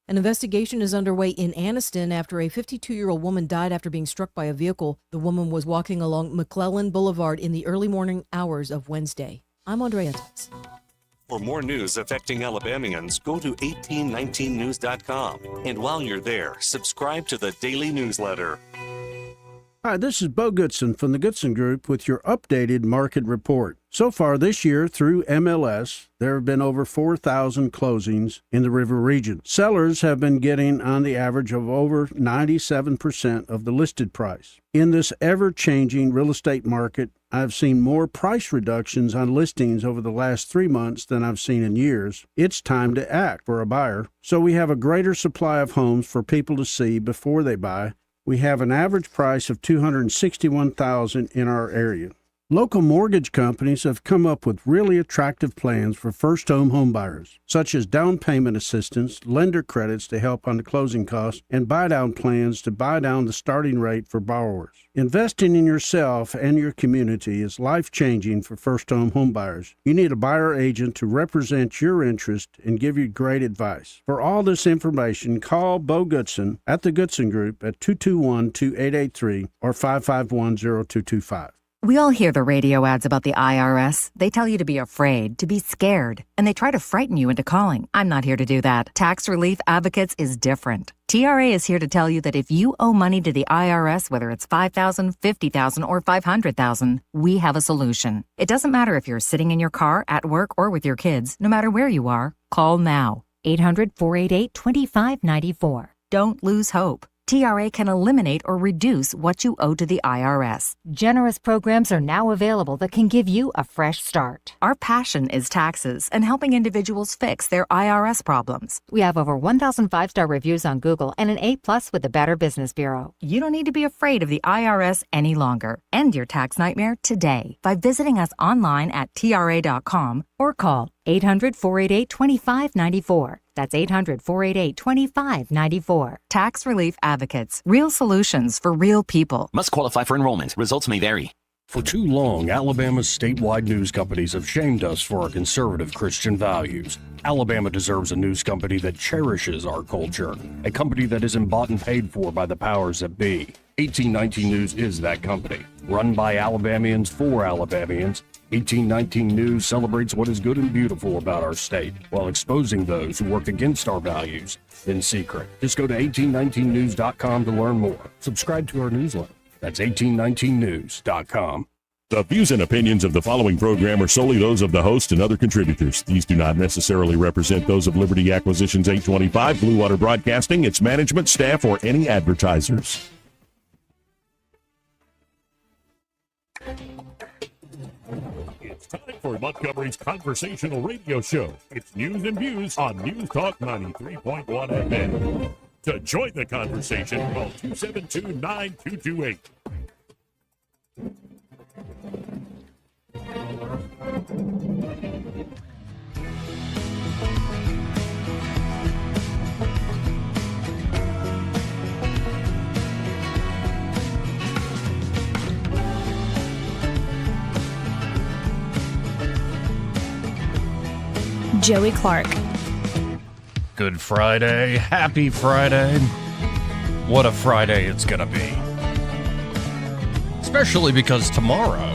An investigation is underway in Anniston after a 52-year-old woman died after being struck by a vehicle. The woman was walking along McClellan Boulevard in the early morning hours of Wednesday. I'm Andrea Tice. For more news affecting Alabamians, go to 1819news.com. And while you're there, subscribe to the daily newsletter. Hi, this is Bo Goodson from the Goodson Group with your updated market report. So far this year through MLS, there have been over 4,000 closings in the river region. Sellers have been getting on the average of over 97% of the listed price. In this ever-changing real estate market, I've seen more price reductions on listings over the last 3 months than I've seen in years. It's time to act for a buyer. So we have a greater supply of homes for people to see before they buy. We have an average price of $261,000 in our area. Local mortgage companies have come up with really attractive plans for first-home homebuyers, such as down payment assistance, lender credits to help on the closing costs, and buy-down plans to buy down the starting rate for borrowers. Investing in yourself and your community is life-changing for first-home homebuyers. You need a buyer agent to represent your interest and give you great advice. For all this information, call Bo Goodson at the Goodson Group at 221-2883 or 551-0225. We all hear the radio ads about the IRS. They tell you to be afraid, to be scared, and they try to frighten you into calling. I'm not here to do that. Tax Relief Advocates is different. TRA is here to tell you that if you owe money to the IRS, whether it's $5,000, $50,000, or $500,000, we have a solution. It doesn't matter if you're sitting in your car, at work, or with your kids. No matter where you are, call now. 800-488-2594. Don't lose hope. TRA can eliminate or reduce what you owe to the IRS. Generous programs are now available that can give you a fresh start. Our passion is taxes and helping individuals fix their IRS problems. We have over 1,000 five-star reviews on Google and an A+ with the Better Business Bureau. You don't need to be afraid of the IRS any longer. End your tax nightmare today by visiting us online at TRA.com or call 800-488-2594. That's 800-488-2594. Tax Relief Advocates. Real solutions for real people. Must qualify for enrollment. Results may vary. For too long, Alabama's statewide news companies have shamed us for our conservative Christian values. Alabama deserves a news company that cherishes our culture, a company that isn't bought and paid for by the powers that be. 1819 News is that company. Run by Alabamians for Alabamians, 1819 News celebrates what is good and beautiful about our state, while exposing those who work against our values in secret. Just go to 1819news.com to learn more. Subscribe to our newsletter. That's 1819news.com. The views and opinions of the following program are solely those of the host and other contributors. These do not necessarily represent those of Liberty Acquisitions 825, Blue Water Broadcasting, its management, staff, or any advertisers. It's time for Montgomery's conversational radio show. It's News and Views on News Talk 93.1 FM. To join the conversation, call 272-9228. Joey Clark. Good Friday. Happy Friday. What a Friday it's going to be. Especially because tomorrow,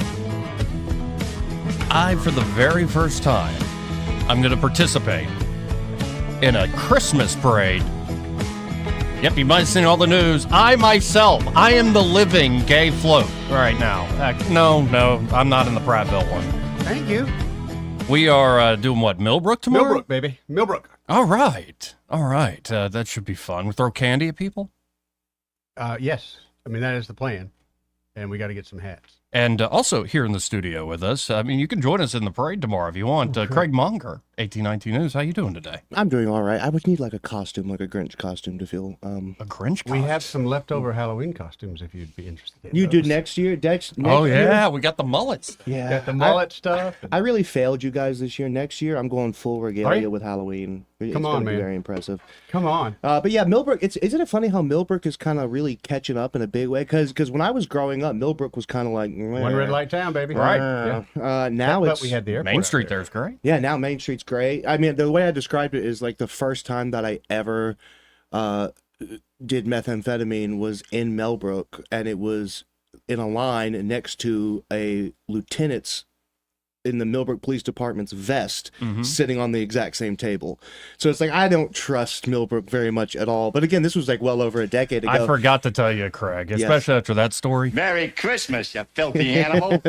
for the very first time, I'm going to participate in a Christmas parade. Yep, you might have seen all the news. I am the living gay float right now. No, I'm not in the Prattville one. Thank you. We are doing what, Millbrook tomorrow? Millbrook, baby. Millbrook. All right. That should be fun. We throw candy at people? Yes. I mean, that is the plan. And we got to get some hats. And also here in the studio with us, you can join us in the parade tomorrow if you want. Craig Monger, 1819 News. How you doing today? I'm doing all right. I would need like a costume, like a Grinch costume to feel... A Grinch costume? We have some leftover Halloween costumes if you'd be interested in You those. do next year? Next yeah. year? We got the mullets. Yeah. Got the mullet stuff. I really failed you guys this year. Next year, I'm going full regalia with Halloween. It's on, be man. Very impressive. Come on. But yeah, Millbrook, isn't it funny how Millbrook is kind of really catching up in a big way? Because when I was growing up, Millbrook was kind of like... One red light town, baby. Right. Now but we had the airport Main Street there's great. Yeah, now Main Street's great. I mean, the way I described it is like the first time that I ever did methamphetamine was in Millbrook, and it was in a line next to a lieutenant's in the Millbrook Police Department's vest, sitting on the exact same table. So it's like, I don't trust Millbrook very much at all. But again, this was like well over a decade ago. I forgot to tell you, Craig, especially after that story. Merry Christmas, you filthy animal.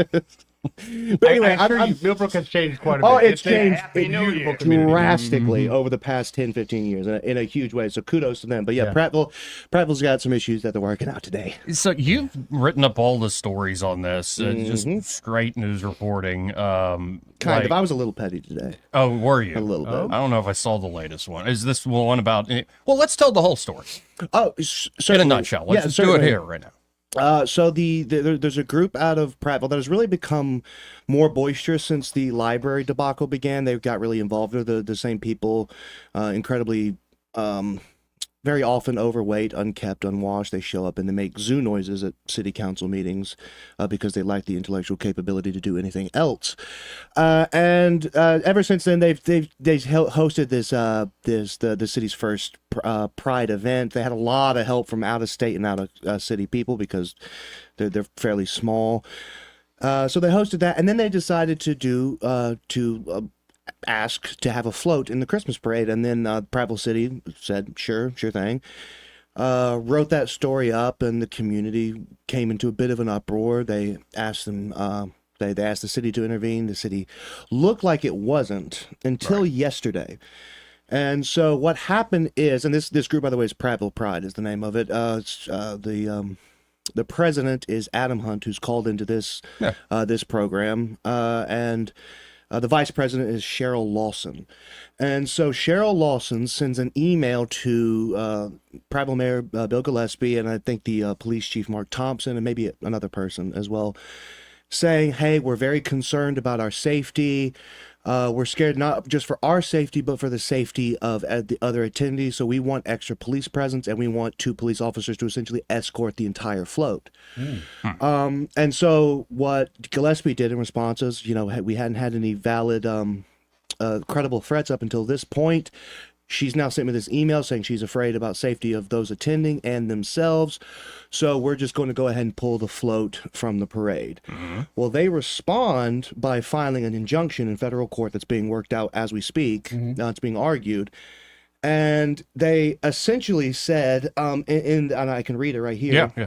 But anyway, Millbrook has changed quite a bit. Oh, it's changed Mm-hmm. drastically over the past 10, 15 years in a huge way. So kudos to them. But yeah, Prattville's got some issues that they're working out today. So you've written up all the stories on this, just straight news reporting. Kind of. I was a little petty today. Oh, were you? A little bit. I don't know if I saw the latest one. Is this one about? Well, let's tell the whole story. Oh, in a nutshell. Let's just do it here right now. So there's a group out of Prattville that has really become more boisterous since the library debacle began. They got really involved with the same people, incredibly, very often overweight, unkept, unwashed. They show up and they make zoo noises at city council meetings because they lack the intellectual capability to do anything else. And ever since then, they've hosted the city's first Pride event. They had a lot of help from out of state and out of city people because they're fairly small. So they hosted that, and then they decided to ask to have a float in the Christmas parade, and then Prattville City said sure thing. Wrote that story up, and the community came into a bit of an uproar. They asked them. They asked the city to intervene. The city looked like it wasn't until yesterday. And so what happened is, and this group, by the way, is Prattville Pride is the name of it. The president is Adam Hunt, who's called into this this program, and the vice president is Cheryl Lawson. And so Cheryl Lawson sends an email to Prattville Mayor Bill Gillespie, and I think the police chief Mark Thompson, and maybe another person as well, saying, hey, we're very concerned about our safety. We're scared not just for our safety, but for the safety of the other attendees. So we want extra police presence, and we want 2 police officers to essentially escort the entire float. And so what Gillespie did in response is, we hadn't had any valid, credible threats up until this point. She's now sent me this email saying she's afraid about safety of those attending and themselves. So we're just going to go ahead and pull the float from the parade. Well, they respond by filing an injunction in federal court that's being worked out as we speak. Now it's being argued. And they essentially said, and I can read it right here. Yeah.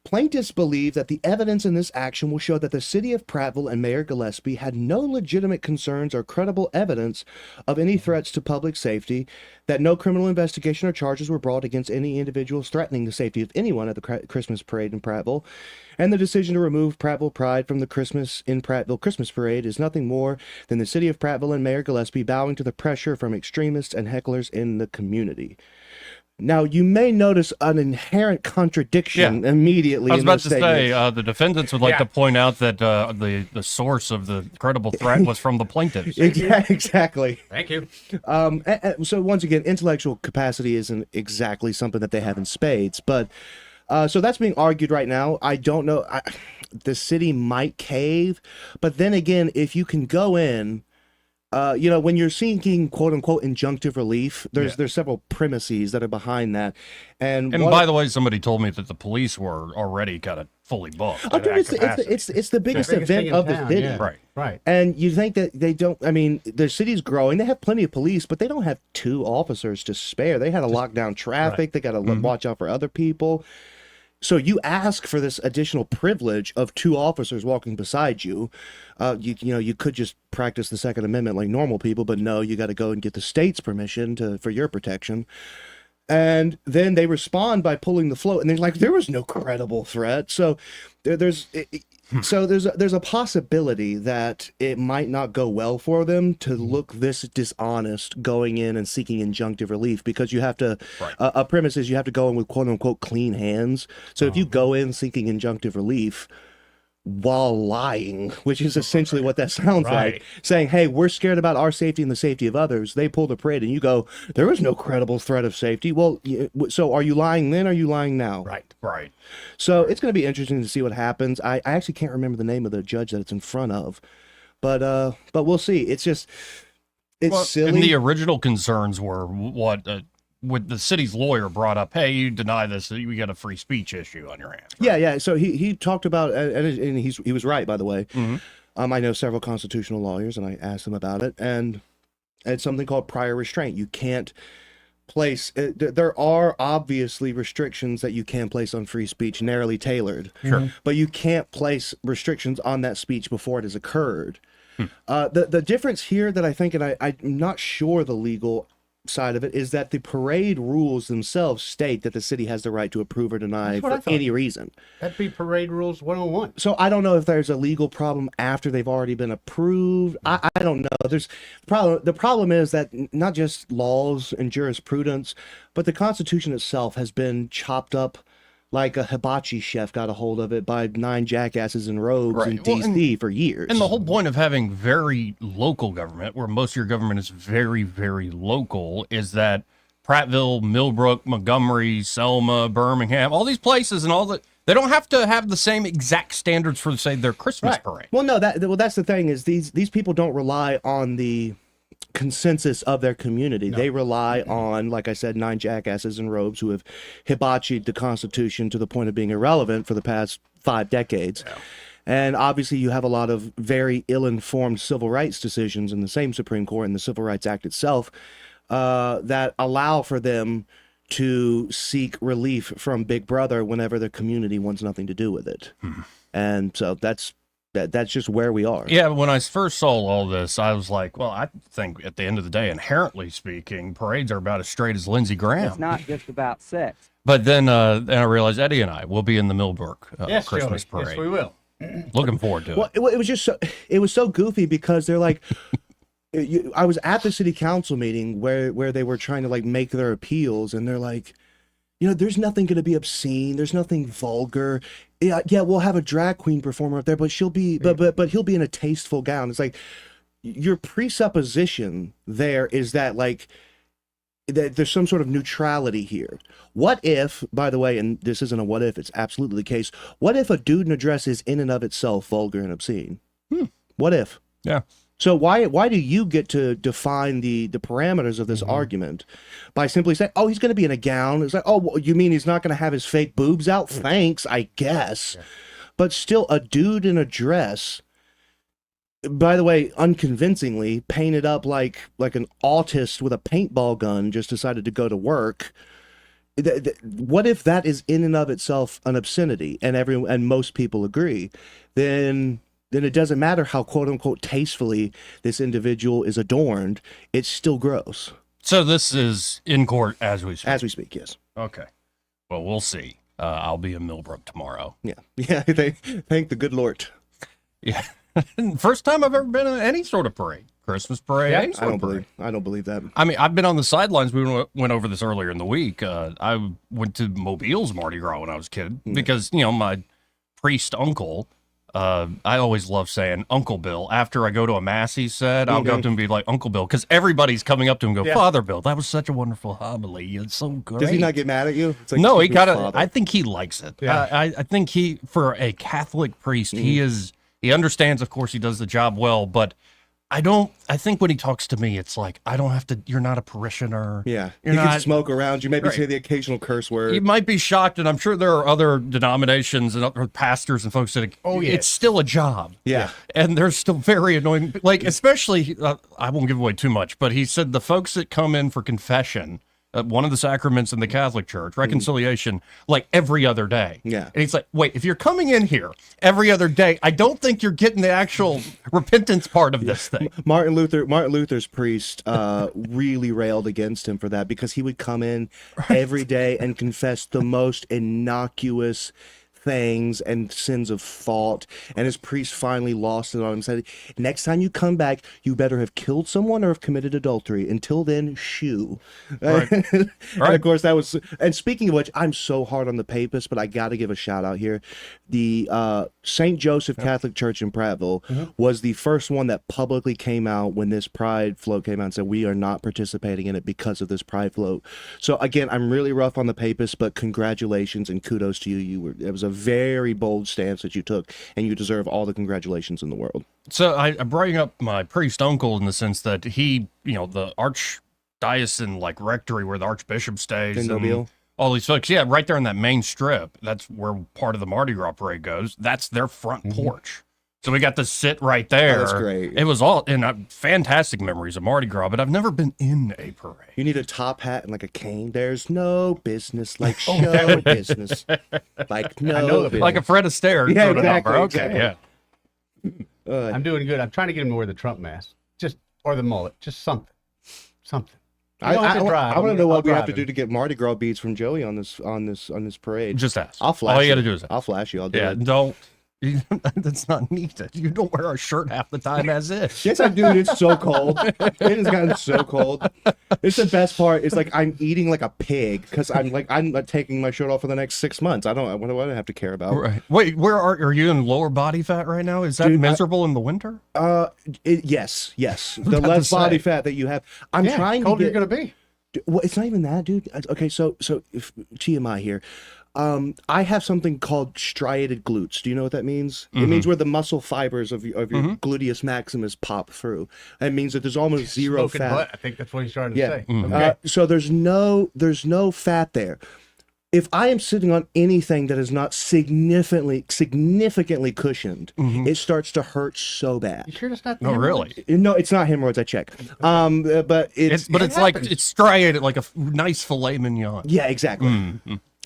Plaintiffs believe that the evidence in this action will show that the city of Prattville and Mayor Gillespie had no legitimate concerns or credible evidence of any threats to public safety, that no criminal investigation or charges were brought against any individuals threatening the safety of anyone at the Christmas parade in Prattville, and the decision to remove Prattville Pride from the Christmas in Prattville Christmas parade is nothing more than the city of Prattville and Mayor Gillespie bowing to the pressure from extremists and hecklers in the community. Now, you may notice an inherent contradiction immediately. I was about to say, the defendants would like to point out that the source of the credible threat was from the plaintiffs. Yeah, exactly. Thank you. So once again, intellectual capacity isn't exactly something that they have in spades. But so that's being argued right now. I don't know. The city might cave. But then again, if you can go in, when you're seeking quote unquote injunctive relief, there's several premises that are behind that. And by the way, somebody told me that the police were already kind of fully booked. Oh, dude, it's the biggest event of the city. Yeah. Right. And you think that they don't, the city's growing. They have plenty of police, but they don't have 2 officers to spare. They had to lock down traffic. Right. They got to watch out for other people. So you ask for this additional privilege of 2 officers walking beside you. You could just practice the Second Amendment like normal people, but no, you got to go and get the state's permission for your protection. And then they respond by pulling the float, and they're like, there was no credible threat. So there's a possibility that it might not go well for them to look this dishonest going in and seeking injunctive relief, because you have to, a premise is you have to go in with quote unquote clean hands. So if you go in seeking injunctive relief while lying, which is essentially what that sounds like, saying, hey, we're scared about our safety and the safety of others. They pull the parade and you go, there was no credible threat of safety. Well, so are you lying then? Or are you lying now? Right. So it's going to be interesting to see what happens. I actually can't remember the name of the judge that it's in front of, but we'll see. It's silly. And the original concerns were what? with the city's lawyer brought up, hey, you deny this, you got a free speech issue on your hands. Right? Yeah. So he talked about, and he was right, by the way. I know several constitutional lawyers, and I asked them about it, and it's something called prior restraint. You can't place, there are obviously restrictions that you can place on free speech, narrowly tailored. Sure. But you can't place restrictions on that speech before it has occurred. The difference here that I think, and I'm not sure the legal side of it, is that the parade rules themselves state that the city has the right to approve or deny for any reason. That'd be parade rules 101. So I don't know if there's a legal problem after they've already been approved. I don't know. The problem is that not just laws and jurisprudence, but the Constitution itself has been chopped up like a hibachi chef got a hold of it by 9 jackasses in robes in D.C. for years. And the whole point of having very local government, where most of your government is very, very local, is that Prattville, Millbrook, Montgomery, Selma, Birmingham, all these places and all that, they don't have to have the same exact standards for, say, their Christmas parade. Well, no, that's the thing is these people don't rely on the consensus of their community. They rely on, like I said, 9 jackasses in robes who have hibachied the Constitution to the point of being irrelevant for the past 5 decades. And obviously you have a lot of very ill-informed civil rights decisions in the same Supreme Court and the Civil Rights Act itself that allow for them to seek relief from Big Brother whenever the community wants nothing to do with it. And so that's just where we are. Yeah, when I first saw all this, I was like, well, I think at the end of the day, inherently speaking, parades are about as straight as Lindsey Graham. It's not just about sex. But then I realized Eddie and I will be in the Millbrook Yes, Christmas Joey. parade. Yes, we will. Looking forward to it. Well, it was just it was so goofy because they're like, I was at the city council meeting where they were trying to like make their appeals, and they're like, there's nothing going to be obscene. There's nothing vulgar. Yeah, we'll have a drag queen performer up there, but she'll be, but he'll be in a tasteful gown. It's like your presupposition there is that like that there's some sort of neutrality here. What if, by the way, and this isn't a what if, it's absolutely the case. What if a dude in a dress is in and of itself vulgar and obscene? What if? Yeah. So why do you get to define the parameters of this argument by simply saying, oh, he's going to be in a gown? It's like, oh, well, you mean he's not going to have his fake boobs out? Thanks, I guess. Yeah. But still, a dude in a dress, by the way, unconvincingly painted up like an autist with a paintball gun just decided to go to work. What if that is in and of itself an obscenity, and most people agree? Then it doesn't matter how quote unquote tastefully this individual is adorned. It's still gross. So this is in court as we speak. As we speak, yes. Okay. Well, we'll see. I'll be in Millbrook tomorrow. Yeah. Thank the good Lord. Yeah. First time I've ever been in any sort of parade. Christmas parade. Yeah, I don't believe that. I mean, I've been on the sidelines. We went over this earlier in the week. I went to Mobile's Mardi Gras when I was a kid because, my priest uncle, I always love saying Uncle Bill. After I go to a mass, he said, I'll go up to him and be like, Uncle Bill, because everybody's coming up to him and go, Father Bill, that was such a wonderful homily. It's so great. Does he not get mad at you? It's like, no, he I think he likes it. Yeah. I think for a Catholic priest, he understands, of course, he does the job well, but I think when he talks to me, it's like, I don't have to, you're not a parishioner. Yeah. You can smoke around you, maybe say the occasional curse word. You might be shocked, and I'm sure there are other denominations and other pastors and folks that, it's still a job. Yeah. And they're still very annoying. Like, especially, I won't give away too much, but he said the folks that come in for confession, one of the sacraments in the Catholic Church, reconciliation, like every other day. Yeah. And he's like, wait, if you're coming in here every other day, I don't think you're getting the actual repentance part of this thing. Martin Luther's priest really railed against him for that because he would come in every day and confess the most innocuous things and sins of thought, and his priest finally lost it on him and said, next time you come back, you better have killed someone or have committed adultery. Until then, shoo. Right. And of course that was, and speaking of which, I'm so hard on the papists, but I gotta give a shout out here. The St. Joseph Catholic Church in Prattville was the first one that publicly came out when this pride float came out and said, we are not participating in it because of this pride float. So again, I'm really rough on the papists, but congratulations and kudos to you. It was a very bold stance that you took, and you deserve all the congratulations in the world. So I bring up my priest uncle in the sense that he, the Archdiocese diocesan like rectory where the archbishop stays. In And Mobile. all these folks, yeah, right there in that main strip. That's where part of the Mardi Gras parade goes. That's their front porch. So we got to sit right there. Oh, that's great. It was all fantastic memories of Mardi Gras, but I've never been in a parade. You need a top hat and like a cane. There's no business like show business. Like no business. Like a Fred Astaire. Yeah, sort of exactly, number. Okay, exactly. yeah. I'm doing good. I'm trying to get him to wear the Trump mask, or the mullet, just something. I want to know what we have to do do to get Mardi Gras beads from Joey on this parade. Just ask. I'll flash. All you got to do is ask. I'll flash you. I'll do Yeah, it. don't. That's not needed. You don't wear a shirt half the time as is. Yes, I do. It's so cold. It has gotten so cold. It's the best part. It's like I'm eating like a pig because I'm taking my shirt off for the next 6 months. What do I have to care about? Right. Wait, where are you in lower body fat right now? Is that Dude, miserable in the winter? Yes. The less body fat that you have. I'm trying to colder get. you're gonna be. Well, it's not even that, dude. Okay, so if TMI here. I have something called striated glutes. Do you know what that means? It means where the muscle fibers of your gluteus maximus pop through. It means that there's almost zero Smoking fat. butt, I think that's what he's trying to say. Okay. So there's no fat there. If I am sitting on anything that is not significantly cushioned, it starts to hurt so bad. You sure it's not? No, really. No, it's not hemorrhoids. I check. But it's it's striated like a nice filet mignon. yeah, exactly.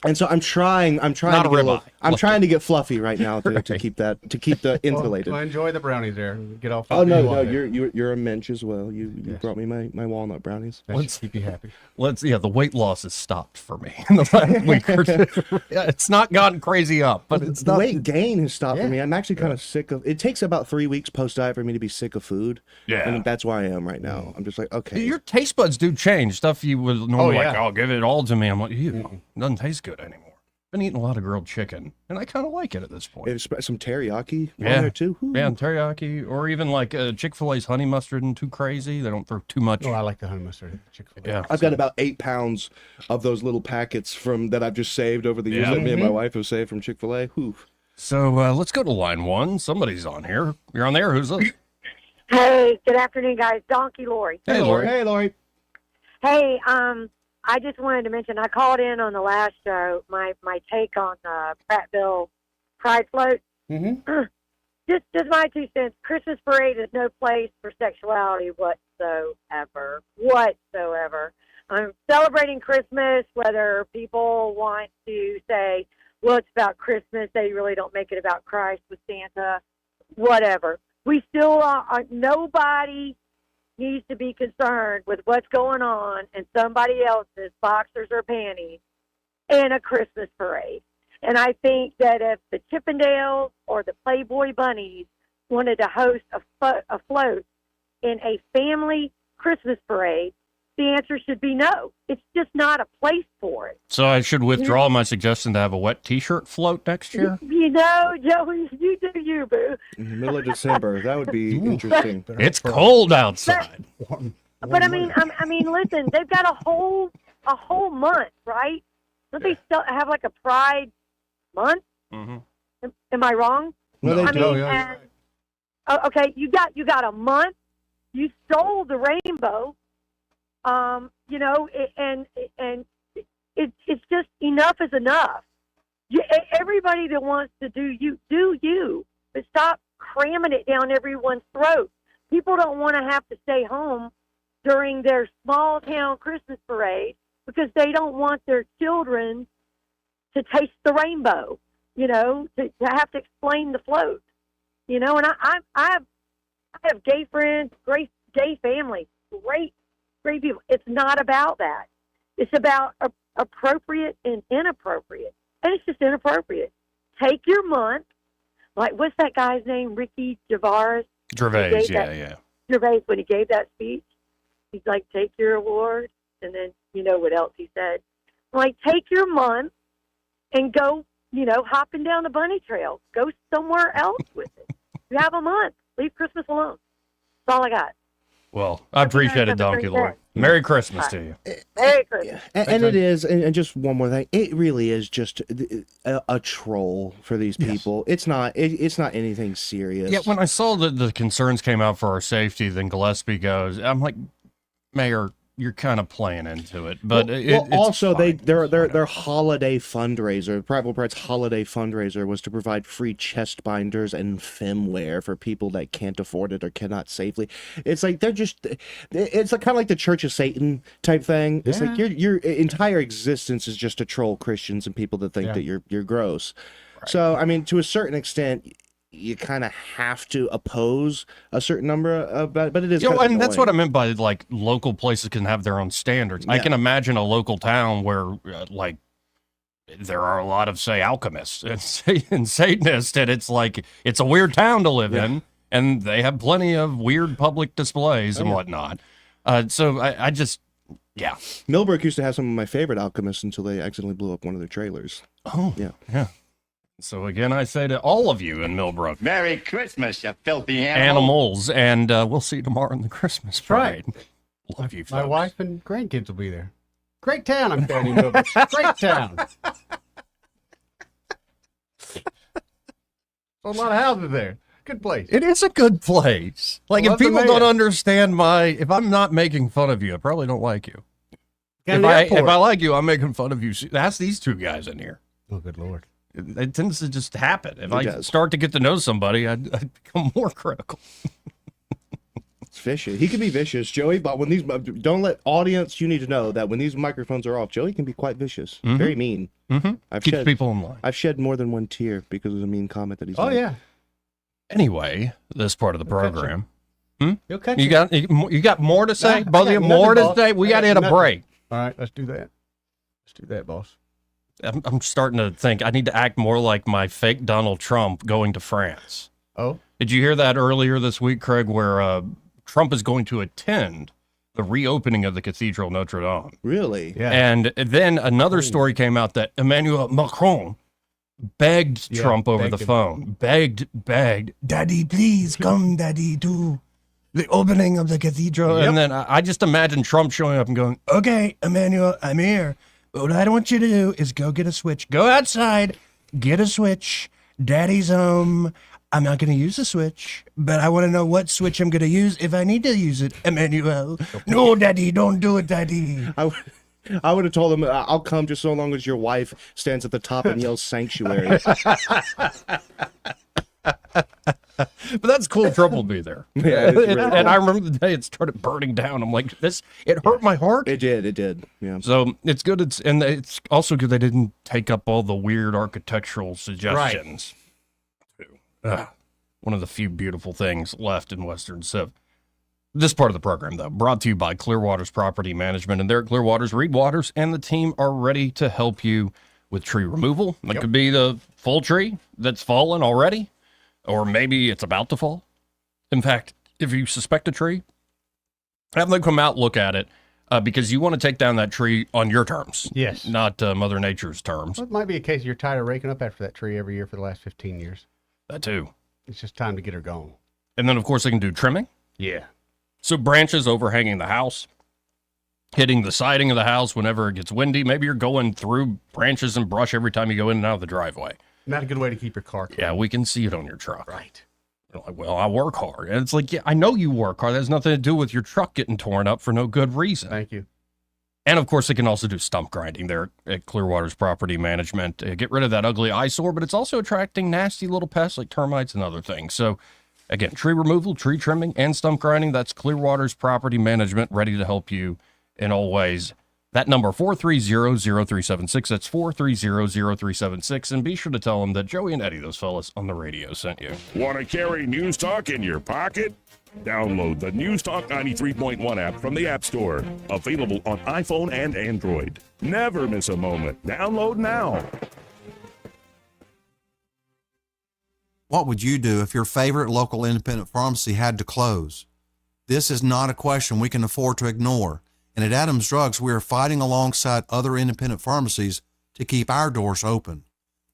And so I'm trying Not to a get ribeye. I'm trying to get fluffy right now to keep the insulated. Well, enjoy the brownies there. Get off. Oh no, you're a mensch as well. You brought me my walnut brownies. Let's keep you happy. The weight loss has stopped for me in the last week or two. Yeah, it's not gotten crazy up, but it's The not. weight gain has stopped for me. I'm actually kind of sick of. It takes about 3 weeks post diet for me to be sick of food. Yeah. And that's where I am right now. I'm just like, okay. Your taste buds do change. Stuff you would normally yeah. like, I'll give it all to me. I'm like, ew, doesn't taste good anymore. Been eating a lot of grilled chicken, and I kind of like it at this point. There's some teriyaki on Yeah. there too. Ooh. Yeah, and teriyaki, or even like Chick-fil-A's honey mustard isn't too crazy. They don't throw too much. Oh, I like the honey mustard at Chick-fil-A. Yeah. I've got about 8 pounds of those little packets that I've just saved over the years Yeah. that me and my wife have saved from Chick-fil-A. Whew. So let's go to line one. Somebody's on here. You're on there. Who's this? Hey, good afternoon, guys. Donkey Lori. Hey, Lori. Hey, Lori. Hey, I just wanted to mention, I called in on the last show, my take on the Prattville Pride Float. Mm-hmm. Just my 2 cents. Christmas parade is no place for sexuality whatsoever. I'm celebrating Christmas, whether people want to say, well, it's about Christmas, they really don't make it about Christ with Santa, whatever. We still are, nobody needs to be concerned with what's going on in somebody else's boxers or panties in a Christmas parade. And I think that if the Chippendales or the Playboy Bunnies wanted to host a float in a family Christmas parade, the answer should be no. It's just not a place for it. So I should withdraw my suggestion to have a wet T-shirt float next year? You know, Joey, you do you, boo. In the middle of December, that would be interesting. It's cold outside. But I mean, listen, they've got a whole month, right? Don't they still have like a Pride month? Mm-hmm. Am I wrong? No, they I do. mean, okay, you got a month. You stole the rainbow. You know, and it's just enough is enough. Everybody that wants to do you, but stop cramming it down everyone's throat. People don't want to have to stay home during their small town Christmas parade because they don't want their children to taste the rainbow, you know, to have to explain the float, you know. And I have gay friends, great gay family, great people. It's not about that. It's about appropriate and inappropriate. And it's just inappropriate. Take your month. Like, what's that guy's name? Ricky Gervais, yeah. Gervais, when he gave that speech, he's like, take your award. And then, you know what else he said? Like, take your month and go, you know, hopping down the bunny trail. Go somewhere else with it. You have a month. Leave Christmas alone. That's all I got. Well, I appreciate it, Donkey Lord. Merry Christmas to you. Merry Christmas. And it is, and just one more thing, it really is just a troll for these people. It's not anything serious. Yeah, when I saw that the concerns came out for our safety, then Gillespie goes, I'm like, Mayor, you're kind of playing into it. But well, it's also fine. their holiday fundraiser, Private Pride's holiday fundraiser, was to provide free chest binders and femware for people that can't afford it or cannot safely. It's like it's like, kind of like the Church of Satan type thing. It's like your entire existence is just to troll Christians and people that think that you're gross. Right. So I mean, to a certain extent, you kind of have to oppose a certain number of, but it is. And that's what I meant by like local places can have their own standards. Yeah. I can imagine a local town where like there are a lot of, say, alchemists and Satanists, and it's like it's a weird town to live in, and they have plenty of weird public displays and whatnot. So I just, Millbrook used to have some of my favorite alchemists until they accidentally blew up one of their trailers. Oh, yeah. So again, I say to all of you in Millbrook, Merry Christmas, you filthy animal. animals, and we'll see you tomorrow in the Christmas parade. Love you, folks. My wife and grandkids will be there. Great town, I'm telling you, Millbrook. Great town. A lot of houses there. Good place. It is a good place. Like, if people don't understand if I'm not making fun of you, I probably don't like you. If I like you, I'm making fun of you. Ask these two guys in here. Oh, good Lord. It tends to just happen. If I start to get to know somebody, I'd become more critical. It's vicious. He can be vicious, Joey, but when don't let audience, you need to know that when these microphones are off, Joey can be quite vicious. Very mean. Keeps people in line. I've shed more than one tear because of the mean comment that he's made. Oh, yeah. Anyway, this part of the program. You'll catch you got more to say? Nah, Both of you, more to say? We got to hit a break. All right, let's do that. Let's do that, boss. I'm starting to think I need to act more like my fake Donald Trump going to France. Oh? Did you hear that earlier this week, Craig, where Trump is going to attend the reopening of the Cathedral Notre Dame? Really? Yeah. And then another story came out that Emmanuel Macron begged Trump over the phone. Begged, Daddy, please come, Daddy, to the opening of the cathedral. Yep. And then I just imagine Trump showing up and going, okay, Emmanuel, I'm here. What I want you to do is go get a switch. Go outside, get a switch. Daddy's home. I'm not going to use the switch, but I want to know what switch I'm going to use if I need to use it, Emmanuel. No, Daddy, don't do it, Daddy. I would have told him, I'll come just so long as your wife stands at the top and yells sanctuary. But that's cool. Trump will be there. Yeah, really cool. And I remember the day it started burning down. I'm like, it hurt my heart. It did. Yeah. So it's good. It's also good they didn't take up all the weird architectural suggestions. Right. One of the few beautiful things left in Western Civ. This part of the program, though, brought to you by Clearwater's Property Management. And there at Clearwater's, Reed Waters and the team are ready to help you with tree removal. It could be the full tree that's fallen already, or maybe it's about to fall. In fact, if you suspect a tree, have them come out, look at it, because you want to take down that tree on your terms. Yes. Not Mother Nature's terms. Well, it might be a case you're tired of raking up after that tree every year for the last 15 years. That too. It's just time to get her gone. And then, of course, they can do trimming. Yeah. So branches overhanging the house, hitting the siding of the house whenever it gets windy. Maybe you're going through branches and brush every time you go in and out of the driveway. Not a good way to keep your car clean. Yeah, we can see it on your truck. Right. You're like, well, I work hard. And it's like, yeah, I know you work hard. That has nothing to do with your truck getting torn up for no good reason. Thank you. And, of course, they can also do stump grinding there at Clearwater's Property Management. Get rid of that ugly eyesore, but it's also attracting nasty little pests like termites and other things. So, again, tree removal, tree trimming, and stump grinding, that's Clearwater's Property Management, ready to help you in all ways. That number, 430-0376. That's 430-0376. And be sure to tell them that Joey and Eddie, those fellas on the radio, sent you. Want to carry News Talk in your pocket? Download the News Talk 93.1 app from the App Store. Available on iPhone and Android. Never miss a moment. Download now. What would you do if your favorite local independent pharmacy had to close? This is not a question we can afford to ignore. And at Adams Drugs, we are fighting alongside other independent pharmacies to keep our doors open.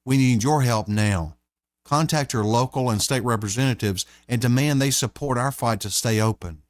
We need your help now. Contact your local and state representatives and demand they support our fight to stay open.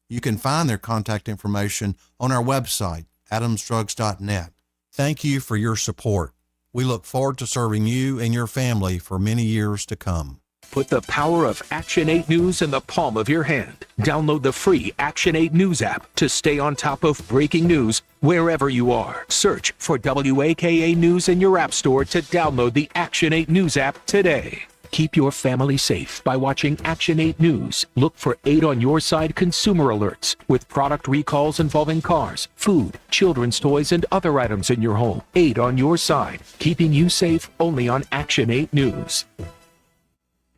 You can find their contact information on our website, adamsdrugs.net. Thank you for your support. We look forward to serving you and your family for many years to come. Put the power of Action 8 News in the palm of your hand. Download the free Action 8 News app to stay on top of breaking news wherever you are. Search for WAKA News in your app store to download the Action 8 News app today. Keep your family safe by watching Action 8 News. Look for 8 on your side consumer alerts with product recalls involving cars, food, children's toys, and other items in your home. 8 on your side, keeping you safe only on Action 8 News.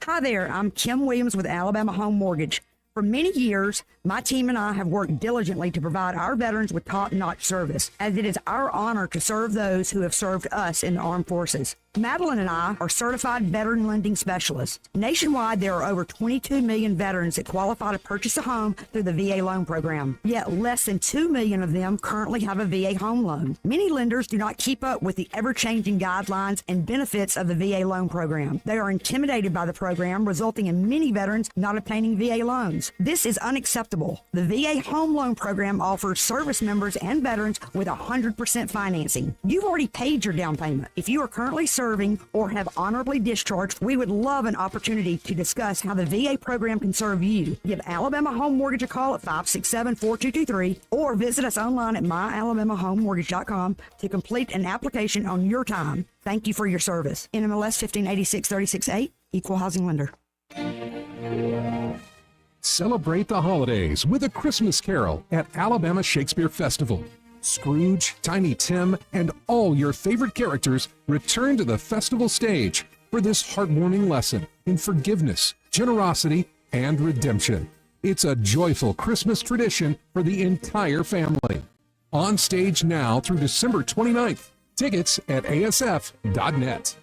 Hi there, I'm Kim Williams with Alabama Home Mortgage. For many years, my team and I have worked diligently to provide our veterans with top-notch service, as it is our honor to serve those who have served us in the armed forces. Madeline and I are certified veteran lending specialists. Nationwide, there are over 22 million veterans that qualify to purchase a home through the VA loan program. Yet less than 2 million of them currently have a VA home loan. Many lenders do not keep up with the ever-changing guidelines and benefits of the VA loan program. They are intimidated by the program, resulting in many veterans not obtaining VA loans. This is unacceptable. The VA home loan program offers service members and veterans with 100% financing. You've already paid your down payment. If you are currently serving or have honorably discharged, we would love an opportunity to discuss how the VA program can serve you. Give Alabama Home Mortgage a call at 567-4223 or visit us online at myalabamahomemortgage.com to complete an application on your time. Thank you for your service. NMLS 1586368, Equal Housing Lender. Celebrate the holidays with a Christmas Carol at Alabama Shakespeare Festival. Scrooge, Tiny Tim, and all your favorite characters return to the festival stage for this heartwarming lesson in forgiveness, generosity, and redemption. It's a joyful Christmas tradition for the entire family. On stage now through December 29th. Tickets at asf.net.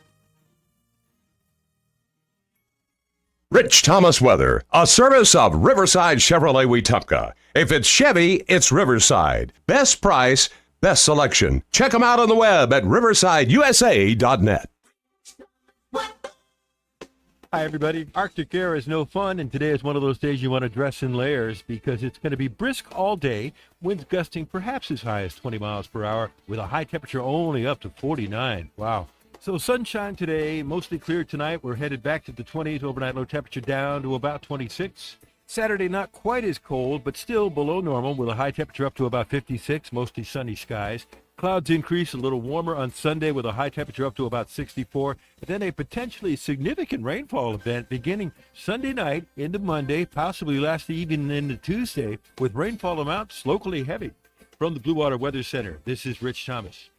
Rich Thomas Weather, a service of Riverside Chevrolet Wetumpka. If it's Chevy, it's Riverside. Best price, best selection. Check them out on the web at riversideusa.net. Hi, everybody. Arctic air is no fun, and today is one of those days you want to dress in layers because it's going to be brisk all day, winds gusting perhaps as high as 20 miles per hour, with a high temperature only up to 49. Wow. So sunshine today, mostly clear tonight. We're headed back to the 20s, overnight low temperature down to about 26. Saturday, not quite as cold, but still below normal with a high temperature up to about 56, mostly sunny skies. Clouds increase a little warmer on Sunday with a high temperature up to about 64. And then a potentially significant rainfall event beginning Sunday night into Monday, possibly lasting even into Tuesday, with rainfall amounts locally heavy. From the Blue Water Weather Center, this is Rich Thomas.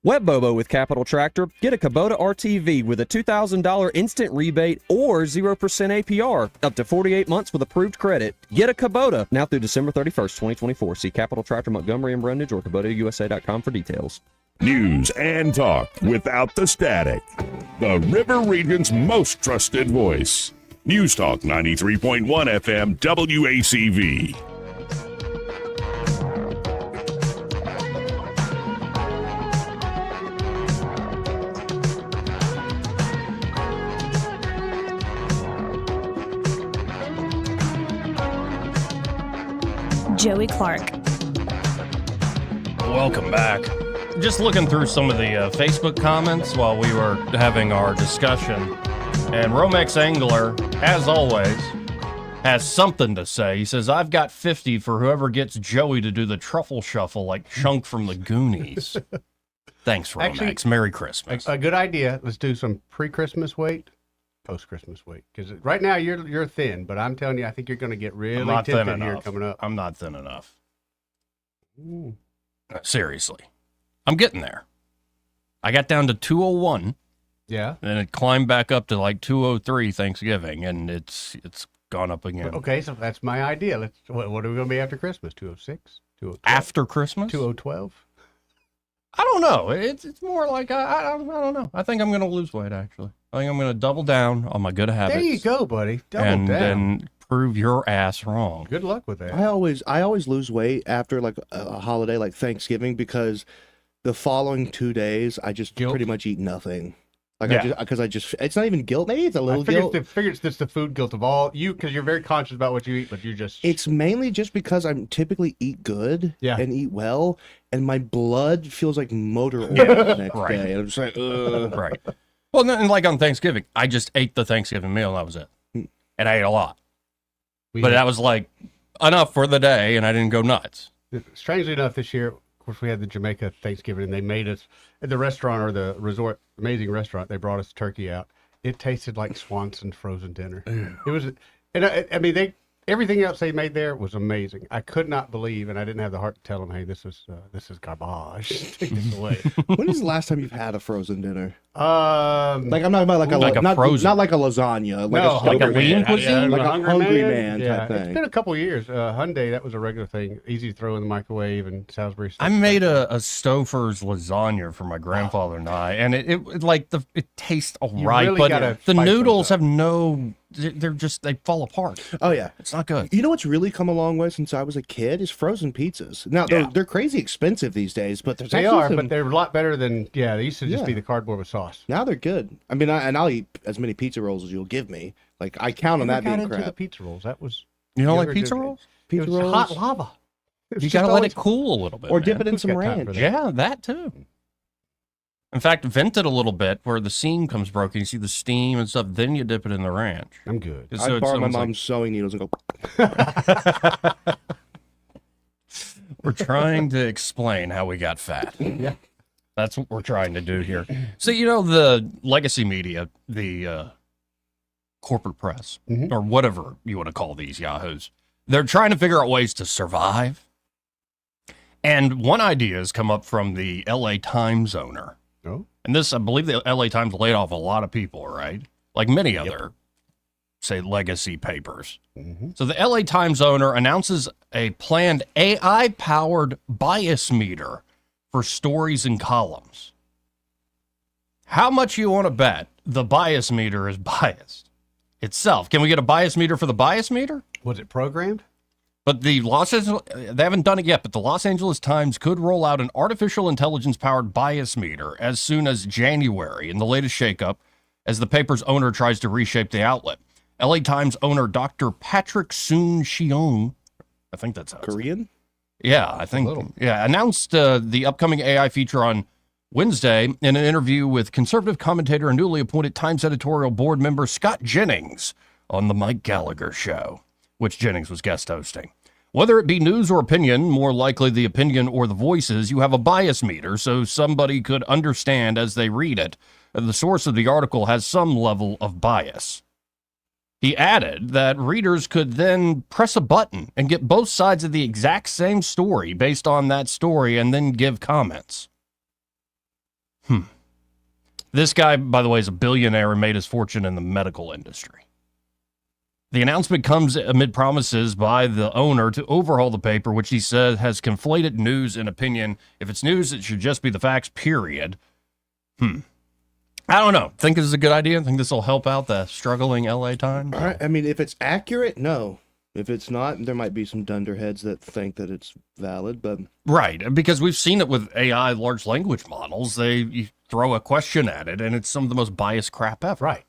Web Bobo with Capital Tractor. Get a Kubota RTV with a $2,000 instant rebate or 0% APR. Up to 48 months with approved credit. Get a Kubota now through December 31st, 2024. See Capital Tractor Montgomery and Brundage or KubotaUSA.com for details. News and talk without the static. The River Region's most trusted voice. News Talk 93.1 FM WACV. Joey Clark. Welcome back. Just looking through some of the Facebook comments while we were having our discussion. And Romex Angler, as always, has something to say. He says, I've got 50 for whoever gets Joey to do the truffle shuffle like Chunk from the Goonies. Thanks, Romex. Actually, Merry Christmas. A good idea. Let's do some pre-Christmas weight, post-Christmas weight. Because right now you're thin, but I'm telling you, I think you're going to get really tempted here coming up. I'm not thin enough. Ooh. Seriously. I'm getting there. I got down to 201. Yeah. And it climbed back up to like 203 Thanksgiving, and it's gone up again. Okay, so that's my idea. What are we going to be after Christmas? 206? 212? After Christmas? 2012? I don't know. It's more like, I don't know. I think I'm going to lose weight, actually. I think I'm going to double down on my good habits. There you go, buddy. Double and down. then prove your ass wrong. Good luck with that. I always lose weight after like a holiday like Thanksgiving because the following 2 days I just pretty much eat nothing. Like it's not even guilt. Maybe it's a little guilt. I figure it's just the food guilt of all you, because you're very conscious about what you eat, but you just. It's mainly just because I'm typically eat good and eat well, and my blood feels like motor oil the next day. And I'm just like, ugh. Right. Well, and like on Thanksgiving, I just ate the Thanksgiving meal and that was it. And I ate a lot. But that was like enough for the day, and I didn't go nuts. Strangely enough, this year, of course, we had the Jamaica Thanksgiving, and they made us at the restaurant or the resort, amazing restaurant. They brought us turkey out. It tasted like Swanson's frozen dinner. It was, and I mean, everything else they made there was amazing. I could not believe, and I didn't have the heart to tell them, "Hey, this is garbage. Take this away." When is the last time you've had a frozen dinner? Like I'm not about like a frozen, not like a lasagna, like a lean cuisine, like a hungry man yeah, type thing. It's been a couple of years. Hyundai, that was a regular thing, easy to throw in the microwave, and Salisbury. I made a Stouffer's lasagna for my grandfather and I, and it tastes all right, really but the noodles have they fall apart. Oh yeah, it's not good. You know what's really come a long way since I was a kid is frozen pizzas. Now they're crazy expensive these days, but they are, but they're a lot better than they used to just be the cardboard with sauce. Now they're good. I mean, I'll eat as many pizza rolls as you'll give me. Like I count on that being crap. The pizza rolls, that was you don't like pizza rolls? Pizza rolls, hot lava. You gotta let it cool a little bit, or dip it in some ranch. Yeah, that too. In fact, vent it a little bit where the seam comes broken. You see the steam and stuff. Then you dip it in the ranch. I'm good. I borrow my mom's sewing needles and go. We're trying to explain how we got fat. Yeah. That's what we're trying to do here. So, the legacy media, the corporate press, or whatever you want to call these yahoos, they're trying to figure out ways to survive. And one idea has come up from the LA Times owner. Oh. And this, I believe the LA Times laid off a lot of people, right? Like many other, say, legacy papers. So the LA Times owner announces a planned AI-powered bias meter for stories and columns. How much you want to bet the bias meter is biased itself? Can we get a bias meter for the bias meter? Was it programmed? But they haven't done it yet, but the Los Angeles Times could roll out an artificial intelligence-powered bias meter as soon as January in the latest shakeup as the paper's owner tries to reshape the outlet. LA Times owner Dr. Patrick Soon-Shiong, I think that's how it's Korean? Yeah, I think. Yeah, announced the upcoming AI feature on Wednesday in an interview with conservative commentator and newly appointed Times editorial board member Scott Jennings on the Mike Gallagher Show, which Jennings was guest hosting. Whether it be news or opinion, more likely the opinion or the voices, you have a bias meter so somebody could understand as they read it the source of the article has some level of bias. He added that readers could then press a button and get both sides of the exact same story based on that story and then give comments. This guy, by the way, is a billionaire and made his fortune in the medical industry. The announcement comes amid promises by the owner to overhaul the paper, which he said has conflated news and opinion. If it's news, it should just be the facts, period. I don't know. Think this is a good idea? Think this will help out the struggling LA Times? All right. I mean, if it's accurate, no. If it's not, there might be some dunderheads that think that it's valid, but... Right, because we've seen it with AI large language models. You throw a question at it, and it's some of the most biased crap ever. Right.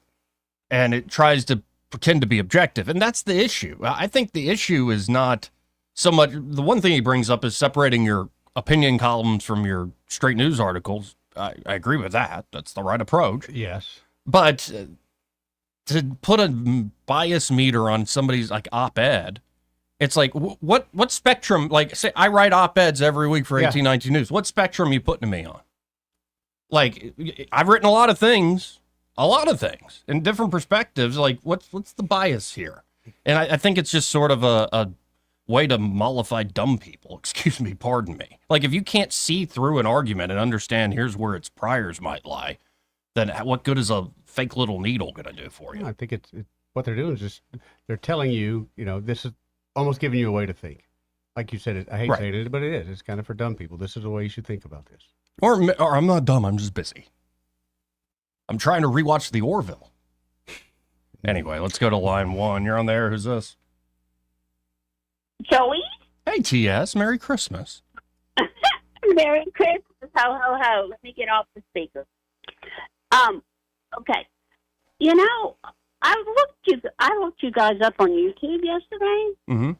And it tries to pretend to be objective, and that's the issue. I think the issue is not so much... The one thing he brings up is separating your opinion columns from your straight news articles. I agree with that. That's the right approach. Yes. But to put a bias meter on somebody's like op-ed, it's like, what spectrum, like say I write op-eds every week for 1819 News. What spectrum are you putting me on? Like I've written a lot of things in different perspectives. Like what's the bias here? And I think it's just sort of a way to mollify dumb people. Excuse me, pardon me. Like if you can't see through an argument and understand here's where its priors might lie, then what good is a fake little needle going to do for you? I think it's what they're doing is just they're telling you, this is almost giving you a way to think. Like you said, I hate saying it, but it is. It's kind of for dumb people. This is the way you should think about this. Or I'm not dumb. I'm just busy. I'm trying to rewatch The Orville. Anyway, let's go to line one. You're on there. Who's this? Joey? Hey, TS. Merry Christmas. Merry Christmas. Ho, ho, ho. Let me get off the speaker. Okay. I looked you guys up on YouTube yesterday. Mm-hmm.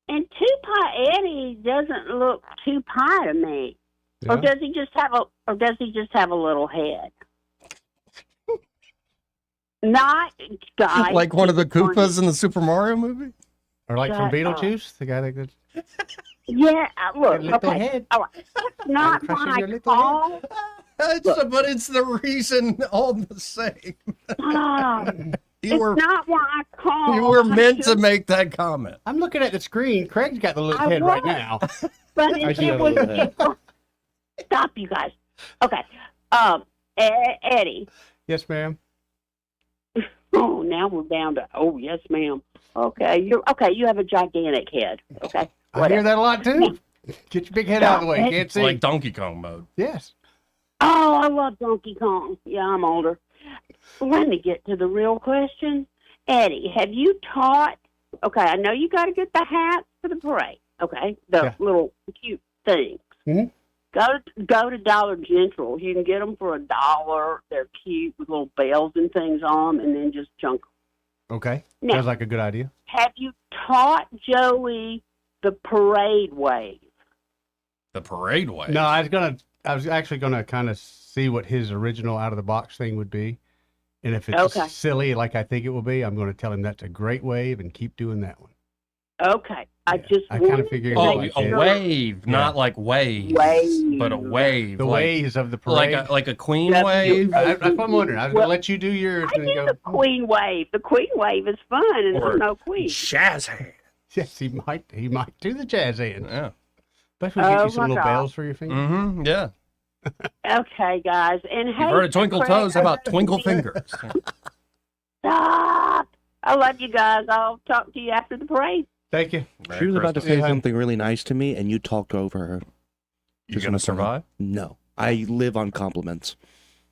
And 2-Pie Eddie doesn't look 2-Pie to me. Yeah. Or does he just have a little head? Not guys. Like one of the Koopas in the Super Mario movie? Or like from Shut up. Beetlejuice, the guy that goes. Yeah, look. Little Okay. head. All right. That's not crushing why your I little called. But it's the reason all the same. It's not why I called. You were meant to make that comment. I'm looking at the screen. Craig's got the little I head right was. now. But I it see that was. little head. Stop, you guys. Okay. Eddie. Yes, ma'am. Oh, now we're down to. Oh, yes, ma'am. Okay, you have a gigantic head. Okay. I hear that a lot too. Get your big head out of the way. You can't It's see. like Donkey Kong mode. Yes. Oh, I love Donkey Kong. Yeah, I'm older. Let me get to the real question. Eddie, have you taught? Okay, I know you got to get the hats for the parade. Okay, the little cute things. Mm-hmm. Go to Dollar General. You can get them for $1. They're cute with little bells and things on them, and then just junk them. Okay. Now- Sounds like a good idea. Have you taught Joey the parade wave? The parade way. No, I was actually gonna kind of see what his original out of the box thing would be, and if it's Okay. silly like I think it will be, I'm going to tell him that's a great wave and keep doing that one. Okay, I just I kind wanted of figured. to Oh, make a sure. wave, not like waves, Wave. but a wave. The like, waves of the parade. like a queen Yep, wave. That's what I'm wondering. I was going to let you do yours I and do go. the queen wave. The queen wave is fun, and Or I'm no queen. Jazz hand. Yes, he might do the jazz hands. Yeah. Especially get Oh, you some my little God. bells for your fingers. Mm-hmm. Yeah. Okay, guys, and hey, You've heard of twinkle Craig, toes? How about I love twinkle you. fingers? Stop! I love you guys. I'll talk to you after the parade. Thank you. She was about to say something really nice to me, and you talked over her. You gonna survive? No, I live on compliments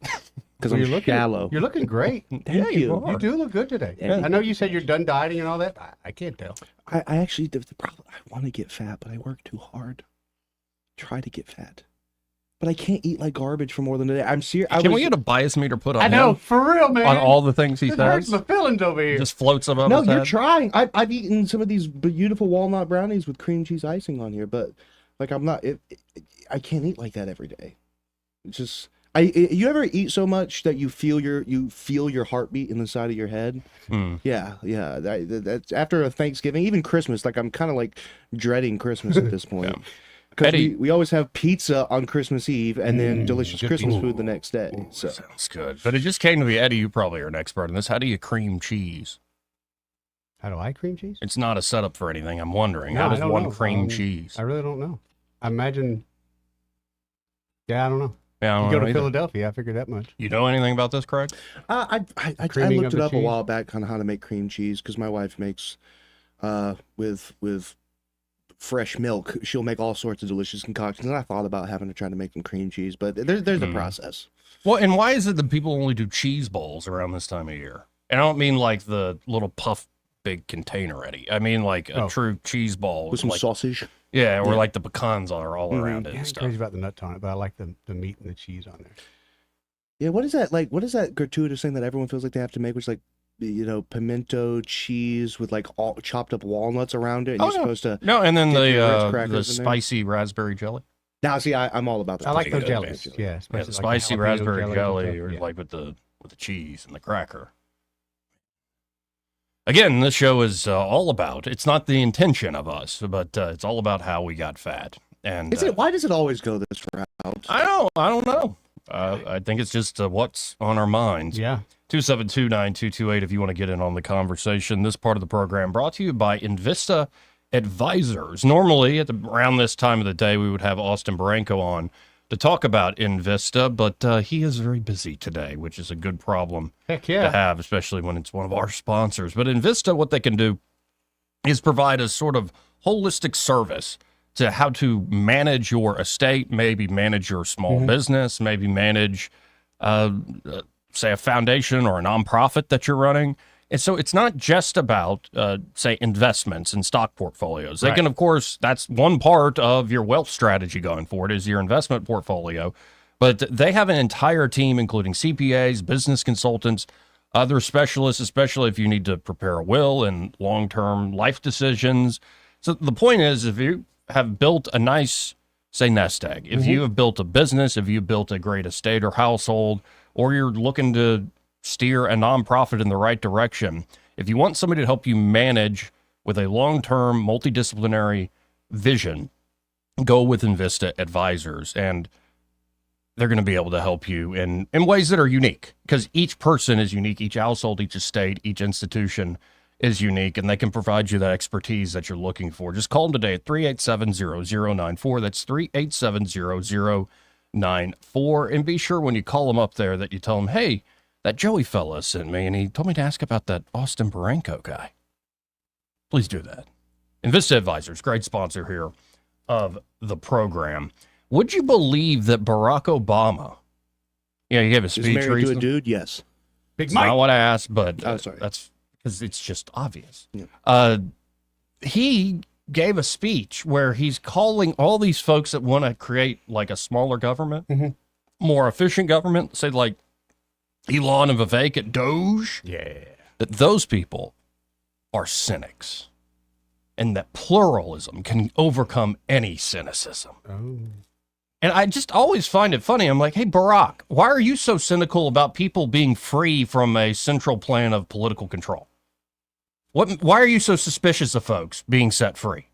because Well, I'm shallow. You're looking great. Thank you. You do look good today. Yeah. I know you said you're done dieting and all that. I can't tell. I actually the problem. I want to get fat, but I work too hard. Try to get fat, but I can't eat like garbage for more than a day. I'm serious. Can we get a bias meter put on I know, him? for real, man. On all the things he This hurts says? my feelings over here. Just floats above No, his you're head? trying. I've eaten some of these beautiful walnut brownies with cream cheese icing on here, but like I'm not. I can't eat like that every day. It's just. You ever eat so much that you feel your heartbeat in the side of your head? Yeah. That's after a Thanksgiving, even Christmas. Like I'm kind of like dreading Christmas at this point. Because we always have pizza on Christmas Eve and then delicious Christmas food the next day. So Sounds good. But it just came to me, Eddie, you probably are an expert in this. How do you cream cheese? How do I cream cheese? It's not a setup for anything. I'm wondering. No, How I does don't one know. cream cheese? I really don't know. I imagine. Yeah, I don't know. Yeah, I don't you go know to either. Philadelphia, I figured that much. You know anything about this, Craig? I Creaming looked of it the up a cheese? while back on how to make cream cheese because my wife makes with fresh milk. She'll make all sorts of delicious concoctions, and I thought about having to try to make them cream cheese, but there's a process. Well, and why is it that people only do cheese balls around this time of year? And I don't mean like the little puff big container, Eddie. I mean like a true cheese ball With some like, sausage. Yeah, or like the pecans are all around it Yeah, and I'm stuff. crazy about the nuts on it, but I like the meat and the cheese on there. Yeah, what is that like? What is that gratuitous thing that everyone feels like they have to make, which is like, pimento cheese with like all chopped up walnuts around it, and you're supposed to No, and then dip your Ritz the crackers in there? spicy raspberry jelly. Now, see, I'm all about that. I like Pretty those good, jellies. man. Yeah, Yeah, especially the like spicy jalapeno raspberry jellies and jelly, stuff, or yeah. like with the cheese and the cracker. Again, this show is all about. It's not the intention of us, but it's all about how we got fat. And Why does it always go this route? I don't know. I think it's just what's on our minds. Yeah. 272-9228 if you want to get in on the conversation. This part of the program brought to you by Invista Advisors. Normally, around this time of the day, we would have Austin Baranco on to talk about Invista, but he is very busy today, which is a good problem Heck yeah. to have, especially when it's one of our sponsors. But Invista, what they can do is provide a sort of holistic service to how to manage your estate, maybe manage your small business, maybe manage, say, a foundation or a nonprofit that you're running. And so it's not just about, say, investments and stock portfolios. They Right. can, of course, that's one part of your wealth strategy going forward is your investment portfolio. But they have an entire team, including CPAs, business consultants, other specialists, especially if you need to prepare a will and long-term life decisions. So the point is, if you have built a nice, say, nest egg, if you have built a business, if you built a great estate or household, or you're looking to steer a nonprofit in the right direction, if you want somebody to help you manage with a long-term multidisciplinary vision, go with Invista Advisors, and they're going to be able to help you in ways that are unique, because each person is unique, each household, each estate, each institution is unique, and they can provide you that expertise that you're looking for. Just call them today at 387-0094. That's 387-0094. And be sure when you call them up there that you tell them, hey, that Joey fella sent me, and he told me to ask about that Austin Baranko guy. Please do that. Invista Advisors, great sponsor here of the program. Would you believe that Barack Obama, he gave a speech married recently? to a dude? Yes. Big Mike. Not what I asked, but that's because it's just obvious. Yeah. He gave a speech where he's calling all these folks that want to create like a smaller government, more efficient government, say like Elon and Vivek at Doge. Yeah. That those people are cynics, and that pluralism can overcome any cynicism. Oh. And I just always find it funny. I'm like, hey, Barack, why are you so cynical about people being free from a central plan of political control? Why are you so suspicious of folks being set free?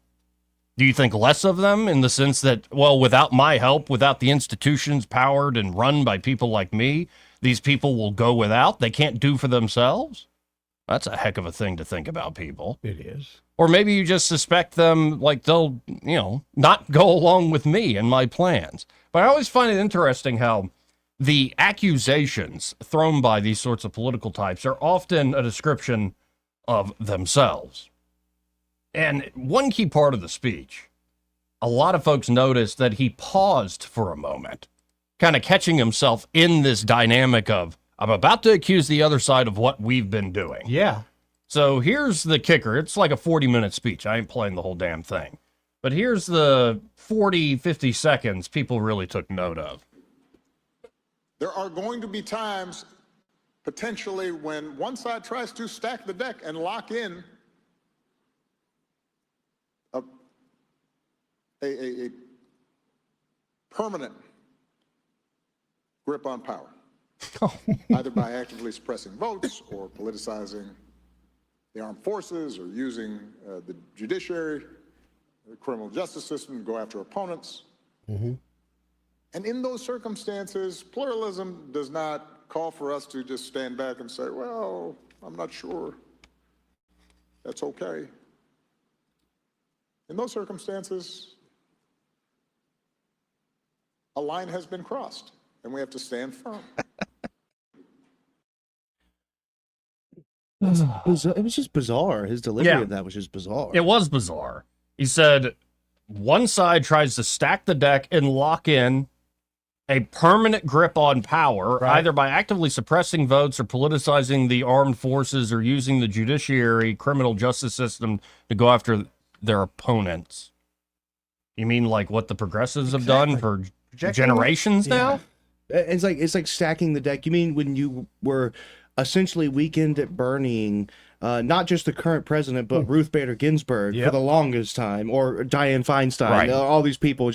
Do you think less of them in the sense that, well, without my help, without the institutions powered and run by people like me, these people will go without? They can't do for themselves? That's a heck of a thing to think about, people. It is. Or maybe you just suspect them like they'll, not go along with me and my plans. But I always find it interesting how the accusations thrown by these sorts of political types are often a description of themselves. And one key part of the speech, a lot of folks noticed that he paused for a moment, kind of catching himself in this dynamic of, I'm about to accuse the other side of what we've been doing. Yeah. So here's the kicker. It's like a 40-minute speech. I ain't playing the whole damn thing. But here's the 40, 50 seconds people really took note of. There are going to be times, potentially, when one side tries to stack the deck and lock in a permanent grip on power, either by actively suppressing votes or politicizing the armed forces or using the judiciary, the criminal justice system to go after opponents. Mm-hmm. And in those circumstances, pluralism does not call for us to just stand back and say, well, I'm not sure. That's okay. In those circumstances, a line has been crossed, and we have to stand firm. It was just bizarre. His delivery of that was just bizarre. It was bizarre. He said one side tries to stack the deck and lock in a permanent grip on power, either by actively suppressing votes or politicizing the armed forces or using the judiciary, criminal justice system to go after their opponents. You mean like what the progressives have done for generations now? It's like stacking the deck. You mean when you were essentially weekend at Bernieing, not just the current president, but Ruth Bader Ginsburg for the longest time, or Dianne Feinstein, all these people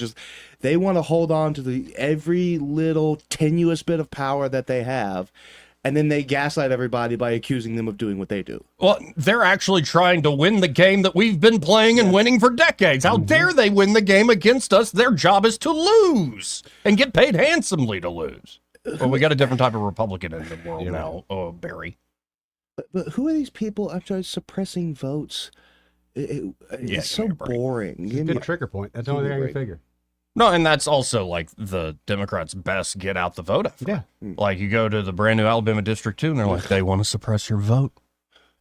they want to hold on to every little tenuous bit of power that they have, and then they gaslight everybody by accusing them of doing what they do. Well, they're actually trying to win the game that we've been playing and winning for decades. How dare they win the game against us? Their job is to lose and get paid handsomely to lose. Well, we got a different type of Republican in the world now. Oh, Barry. But who are these people after suppressing votes? It's so boring. It's a good trigger point. That's the only thing I can figure. No, and that's also like the Democrats' best get out the vote effort. Yeah. Like you go to the brand new Alabama District 2 and they're like, they want to suppress your vote.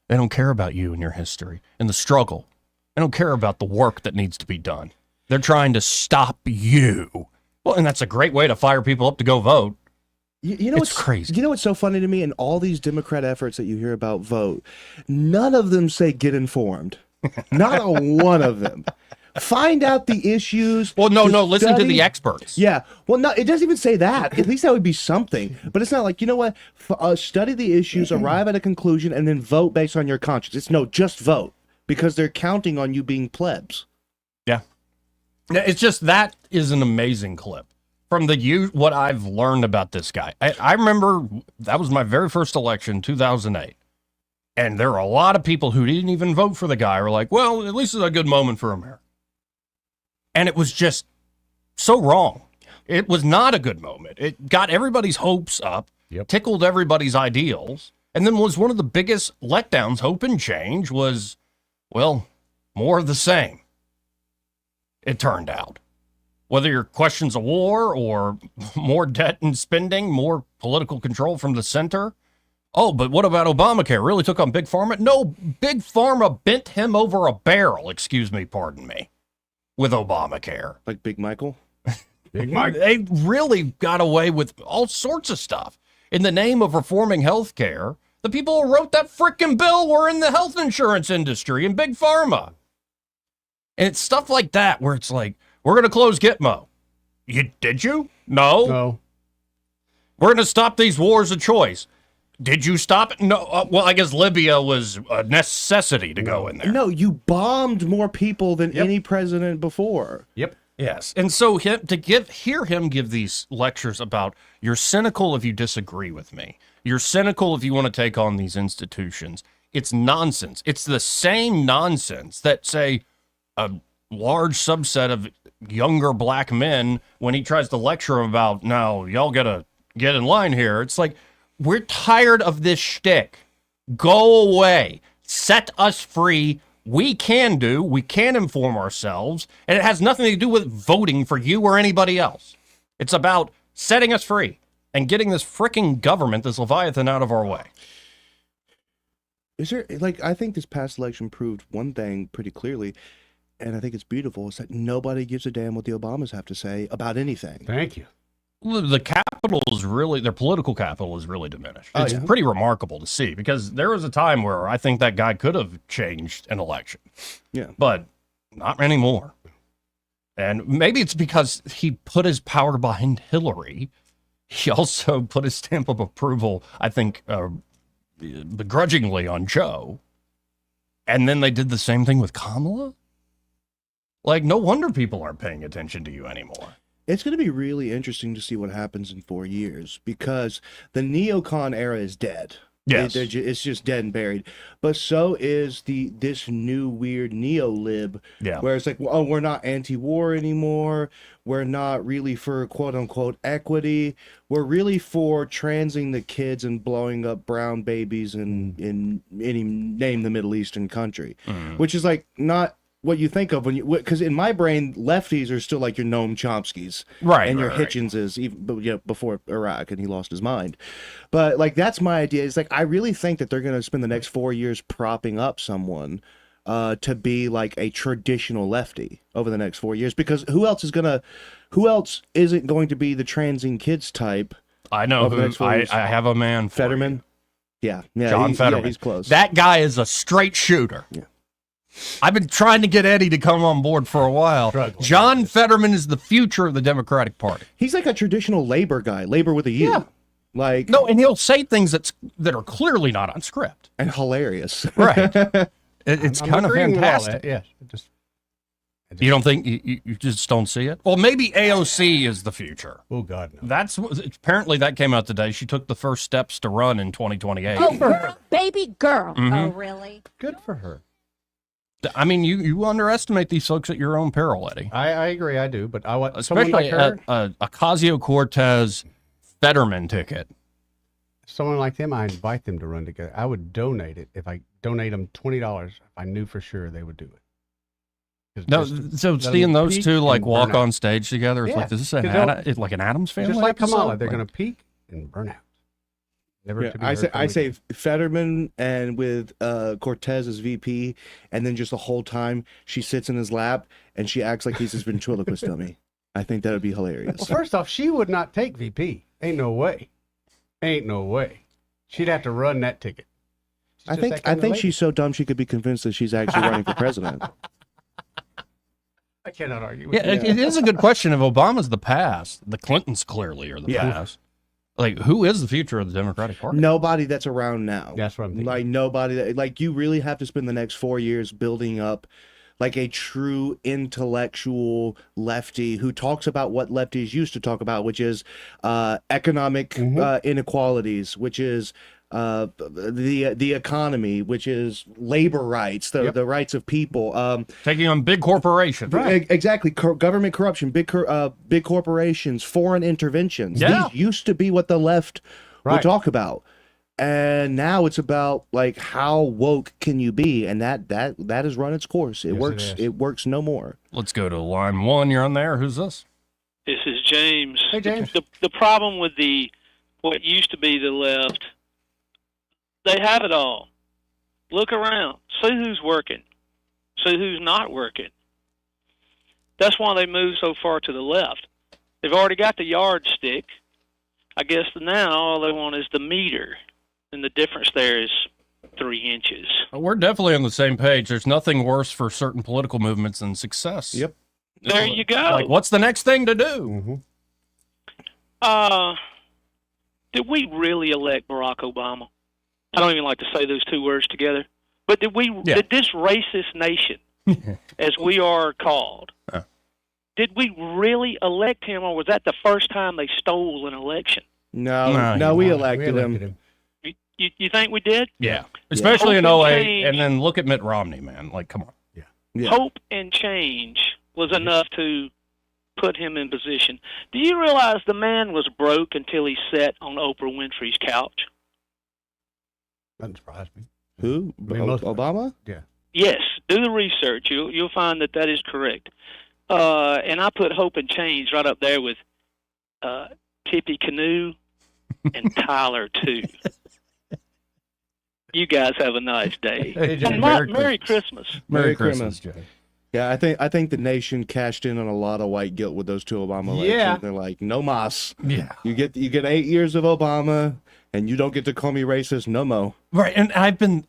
They don't care about you and your history and the struggle. They don't care about the work that needs to be done. They're trying to stop you. Well, and that's a great way to fire people up to go vote. You know it's crazy. You know what's so funny to me? In all these Democrat efforts that you hear about vote, none of them say get informed. Not a one of them. Find out the issues. Well, no, listen to the experts. Yeah. Well, no, it doesn't even say that. At least that would be something. But it's not like, you know what? Study the issues, arrive at a conclusion, and then vote based on your conscience. It's no, just vote. Because they're counting on you being plebs. Yeah. It's just, that is an amazing clip. from what I've learned about this guy. I remember that was my very first election, 2008. And there are a lot of people who didn't even vote for the guy were like, well, at least it's a good moment for America. And it was just so wrong. It was not a good moment. It got everybody's hopes up, tickled everybody's ideals, and then was one of the biggest letdowns. Hope and change was, well, more of the same, it turned out. Whether your questions of war or more debt and spending, more political control from the center. Oh, but what about Obamacare? Really took on Big Pharma? No, Big Pharma bent him over a barrel, pardon me, with Obamacare. Like Big Michael? Big Mike. They really got away with all sorts of stuff. In the name of reforming health care, the people who wrote that frickin' bill were in the health insurance industry and Big Pharma. And it's stuff like that where it's like, we're going to close Gitmo. Did you? No. We're going to stop these wars of choice. Did you stop it? No. Well, I guess Libya was a necessity to go in there. No, you bombed more people than any president before. Yep. Yes. And so hear him give these lectures about you're cynical if you disagree with me. You're cynical if you want to take on these institutions. It's nonsense. It's the same nonsense that, say, a large subset of younger black men, when he tries to lecture them about, now, y'all gotta get in line here. It's like, we're tired of this shtick. Go away. Set us free. We can inform ourselves, and it has nothing to do with voting for you or anybody else. It's about setting us free and getting this fricking government, this Leviathan, out of our way. Is there, I think this past election proved one thing pretty clearly, and I think it's beautiful, is that nobody gives a damn what the Obamas have to say about anything. Thank you. The capital is really, their political capital is really diminished. It's pretty remarkable to see, because there was a time where I think that guy could have changed an election. Yeah. But not anymore. And maybe it's because he put his power behind Hillary. He also put his stamp of approval, I think, begrudgingly on Joe. And then they did the same thing with Kamala. Like, no wonder people aren't paying attention to you anymore. It's going to be really interesting to see what happens in 4 years, because the neocon era is dead. Yes. It's just dead and buried. But so is this new weird neo-lib, where it's like, oh, we're not anti-war anymore. We're not really for quote-unquote equity. We're really for transing the kids and blowing up brown babies in any name the Middle Eastern country, which is like not what you think of when you, because in my brain, lefties are still like your Noam Chomskys, right, and your right. Hitchinses, even before Iraq, and he lost his mind. But like, that's my idea. It's like, I really think that they're going to spend the next 4 years propping up someone to be like a traditional lefty over the next 4 years, because who else isn't going to be the transing kids type? I know who. I have a man. Fetterman. Yeah, John Fetterman. Yeah, he's close. That guy is a straight shooter. Yeah. I've been trying to get Eddie to come on board for a while. John Fetterman is the future of the Democratic Party. He's like a traditional labor guy, labor with a U. Yeah. Like, no, and he'll say things that are clearly not on script. And hilarious. Right. It's kind of fantastic. Yeah. You don't think, you just don't see it? Well, maybe AOC is the future. Oh, God, no. Apparently that came out today. She took the first steps to run in 2028. Oh, girl, baby girl. Mhm. Oh, really? Good for her. I mean, you underestimate these folks at your own peril, Eddie. I agree, I do, but I want especially someone like her, a Ocasio-Cortez Fetterman ticket. someone like them. I invite them to run together. I would donate it if I donate them $20 if I knew for sure they would do it. No, so seeing those two like walk on stage together, it's like, is this like an Addams Family? Just like episode? Kamala, they're going to peak and burn out. Never to be heard from I say again. Fetterman, and with Cortez as VP, and then just the whole time she sits in his lap and she acts like he's his ventriloquist dummy. I think that would be hilarious. Well, first off, she would not take VP. Ain't no way. She'd have to run that ticket. I think she's so dumb she could be convinced that she's actually running for president. I cannot argue. Yeah, it is a good question. If Obama's the past, the Clintons clearly are the past. Like, who is the future of the Democratic Party? Nobody that's around now. That's what I'm thinking. Like, nobody that, like, you really have to spend the next 4 years building up like a true intellectual lefty who talks about what lefties used to talk about, which is economic inequalities, which is the economy, which is labor rights, the rights of people, taking on big corporations. Exactly, government corruption, big corporations, foreign interventions. Yeah. These used to be what the left would Right. talk about. And now it's about like how woke can you be, and that has run its course. It works. It works no more. Let's go to line 1. You're on there. Who's this? This is James. Hey, James. The problem with what used to be the left, they have it all. Look around. See who's working. See who's not working. That's why they move so far to the left. They've already got the yardstick. I guess now all they want is the meter. And the difference there is 3 inches. We're definitely on the same page. There's nothing worse for certain political movements than success. Yep. There you go. Like, what's the next thing to do? Did we really elect Barack Obama? I don't even like to say those two words together. But did this racist nation, as we are called, did we really elect him, or was that the first time they stole an election? No, we elected him. You think we did? Yeah. Especially Hope in and 08. change. And then look at Mitt Romney, man. Like, come on. Yeah. Hope and change was enough to put him in position. Do you realize the man was broke until he sat on Oprah Winfrey's couch? Doesn't surprise me. Who? Obama? Yeah. Yes. Do the research. You'll find that is correct. And I put hope and change right up there with Tippy Canoe and Tyler, too. You guys have a nice day. Hey, Jay, And Merry Christmas. Merry Christmas, Jay. Yeah, I think the nation cashed in on a lot of white guilt with those two Obama elections. Yeah. They're like, no mas. Yeah. You get 8 years of Obama, and you don't get to call me racist no mo. Right, and I've been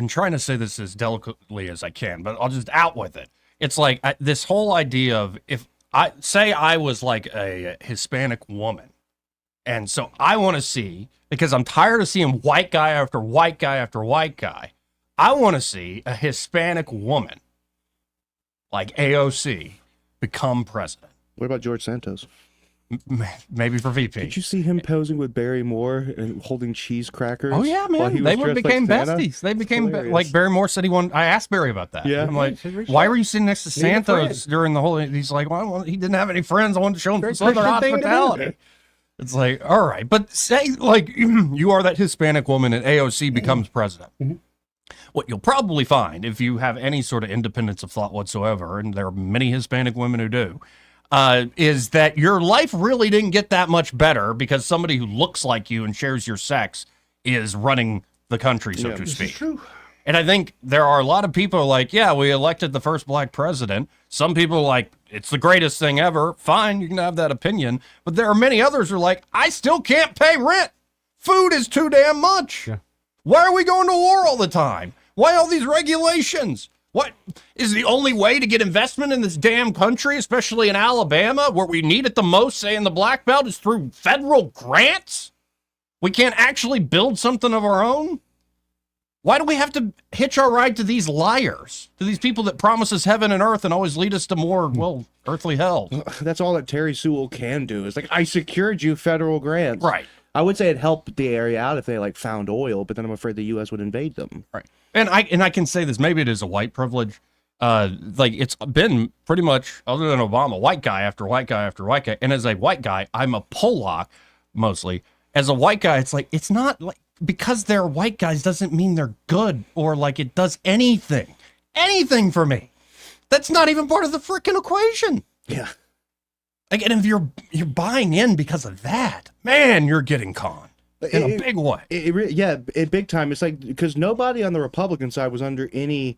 trying to say this as delicately as I can, but I'll just out with it. It's like this whole idea of if I was like a Hispanic woman, and so I want to see, because I'm tired of seeing white guy after white guy after white guy, I want to see a Hispanic woman like AOC become president. What about George Santos? Maybe for VP. Did you see him posing with Barry Moore and holding cheese crackers? Oh yeah, while he man. They was dressed became like Santa? besties. They became Hilarious. like Barry Moore said he wanted. I asked Barry about that. Yeah. I'm like, why were you sitting next to Santos during the whole? He's like, well, he didn't have any friends. I wanted to show him Very some other Christian thing to do. hospitality. It's like, all right, but say like you are that Hispanic woman and AOC becomes president. What you'll probably find, if you have any sort of independence of thought whatsoever, and there are many Hispanic women who do, is that your life really didn't get that much better because somebody who looks like you and shares your sex is running the country, so to speak. True. And I think there are a lot of people like, yeah, we elected the first black president. Some people are like, it's the greatest thing ever. Fine, you can have that opinion. But there are many others who are like, I still can't pay rent. Food is too damn much. Yeah. Why are we going to war all the time? Why all these regulations? What is the only way to get investment in this damn country, especially in Alabama, where we need it the most, say in the Black Belt, is through federal grants? We can't actually build something of our own? Why do we have to hitch our ride to these liars, to these people that promise us heaven and earth and always lead us to more, well, earthly hell? That's all that Terry Sewell can do. Is like, I secured you federal grants. Right. I would say it helped the area out if they like found oil, but then I'm afraid the U.S. would invade them. Right. And I can say this, maybe it is a white privilege. Like it's been pretty much, other than Obama, white guy after white guy after white guy. And as a white guy, I'm a Polak mostly. As a white guy, it's like, it's not like, because they're white guys doesn't mean they're good or like it does anything for me. That's not even part of the freaking equation. Yeah. Like, and if you're buying in because of that, man, you're getting conned in a big way. Big time. It's like, because nobody on the Republican side was under any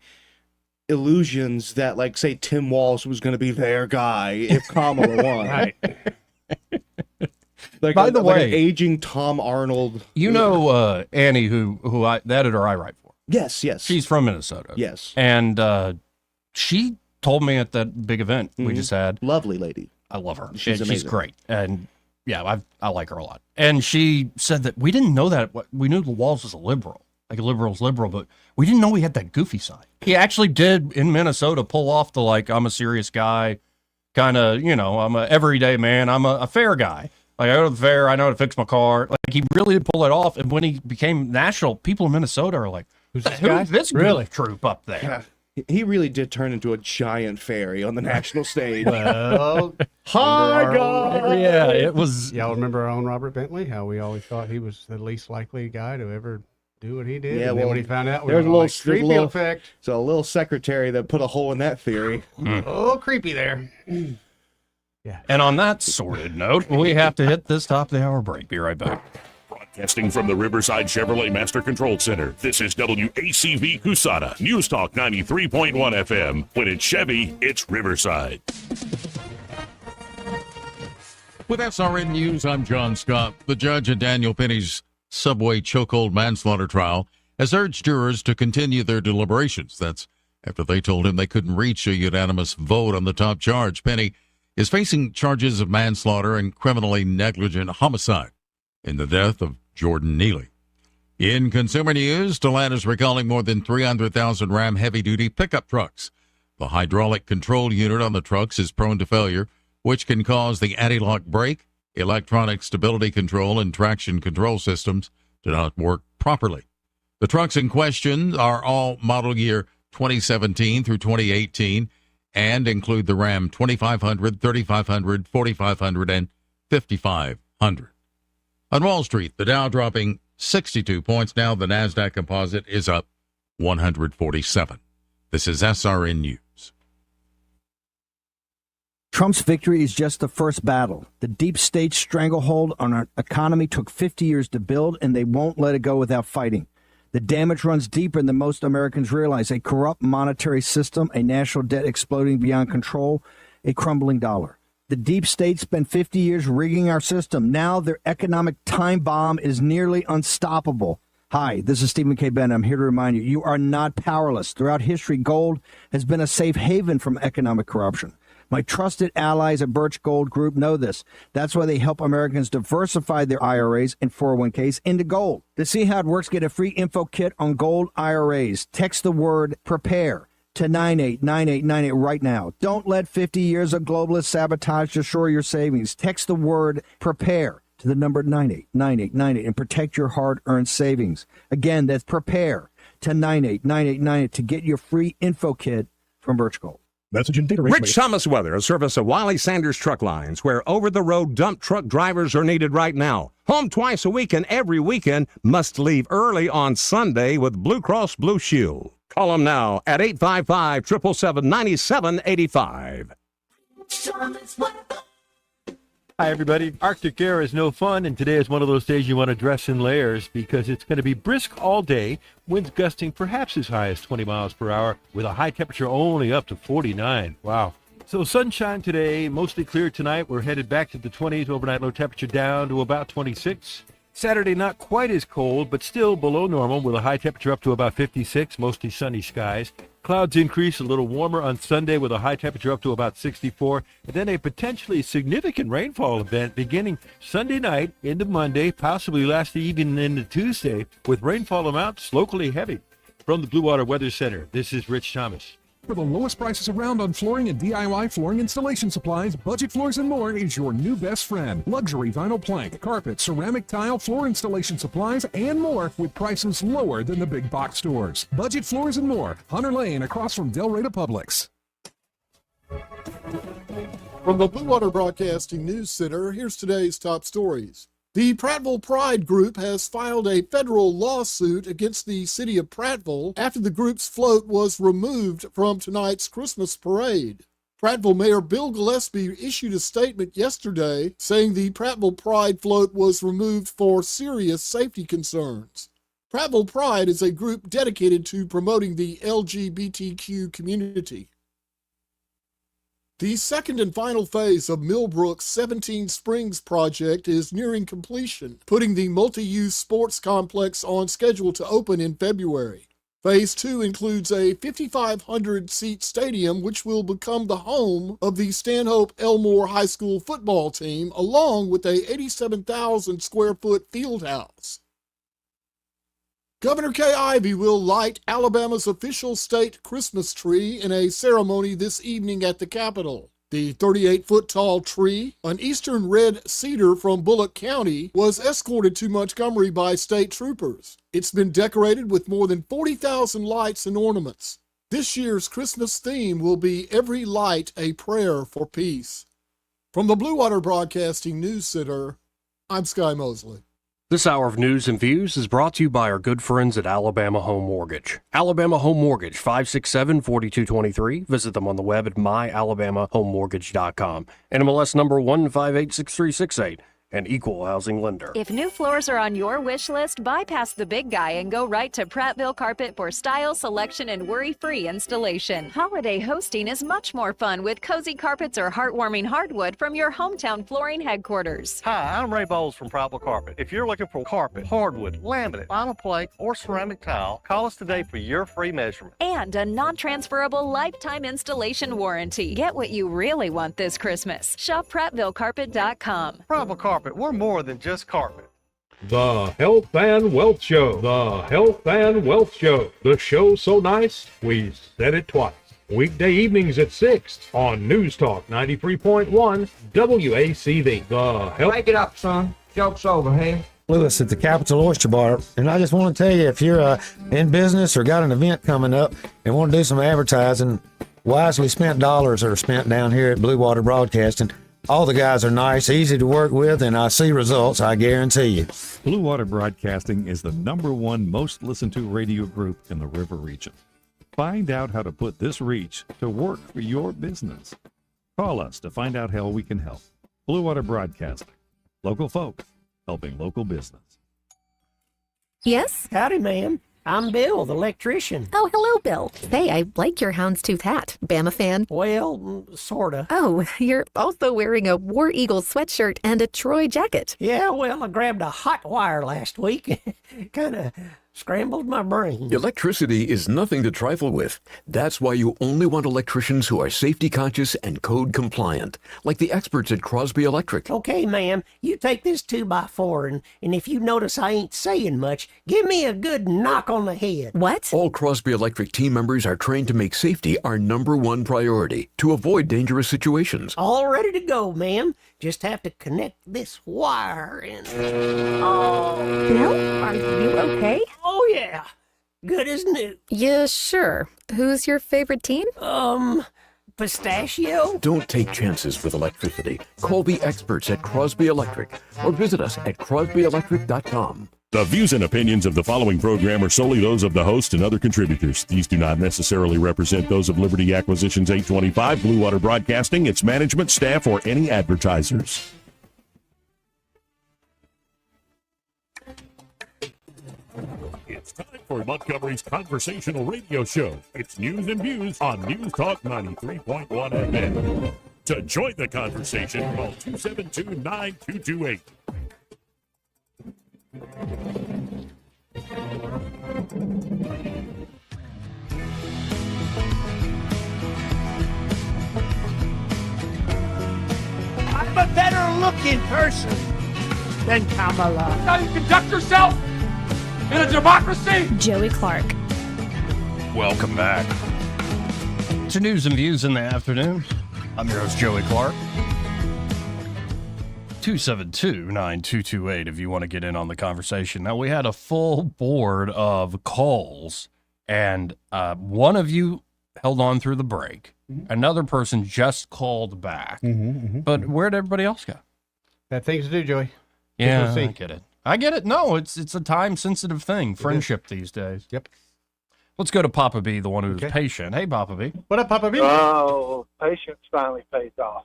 illusions that, like, say, Tim Walz was going to be their guy if Kamala won. Right. Like, By the way, an aging Tom Arnold. You know Annie, who the editor I write for. Yes. She's from Minnesota. Yes. And she told me at that big event we just had. Lovely lady. I love her. She's amazing. She's great. And yeah, I like her a lot. And she said that we didn't know that. We knew the Walz was a liberal. Like a liberal's liberal, but we didn't know he had that goofy side. He actually did in Minnesota pull off the I'm a serious guy, kind of, I'm a everyday man. I'm a fair guy. Like I go to the fair, I know how to fix my car. Like he really did pull it off. And when he became national, people in Minnesota are like, who's this really troop up there? Yeah. He really did turn into a giant fairy on the national stage. Well, hi guys. Yeah, it was. Y'all remember our own Robert Bentley? How we always thought he was the least likely guy to ever do what he did. Yeah, and then when he found out, we there's were a little like, creepy effect. So a little secretary that put a hole in that theory. Oh, creepy there. Yeah. And on that sordid note, we have to hit this top of the hour break. Be right back. Broadcasting from the Riverside Chevrolet Master Control Center, this is WACV Cusana, News Talk 93.1 FM. When it's Chevy, it's Riverside. With SRN News, I'm John Scott. The judge in Daniel Penny's Subway chokehold manslaughter trial has urged jurors to continue their deliberations. That's after they told him they couldn't reach a unanimous vote on the top charge. Penny is facing charges of manslaughter and criminally negligent homicide in the death of Jordan Neely. In consumer news, Deland is recalling more than 300,000 Ram heavy-duty pickup trucks. The hydraulic control unit on the trucks is prone to failure, which can cause the anti-lock brake, electronic stability control, and traction control systems to not work properly. The trucks in question are all model year 2017 through 2018 and include the Ram 2500, 3500, 4500, and 5500. On Wall Street, the Dow dropping 62 points. Now the NASDAQ composite is up 147. This is SRN News. Trump's victory is just the first battle. The deep state stranglehold on our economy took 50 years to build, and they won't let it go without fighting. The damage runs deeper than most Americans realize. A corrupt monetary system, a national debt exploding beyond control, a crumbling dollar. The deep state spent 50 years rigging our system. Now their economic time bomb is nearly unstoppable. Hi, this is Stephen K. Bennett. I'm here to remind you, you are not powerless. Throughout history, gold has been a safe haven from economic corruption. My trusted allies at Birch Gold Group know this. That's why they help Americans diversify their IRAs and 401ks into gold. To see how it works, get a free info kit on gold IRAs. Text the word PREPARE to 989898 right now. Don't let 50 years of globalist sabotage destroy your savings. Text the word PREPARE to the number 989898 and protect your hard-earned savings. Again, that's PREPARE to 989898 to get your free info kit from Birch Gold. Message and data Rich Thomas Weather, a service of Wiley Sanders Truck Lines, where over-the-road dump truck drivers are needed right now. Home twice a week and every weekend, must leave early on Sunday with Blue Cross Blue Shield. Call them now at 855-777-9785. Hi, everybody. Arctic air is no fun, and today is one of those days you want to dress in layers because it's going to be brisk all day, winds gusting perhaps as high as 20 miles per hour, with a high temperature only up to 49. Wow. So sunshine today, mostly clear tonight. We're headed back to the 20s, overnight low temperature down to about 26. Saturday, not quite as cold, but still below normal, with a high temperature up to about 56, mostly sunny skies. Clouds increase a little warmer on Sunday with a high temperature up to about 64, and then a potentially significant rainfall event beginning Sunday night into Monday, possibly lasting even into Tuesday, with rainfall amounts locally heavy. From the Blue Water Weather Center, this is Rich Thomas. For the lowest prices around on flooring and DIY flooring installation supplies, Budget Floors and More is your new best friend. Luxury vinyl plank, carpet, ceramic tile, floor installation supplies, and more with prices lower than the big box stores. Budget Floors and More, Hunter Lane across from Del Rey to Publix. From the Blue Water Broadcasting News Center, here's today's top stories. The Prattville Pride Group has filed a federal lawsuit against the city of Prattville after the group's float was removed from tonight's Christmas parade. Prattville Mayor Bill Gillespie issued a statement yesterday saying the Prattville Pride float was removed for serious safety concerns. Prattville Pride is a group dedicated to promoting the LGBTQ community. The second and final phase of Millbrook's 17 Springs project is nearing completion, putting the multi-use sports complex on schedule to open in February. Phase 2 includes a 5,500-seat stadium, which will become the home of the Stanhope Elmore High School football team, along with a 87,000-square-foot field house. Governor Kay Ivey will light Alabama's official state Christmas tree in a ceremony this evening at the Capitol. The 38-foot-tall tree, an eastern red cedar from Bullock County, was escorted to Montgomery by state troopers. It's been decorated with more than 40,000 lights and ornaments. This year's Christmas theme will be Every Light a Prayer for Peace. From the Blue Water Broadcasting News Center, I'm Sky Mosley. This hour of news and views is brought to you by our good friends at Alabama Home Mortgage. Alabama Home Mortgage, 567-4223. Visit them on the web at myalabamahomemortgage.com. NMLS number 1586368. An equal housing lender. If new floors are on your wish list, bypass the big guy and go right to Prattville Carpet for style, selection, and worry-free installation. Holiday hosting is much more fun with cozy carpets or heartwarming hardwood from your hometown flooring headquarters. Hi, I'm Ray Bowles from Prattville Carpet. If you're looking for carpet, hardwood, laminate, vinyl plate, or ceramic tile, call us today for your free measurement. And a non-transferable lifetime installation warranty. Get what you really want this Christmas. Shop PrattvilleCarpet.com. Prattville Carpet, we're more than just carpet. The Health and Wealth Show. The Health and Wealth Show. The show so nice, we said it twice. Weekday evenings at 6 on News Talk 93.1 WACV. The Health. Break it up, son. Joke's over, hey? Lewis at the Capital Oyster Bar, and I just want to tell you, if you're in business or got an event coming up and want to do some advertising, wisely spent dollars are spent down here at Blue Water Broadcasting. All the guys are nice, easy to work with, and I see results, I guarantee you. Blue Water Broadcasting is the #1 most listened to radio group in the River region. Find out how to put this reach to work for your business. Call us to find out how we can help. Blue Water Broadcasting. Local folk helping local business. Yes? Howdy, ma'am. I'm Bill, the electrician. Oh, hello, Bill. Say, I like your houndstooth hat. Bama fan? Well, sorta. Oh, you're also wearing a War Eagle sweatshirt and a Troy jacket. Yeah, well, I grabbed a hot wire last week. Kinda scrambled my brain. Electricity is nothing to trifle with. That's why you only want electricians who are safety conscious and code compliant, like the experts at Crosby Electric. Okay, ma'am, you take this 2x4, and if you notice I ain't saying much, give me a good knock on the head. What? All Crosby Electric team members are trained to make safety our #1 priority, to avoid dangerous situations. All ready to go, ma'am. Just have to connect this wire and... Oh, Bill, are you okay? Oh, yeah. Good as new. Yeah, sure. Who's your favorite team? Pistachio? Don't take chances with electricity. Call the experts at Crosby Electric or visit us at crosbyelectric.com. The views and opinions of the following program are solely those of the host and other contributors. These do not necessarily represent those of Liberty Acquisitions 825, Blue Water Broadcasting, its management, staff, or any advertisers. It's time for Montgomery's conversational radio show. It's news and views on News Talk 93.1 FM. To join the conversation, call 272-9228. I'm a better looking person than Kamala. How you conduct yourself in a democracy? Joey Clark. Welcome back to News and Views in the Afternoon. I'm your host, Joey Clark. 272-9228 if you want to get in on the conversation. Now, we had a full board of calls, and one of you held on through the break. Another person just called back. But where'd everybody else go? Had things to do, Joey. Yeah, I get it. I get it. No, it's a time-sensitive thing, friendship these days. Yep. Let's go to Papa B, the one who's patient. Hey, Papa B. What up, Papa B? Oh, patience finally pays off.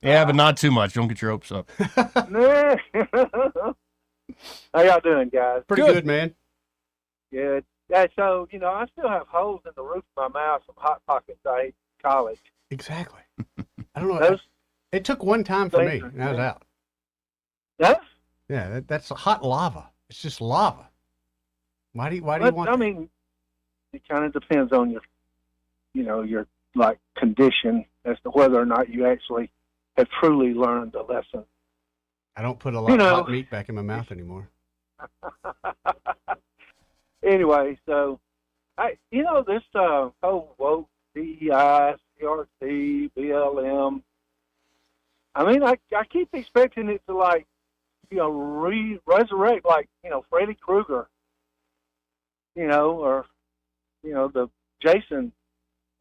Yeah, but not too much. Don't get your hopes up. How y'all doing, guys? Pretty good, man. Good. Yeah, so, I still have holes in the roof of my mouth from Hot Pockets I ate in college. Exactly. I don't know. It took one time for me, and I was out. Yeah? Yeah, that's hot lava. It's just lava. Why do you want I mean, it kind of depends on your condition as to whether or not you actually have truly learned the lesson. I don't put a lot of hot meat back in my mouth anymore. Anyway, so this whole woke DEI, CRT, BLM. I mean, I keep expecting it to resurrect Freddy Krueger, or the Jason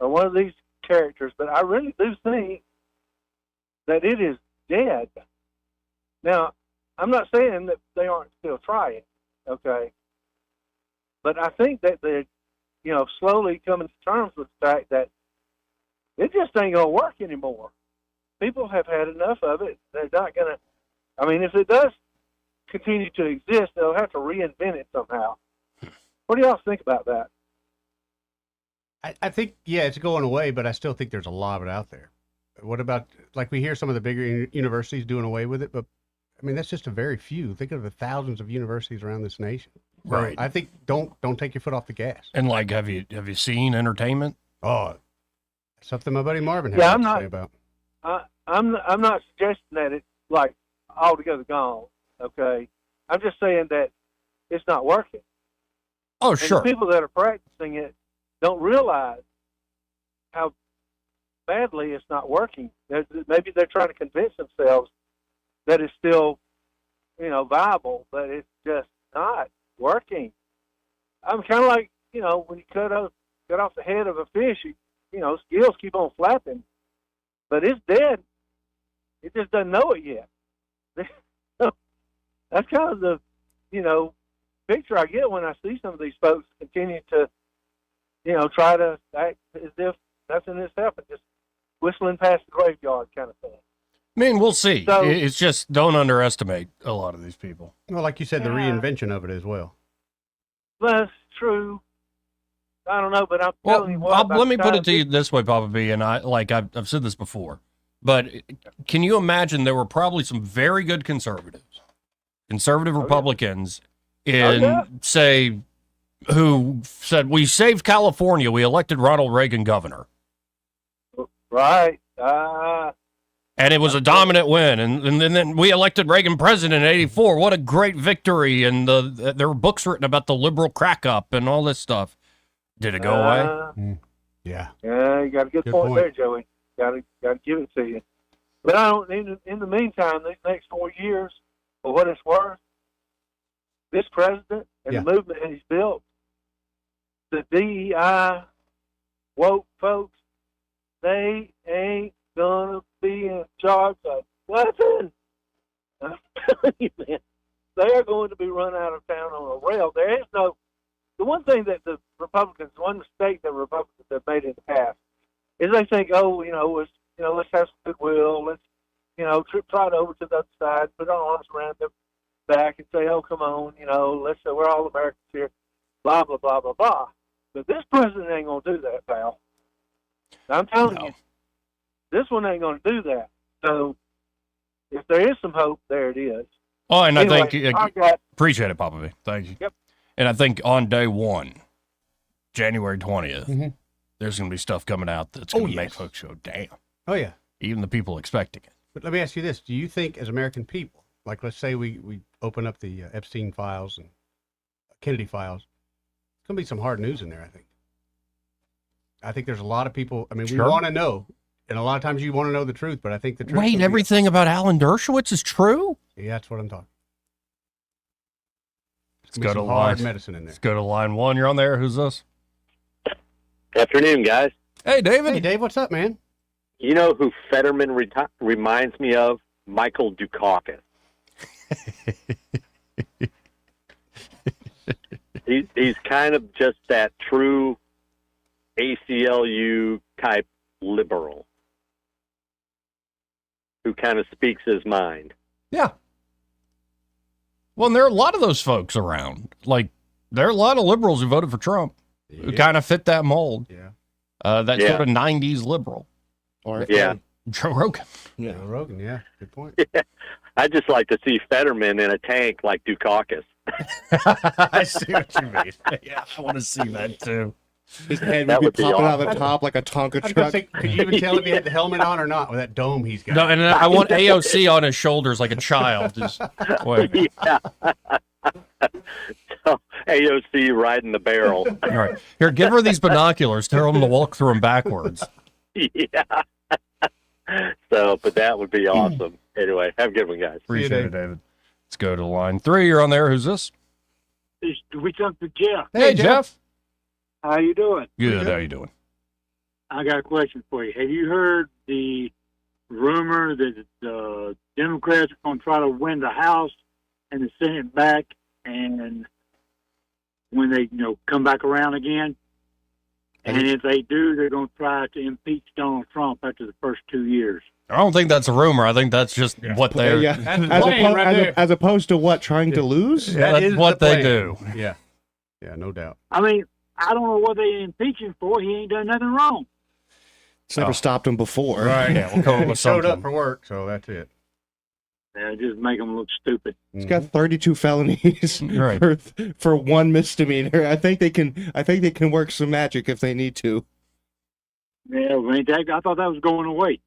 or one of these characters. But I really do think that it is dead. Now, I'm not saying that they aren't still trying, okay? But I think that they're, slowly coming to terms with the fact that it just ain't going to work anymore. People have had enough of it. They're not going to, if it does continue to exist, they'll have to reinvent it somehow. What do y'all think about that? I think, it's going away, but I still think there's a lot of it out there. What about, we hear some of the bigger universities doing away with it, but that's just a very few. Think of the thousands of universities around this nation. So Right. I think don't take your foot off the gas. And have you seen entertainment? Oh, something my buddy Marvin had I'm to not say about. I'm not suggesting that it's altogether gone. Okay, I'm just saying that it's not working. Oh, and sure. The people that are practicing it don't realize how badly it's not working. Maybe they're trying to convince themselves that it's still, viable, but it's just not working. I'm kind of like, when you cut off the head of a fish, scales keep on flapping, but it's dead. It just doesn't know it yet. That's kind of the, picture I get when I see some of these folks continue to, try to act as if nothing has happened, just whistling past the graveyard kind of thing. We'll see. So- It's just don't underestimate a lot of these people. Well, like you said, the reinvention of it as well. That's true. I don't know, but I'm telling you what. Let me put it to you this way, Papa B, and I've said this before, but can you imagine there were probably some very good conservative Republicans say, who said, we saved California, we elected Ronald Reagan governor. Right. And it was a dominant win. And then we elected Reagan president in '84. What a great victory. And there were books written about the liberal crack up and all this stuff. Did it go away? Yeah. Yeah, you got a good point there, Joey. Got to give it to you. But I don't. In the meantime, these next 4 years, for what it's worth, this president and the movement that he's built, the DEI woke folks, they ain't gonna be in charge of nothing. I'm telling you, man, they are going to be run out of town on a rail. There is no. The one thing that the Republicans, one mistake that Republicans have made in the past, is they think, let's have some goodwill, let's, trot over to the other side, put our arms around their back and say, oh, come on, let's say we're all Americans here, blah, blah, blah, blah, blah. But this president ain't going to do that, pal. I'm telling you, this one ain't going to do that. So if there is some hope, there it is. Oh, and anyway, I think, appreciate it, Papa B. Thank you. Yep. And I think on day one, January 20th, there's going to be stuff coming out that's going to make folks go, damn. Oh, yeah. Even the people expecting it. But let me ask you this. Do you think as American people, let's say we open up the Epstein files and Kennedy files, there's going to be some hard news in there, I think. I think there's a lot of people, we want to know. And a lot of times you want to know the truth, but I think the truth. Wait, everything about Alan Dershowitz is true? Yeah, that's what I'm talking. Let's go to hard medicine in there. Let's go to line one. You're on there. Who's this? Afternoon, guys. Hey, David. Hey, Dave. What's up, man? You know who Fetterman reminds me of? Michael Dukakis. He's kind of just that true ACLU type liberal who kind of speaks his mind. Yeah. Well, and there are a lot of those folks around. There are a lot of liberals who voted for Trump who kind of fit that mold. Yeah. That sort of 90s liberal. Or Joe Rogan. Yeah. Joe Rogan, yeah. Good point. Yeah. I'd just like to see Fetterman in a tank like Dukakis. I see what you mean. Yeah, I want to see that too. His head would be popping out of the top like a Tonka truck. Could you even tell if he had the helmet on or not with that dome he's got? No, and I want AOC on his shoulders like a child. Just wait. Yeah. AOC riding the barrel. All right. Here, give her these binoculars. Tell them to walk through them backwards. Yeah. So, but that would be awesome. Anyway, have a good one, guys. Appreciate it, David. Let's go to line 3. You're on there. Who's this? We talk to Jeff. Hey, Jeff. How you doing? Good. How you doing? I got a question for you. Have you heard the rumor that the Democrats are going to try to win the House and the Senate back, and when they come back around again, and if they do, they're going to try to impeach Donald Trump after the first 2 years? I don't think that's a rumor. I think that's just what they're... As opposed to what, trying to lose? Yeah, that's what they do. Yeah, no doubt. I mean, I don't know what they impeach him for. He ain't done nothing wrong. It's never stopped him before. Right. Yeah, we'll come up He with showed something. up for work, so that's it. Yeah, just make him look stupid. He's got 32 felonies Right. for one misdemeanor. I think they can work some magic if they need to. Yeah, I thought that was going away.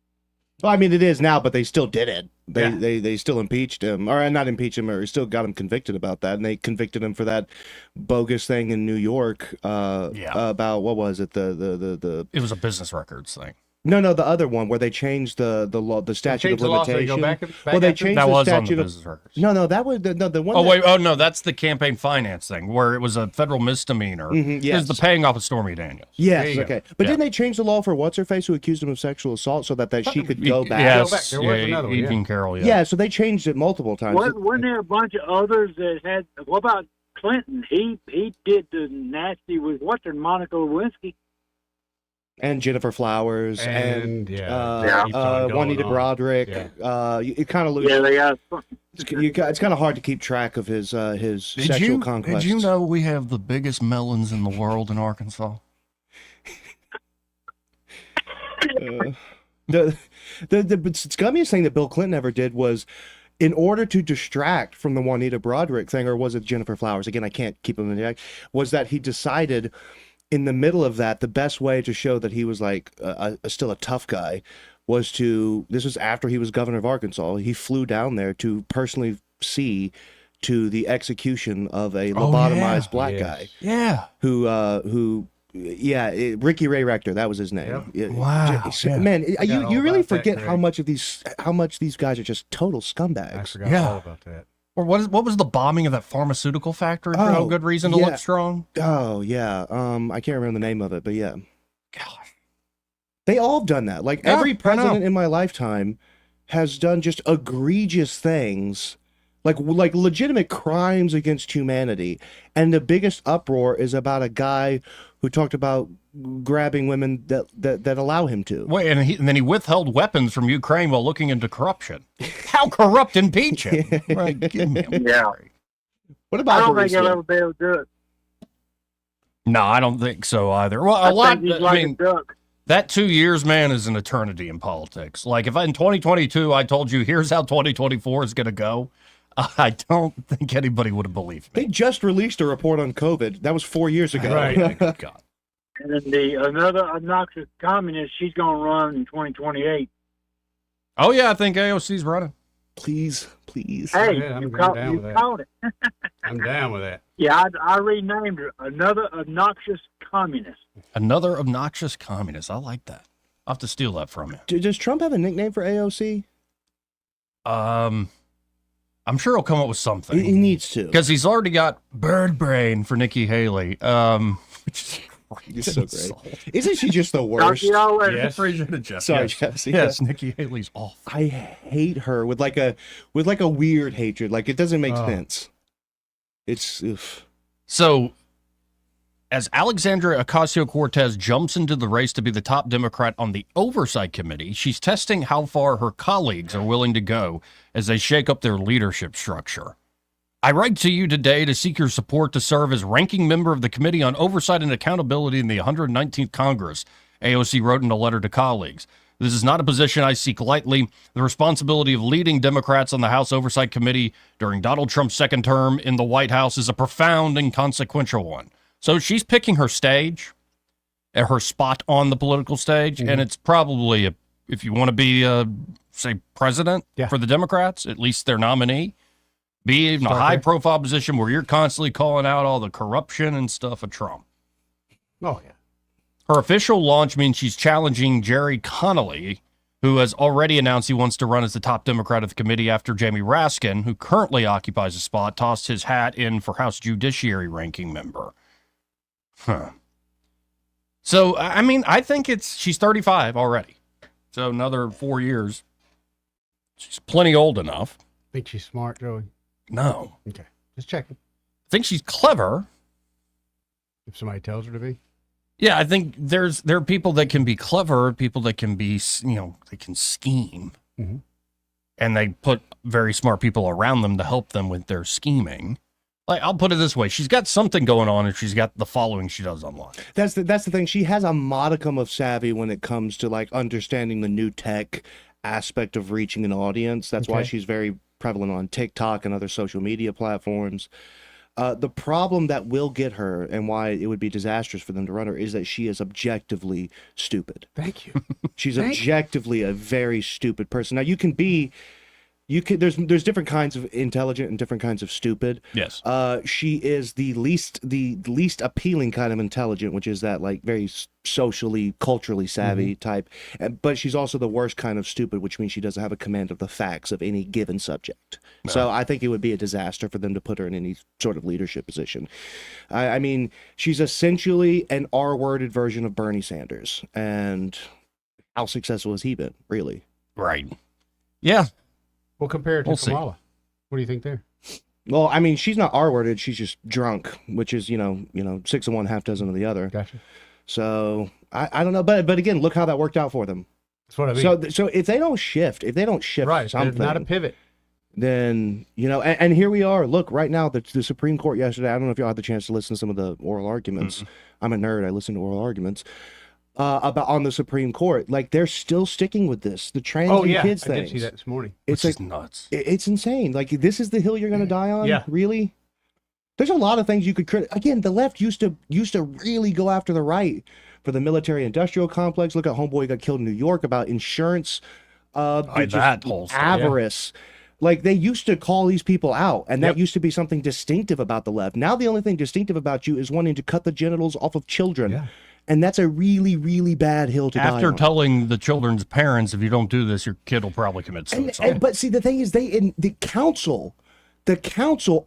Well, I mean, it is now, but they still did it. They still impeached him, or not impeached him, or still got him convicted about that, and they convicted him for that bogus thing in New York. About what was it? The It was a business records thing. No, the other one where they changed the law, the statute of changed the law so they limitation. go back well, they after? changed That the was on the statute of business records. No, that was the one. Oh, that- wait. Oh, no, that's the campaign finance thing where it was a federal misdemeanor. Mhm, yes. It was the paying off of Stormy Daniels. Yes, okay. But Yeah. didn't they change the law for what's-her-face who accused him of sexual assault so that she could go back? Yes, There was another one, Evening Carroll, Yeah, so they changed it multiple times. Wasn't there a bunch of others that had? What about Clinton? He did the nasty with Monica Lewinsky. And Jennifer Flowers and Juanita Broderick. You kind of lose. Yeah, they got. It's kind of hard to keep track of his sexual conquests. Did you know we have the biggest melons in the world in Arkansas? The scummiest thing that Bill Clinton ever did was, in order to distract from the Juanita Broderick thing, or was it Jennifer Flowers? Again, I can't keep him in the act. Was that he decided in the middle of that, the best way to show that he was like still a tough guy was to, this was after he was governor of Arkansas, he flew down there to personally see to the execution of a lobotomized black guy. Yeah. Ricky Ray Rector, that was his name. Yep. Wow. Man, Forgot all you really about that, forget Greg. how much these guys are just total scumbags. I forgot all about that. Or what was the bombing of that pharmaceutical factory for no good reason to look strong? Oh yeah. I can't remember the name of it, but yeah. Gosh. They all have done that. Like every president in my lifetime has done just egregious things, like legitimate crimes against humanity. And the biggest uproar is about a guy who talked about grabbing women that allow him to. Wait, and then he withheld weapons from Ukraine while looking into corruption. How corrupt impeach him? Right, give me a break. What about I don't think Burisma? he'll ever be able to do it. No, I don't think so either. Well, I think he's like a duck. that 2 years, man, is an eternity in politics. Like if in 2022 I told you here's how 2024 is going to go, I don't think anybody would have believed me. They just released a report on COVID. That was 4 years ago. Right. God. And then another obnoxious communist, she's going to run in 2028. Oh yeah, I think AOC's running. Please. Hey, Yeah, I'm you down with that. caught it. I'm down with that. Yeah, I renamed her another obnoxious communist. Another obnoxious communist. I like that. I'll have to steal that from you. Does Trump have a nickname for AOC? I'm sure he'll come up with something. He needs to. Because he's already got bird brain for Nikki Haley. Which is It's so great. Isn't she just the worst? Yes. Appreciate it, Jeff. Sorry, yes. Jeff. Yes, Nikki Haley's awful. I hate her with like a weird hatred. Like it doesn't make sense. It's So, as Alexandria Ocasio-Cortez jumps into the race to be the top Democrat on the Oversight Committee, she's testing how far her colleagues are willing to go as they shake up their leadership structure. I write to you today to seek your support to serve as ranking member of the Committee on Oversight and Accountability in the 119th Congress, AOC wrote in a letter to colleagues. This is not a position I seek lightly. The responsibility of leading Democrats on the House Oversight Committee during Donald Trump's second term in the White House is a profound and consequential one. So she's picking her stage, her spot on the political stage, and it's probably, if you want to be, say, president for the Democrats, at least their nominee, Be in a Start high there. profile position where you're constantly calling out all the corruption and stuff of Trump. Oh, yeah. Her official launch means she's challenging Jerry Connolly, who has already announced he wants to run as the top Democrat of the committee after Jamie Raskin, who currently occupies the spot, tossed his hat in for House Judiciary ranking member. Huh. So, I mean, I think she's 35 already. So another 4 years. She's plenty old enough. Think she's smart, Joey? No. Okay. Just checking. I think she's clever. If somebody tells her to be. Yeah, I think there are people that can be clever, people that can be, they can scheme. Mm-hmm. And they put very smart people around them to help them with their scheming. Like, I'll put it this way. She's got something going on and she's got the following she does online. That's the thing. She has a modicum of savvy when it comes to like understanding the new tech aspect of reaching an audience. That's why she's very prevalent on TikTok and other social media platforms. The problem that will get her and why it would be disastrous for them to run her is that she is objectively stupid. Thank you. She's objectively a very stupid person. Now there's different kinds of intelligent and different kinds of stupid. Yes. She is the least appealing kind of intelligent, which is that like very socially, culturally savvy type. But she's also the worst kind of stupid, which means she doesn't have a command of the facts of any given subject. No. So I think it would be a disaster for them to put her in any sort of leadership position. I mean, she's essentially an R-worded version of Bernie Sanders. And how successful has he been, really? Right. Yeah. Well, compared to We'll see. Kamala, what do you think there? Well, I mean, she's not R-worded. She's just drunk, which is, 6 of one, half dozen of the other. Gotcha. So I don't know, but again, look how that worked out for them. That's what I mean. So if they don't shift right, something, not a pivot, then and here we are. Look, right now, the Supreme Court yesterday. I don't know if y'all had the chance to listen to some of the oral arguments. Mm-hmm. I'm a nerd. I listen to oral arguments. About on the Supreme Court, like they're still sticking with this, the trans and kids thing. I did see that this morning. It's like nuts. It's insane. Like this is the hill you're going to die on. Yeah. Really. There's a lot of things you could again. The left used to really go after the right for the military-industrial complex. Look at homeboy got killed in New York about insurance. That whole stuff, avarice. Yeah. Like they used to call these people out, and that used to be something distinctive about the left. Now the only thing distinctive about you is wanting to cut the genitals off of children. Yeah. And that's a really, really bad hill to die on. After telling the children's parents, if you don't do this, your kid will probably commit suicide. But see, the thing is, the council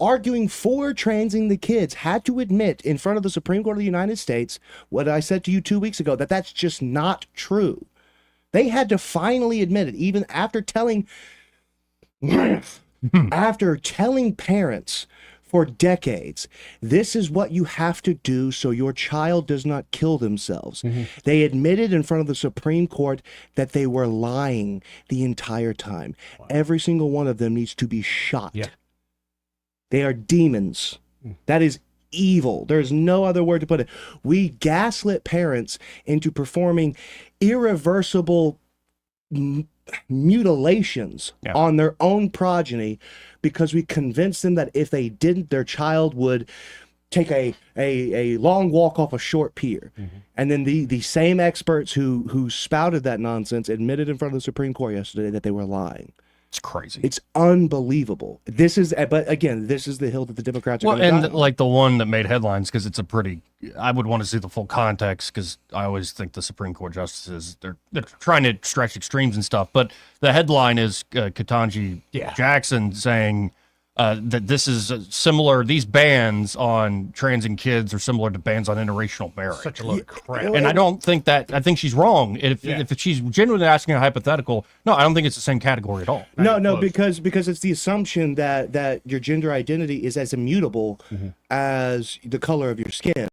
arguing for transing the kids had to admit in front of the Supreme Court of the United States what I said to you 2 weeks ago, that's just not true. They had to finally admit it, even after telling parents for decades, this is what you have to do so your child does not kill themselves. Mm-hmm. They admitted in front of the Supreme Court that they were lying the entire time. Wow. Every single one of them needs to be shot. Yeah. They are demons. That is evil. There's no other word to put it. We gaslit parents into performing irreversible mutilations on their own progeny because we convinced them that if they didn't, their child would take a long walk off a short pier. Mm-hmm. And then the same experts who spouted that nonsense admitted in front of the Supreme Court yesterday that they were lying. It's crazy. It's unbelievable. But again, this is the hill that the Democrats are going to die on. Like the one that made headlines because it's I would want to see the full context because I always think the Supreme Court justices, they're trying to stretch extremes and stuff. But the headline is Ketanji Jackson saying that this is similar, these bans on trans and kids are similar to bans on interracial marriage. Such a load of crap. And I don't think I think she's wrong. If she's genuinely asking a hypothetical, no, I don't think it's the same category at all. No, because it's the assumption that your gender identity is as immutable as the color of your skin.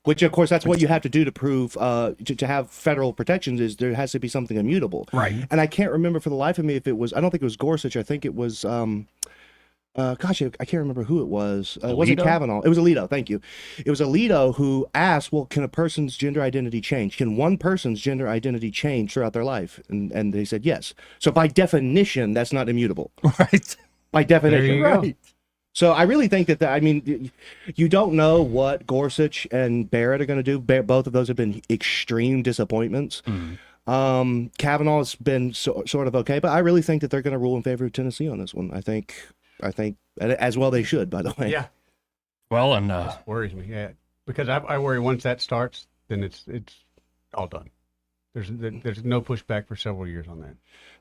Which, of course, that's what you have to do to prove, to have federal protections is there has to be something immutable. Right. And I can't remember for the life of me if it was, I don't think it was Gorsuch, I think it was... I can't remember who it was. It wasn't Kavanaugh. It was Alito. Thank you. It was Alito who asked, well, can a person's gender identity change? Can one person's gender identity change throughout their life? And they said yes. So by definition, that's not immutable. Right. By definition. There you go. Right. So I really think that, you don't know what Gorsuch and Barrett are going to do. Both of those have been extreme disappointments. Mm. Kavanaugh has been sort of okay, but I really think that they're going to rule in favor of Tennessee on this one. I think I think, as well they should, by the way. Yeah. Well, and worries me. Yeah, because I worry once that starts, then it's all done. There's no pushback for several years on that.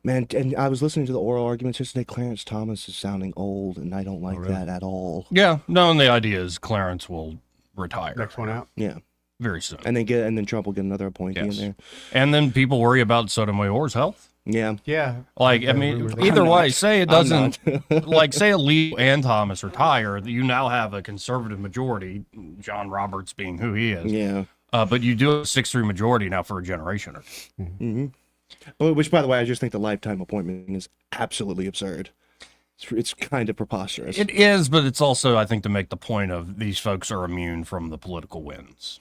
Man, and I was listening to the oral arguments yesterday. Clarence Thomas is sounding old, and I don't like that at all. Yeah, no, and the idea is Clarence will retire. Next one out. Yeah. Very soon. And then Trump will get another appointee in there. And then people worry about Sotomayor's health. Yeah. Yeah. Like, I mean, either way, say it doesn't, like, say Alito and Thomas retire, you now have a conservative majority, John Roberts being who he is. Yeah. But you do a 6-3 majority now for a generation or two. Mm-hmm. Which, by the way, I just think the lifetime appointment is absolutely absurd. It's kind of preposterous. It is, but it's also, I think, to make the point of these folks are immune from the political winds.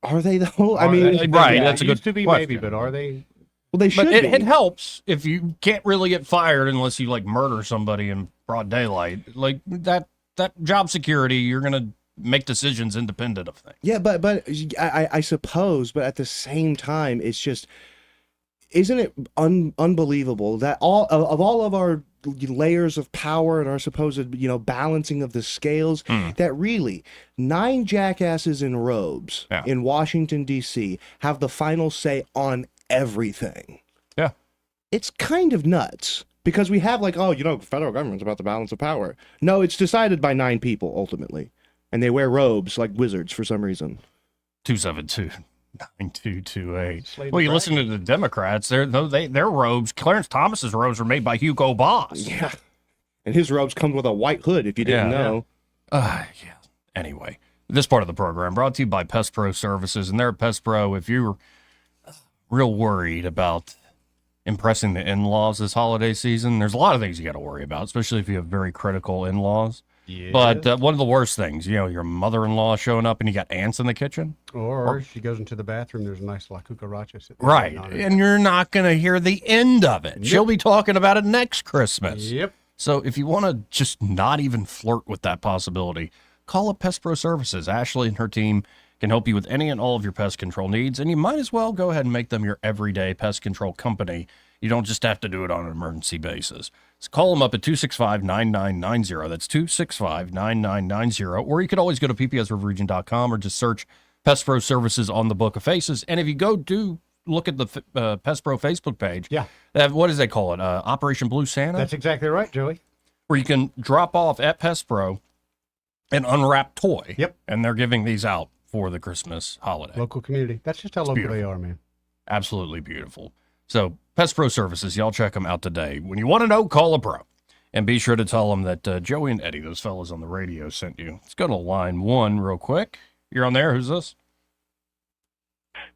Are they, though? I mean, right, Yeah, that's a it good used to be question. maybe, but are they? Well, they should But be. it helps if you can't really get fired unless you, like, murder somebody in broad daylight. Like, that job security, you're going to make decisions independent of things. Yeah, but I suppose, but at the same time, it's just, isn't it unbelievable that all of our layers of power and our supposed, balancing of the scales, that really 9 jackasses in robes in Washington, D.C. have the final say on everything. Yeah. It's kind of nuts because we have federal government's about the balance of power. No, it's decided by 9 people ultimately. And they wear robes like wizards for some reason. 272-9228. Well, you listen to the Democrats, their robes, Clarence Thomas's robes were made by Hugo Boss. Yeah. And his robes come with a white hood, if you didn't know. Yeah. Anyway, this part of the program brought to you by Pest Pro Services. And they're at Pest Pro. If you're real worried about impressing the in-laws this holiday season, there's a lot of things you got to worry about, especially if you have very critical in-laws. Yeah. But one of the worst things, your mother-in-law showing up and you got ants in the kitchen. Or she goes into the bathroom, there's a nice La Cucaracha sitting there. Right. And you're not going to hear the end of it. Yep. She'll be talking about it next Christmas. Yep. So if you want to just not even flirt with that possibility, call up Pest Pro Services. Ashley and her team can help you with any and all of your pest control needs, and you might as well go ahead and make them your everyday pest control company. You don't just have to do it on an emergency basis. So call them up at 265-9990. That's 265-9990. Or you could always go to ppsriverregion.com or just search Pest Pro Services on the Book of Faces. And if you look at the Pest Pro Facebook page, they have, what does they call it? Operation Blue Santa? That's exactly right, Joey. Where you can drop off at Pest Pro an unwrapped toy. Yep. And they're giving these out for the Christmas holiday. Local community. That's just how local beautiful. they are, man. Absolutely beautiful. So Pest Pro Services, y'all check them out today. When you want to know, call a pro. And be sure to tell them that Joey and Eddie, those fellas on the radio, sent you. Let's go to line 1 real quick. You're on there. Who's this?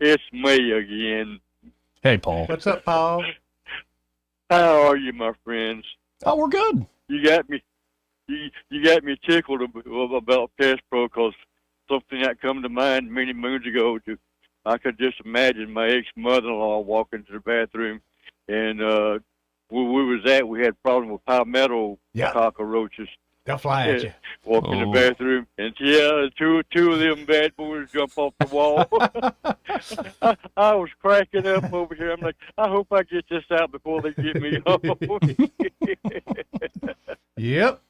It's me again. Hey, Paul. What's up, Paul? How are you, my friends? Oh, we're good. You got me. You got me tickled about Pest Pro because something that come to mind many moons ago. I could just imagine my ex-mother-in-law walking to the bathroom, and where we had problems with palmetto cockroaches. They'll fly at you. Walk in the bathroom, and two of them bad boys jump off the wall. I was cracking up over here. I'm like, I hope I get this out before they get me home. Yep.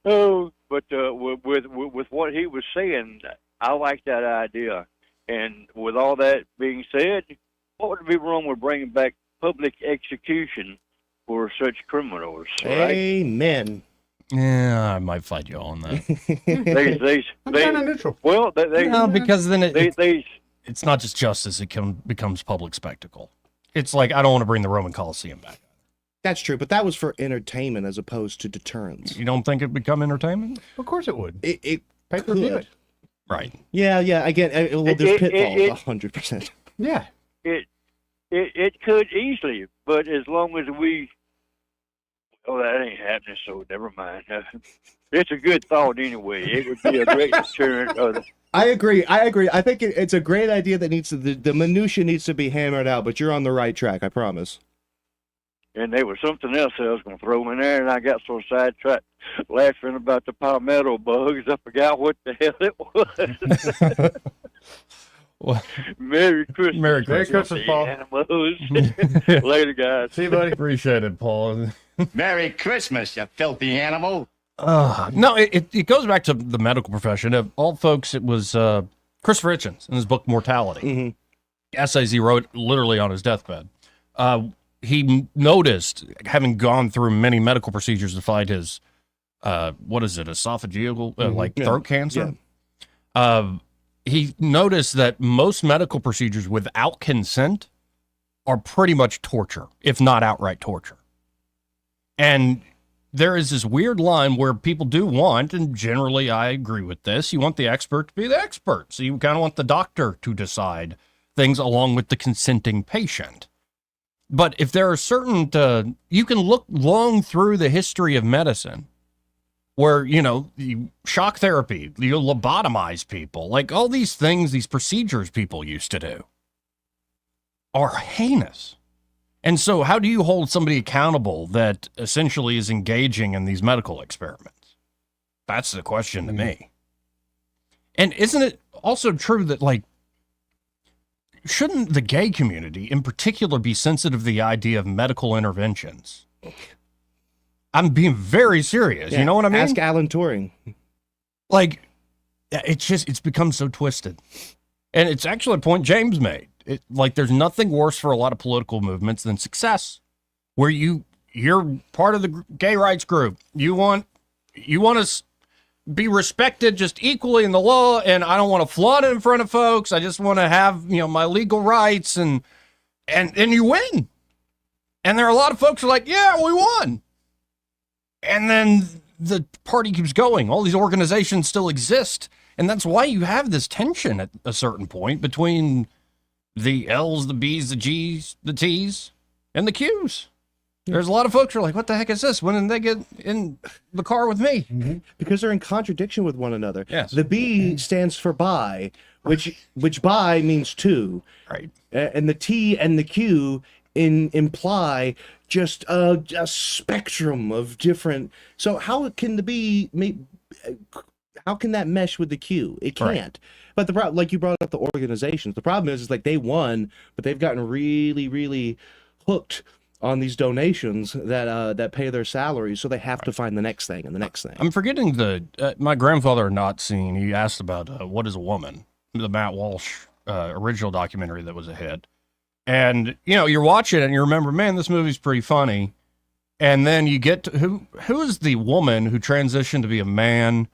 Oh, but with what he was saying, I like that idea. And with all that being said, what would be wrong with bringing back public execution for such criminals? Right? Amen. Yeah, I might fight you on that. I'm kind of neutral. Well, no, because then it's not just justice; it becomes public spectacle. It's like I don't want to bring the Roman Colosseum back. That's true, but that was for entertainment as opposed to deterrence. You don't think it'd become entertainment? Of course it would. It Pay-per-view could. it. Right. Yeah. Again, there's pitfalls, 100%. Yeah. It could easily, but as long as that ain't happening, so never mind. It's a good thought anyway. It would be a great deterrent. I agree. I think it's a great idea that the minutia needs to be hammered out, but you're on the right track, I promise. And there was something else I was going to throw in there, and I got so sidetracked laughing about the palmetto bugs, I forgot what the hell it was. Merry Christmas. Merry Christmas, Paul. Later, guys. See you, buddy. Appreciate it, Paul. Merry Christmas, you filthy animal. No, it goes back to the medical profession. Of all folks, it was Christopher Hitchens in his book Mortality. Essays he wrote literally on his deathbed. He noticed, having gone through many medical procedures to fight his, esophageal, throat cancer. Yeah. He noticed that most medical procedures without consent are pretty much torture, if not outright torture. And there is this weird line where people do want, and generally I agree with this, you want the expert to be the expert. So you kind of want the doctor to decide things along with the consenting patient. But if there are certain, you can look long through the history of medicine where, you shock therapy, you lobotomize people, like all these things, these procedures people used to do are heinous. And so how do you hold somebody accountable that essentially is engaging in these medical experiments? That's the question to me. And isn't it also true that, shouldn't the gay community in particular be sensitive to the idea of medical interventions? I'm being very serious. You know what I mean? Ask Alan Turing. It's become so twisted. And it's actually a point James made. There's nothing worse for a lot of political movements than success, where you're part of the gay rights group. You want to be respected just equally in the law, and I don't want to flaunt it in front of folks. I just want to have, my legal rights, and you win. And there are a lot of folks who are like, yeah, we won. And then the party keeps going. All these organizations still exist. And that's why you have this tension at a certain point between the L's, the B's, the G's, the T's, and the Q's. There's a lot of folks who are like, what the heck is this? When did they get in the car with me? Because they're in contradiction with one another. Yes. The B stands for bi, which bi means two. Right. And the T and the Q imply just a spectrum of different. So how can the B how can that mesh with the Q? It can't. Right. But the problem, like you brought up the organizations, the problem is they won, but they've gotten really, really hooked on these donations that pay their salaries, so they have to find the next thing and the next thing. I'm forgetting my grandfather had not seen. He asked about What is a Woman, the Matt Walsh original documentary that was a hit. And, you're watching it and you remember, man, this movie's pretty funny. And then you get to who is the woman who transitioned to be a man,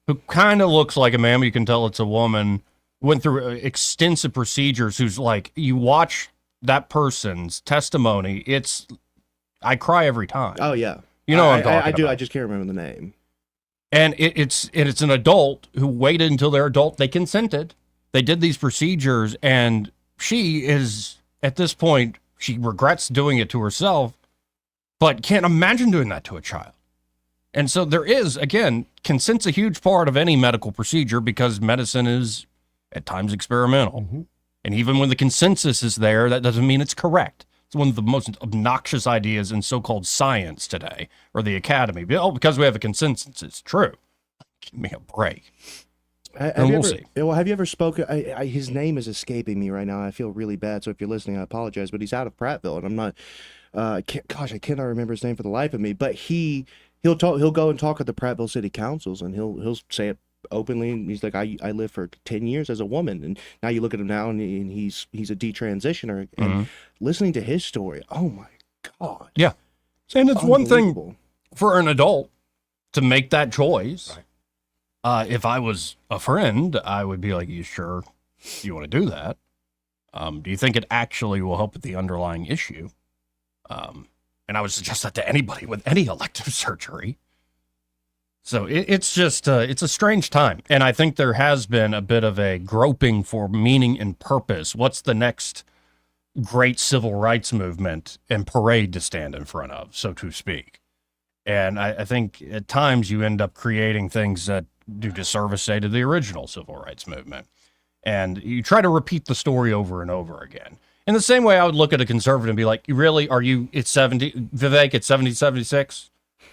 who kind of looks like a man, but you can tell it's a woman, went through extensive procedures, who's you watch that person's testimony, I cry every time. Oh, yeah. You know what I'm talking I do. about. I just can't remember the name. And it's an adult who waited until they're adult. They consented. They did these procedures, and she is, at this point, she regrets doing it to herself, but can't imagine doing that to a child. And so there is, again, consent's a huge part of any medical procedure because medicine is at times experimental. Mm-hmm. And even when the consensus is there, that doesn't mean it's correct. It's one of the most obnoxious ideas in so-called science today, or the academy. Because we have a consensus, it's true. Give me a break. Have you ever spoken? His name is escaping me right now. I feel really bad. So if you're listening, I apologize. But he's out of Prattville, and I'm not. I cannot remember his name for the life of me. But he'll go and talk at the Prattville City Councils, and he'll say it openly. And he's like, I lived for 10 years as a woman, and now you look at him now, and he's a detransitioner. And listening to his story, oh my God. Yeah, and it's one thing for an adult to make that choice. Right. If I was a friend, I would be like, you sure you want to do that? Do you think it actually will help with the underlying issue? And I would suggest that to anybody with any elective surgery. So it's just, it's a strange time. And I think there has been a bit of a groping for meaning and purpose. What's the next great civil rights movement and parade to stand in front of, so to speak? And I think at times you end up creating things that do disservice, say, to the original civil rights movement. And you try to repeat the story over and over again. In the same way I would look at a conservative and be like, it's 70, Vivek, it's 76?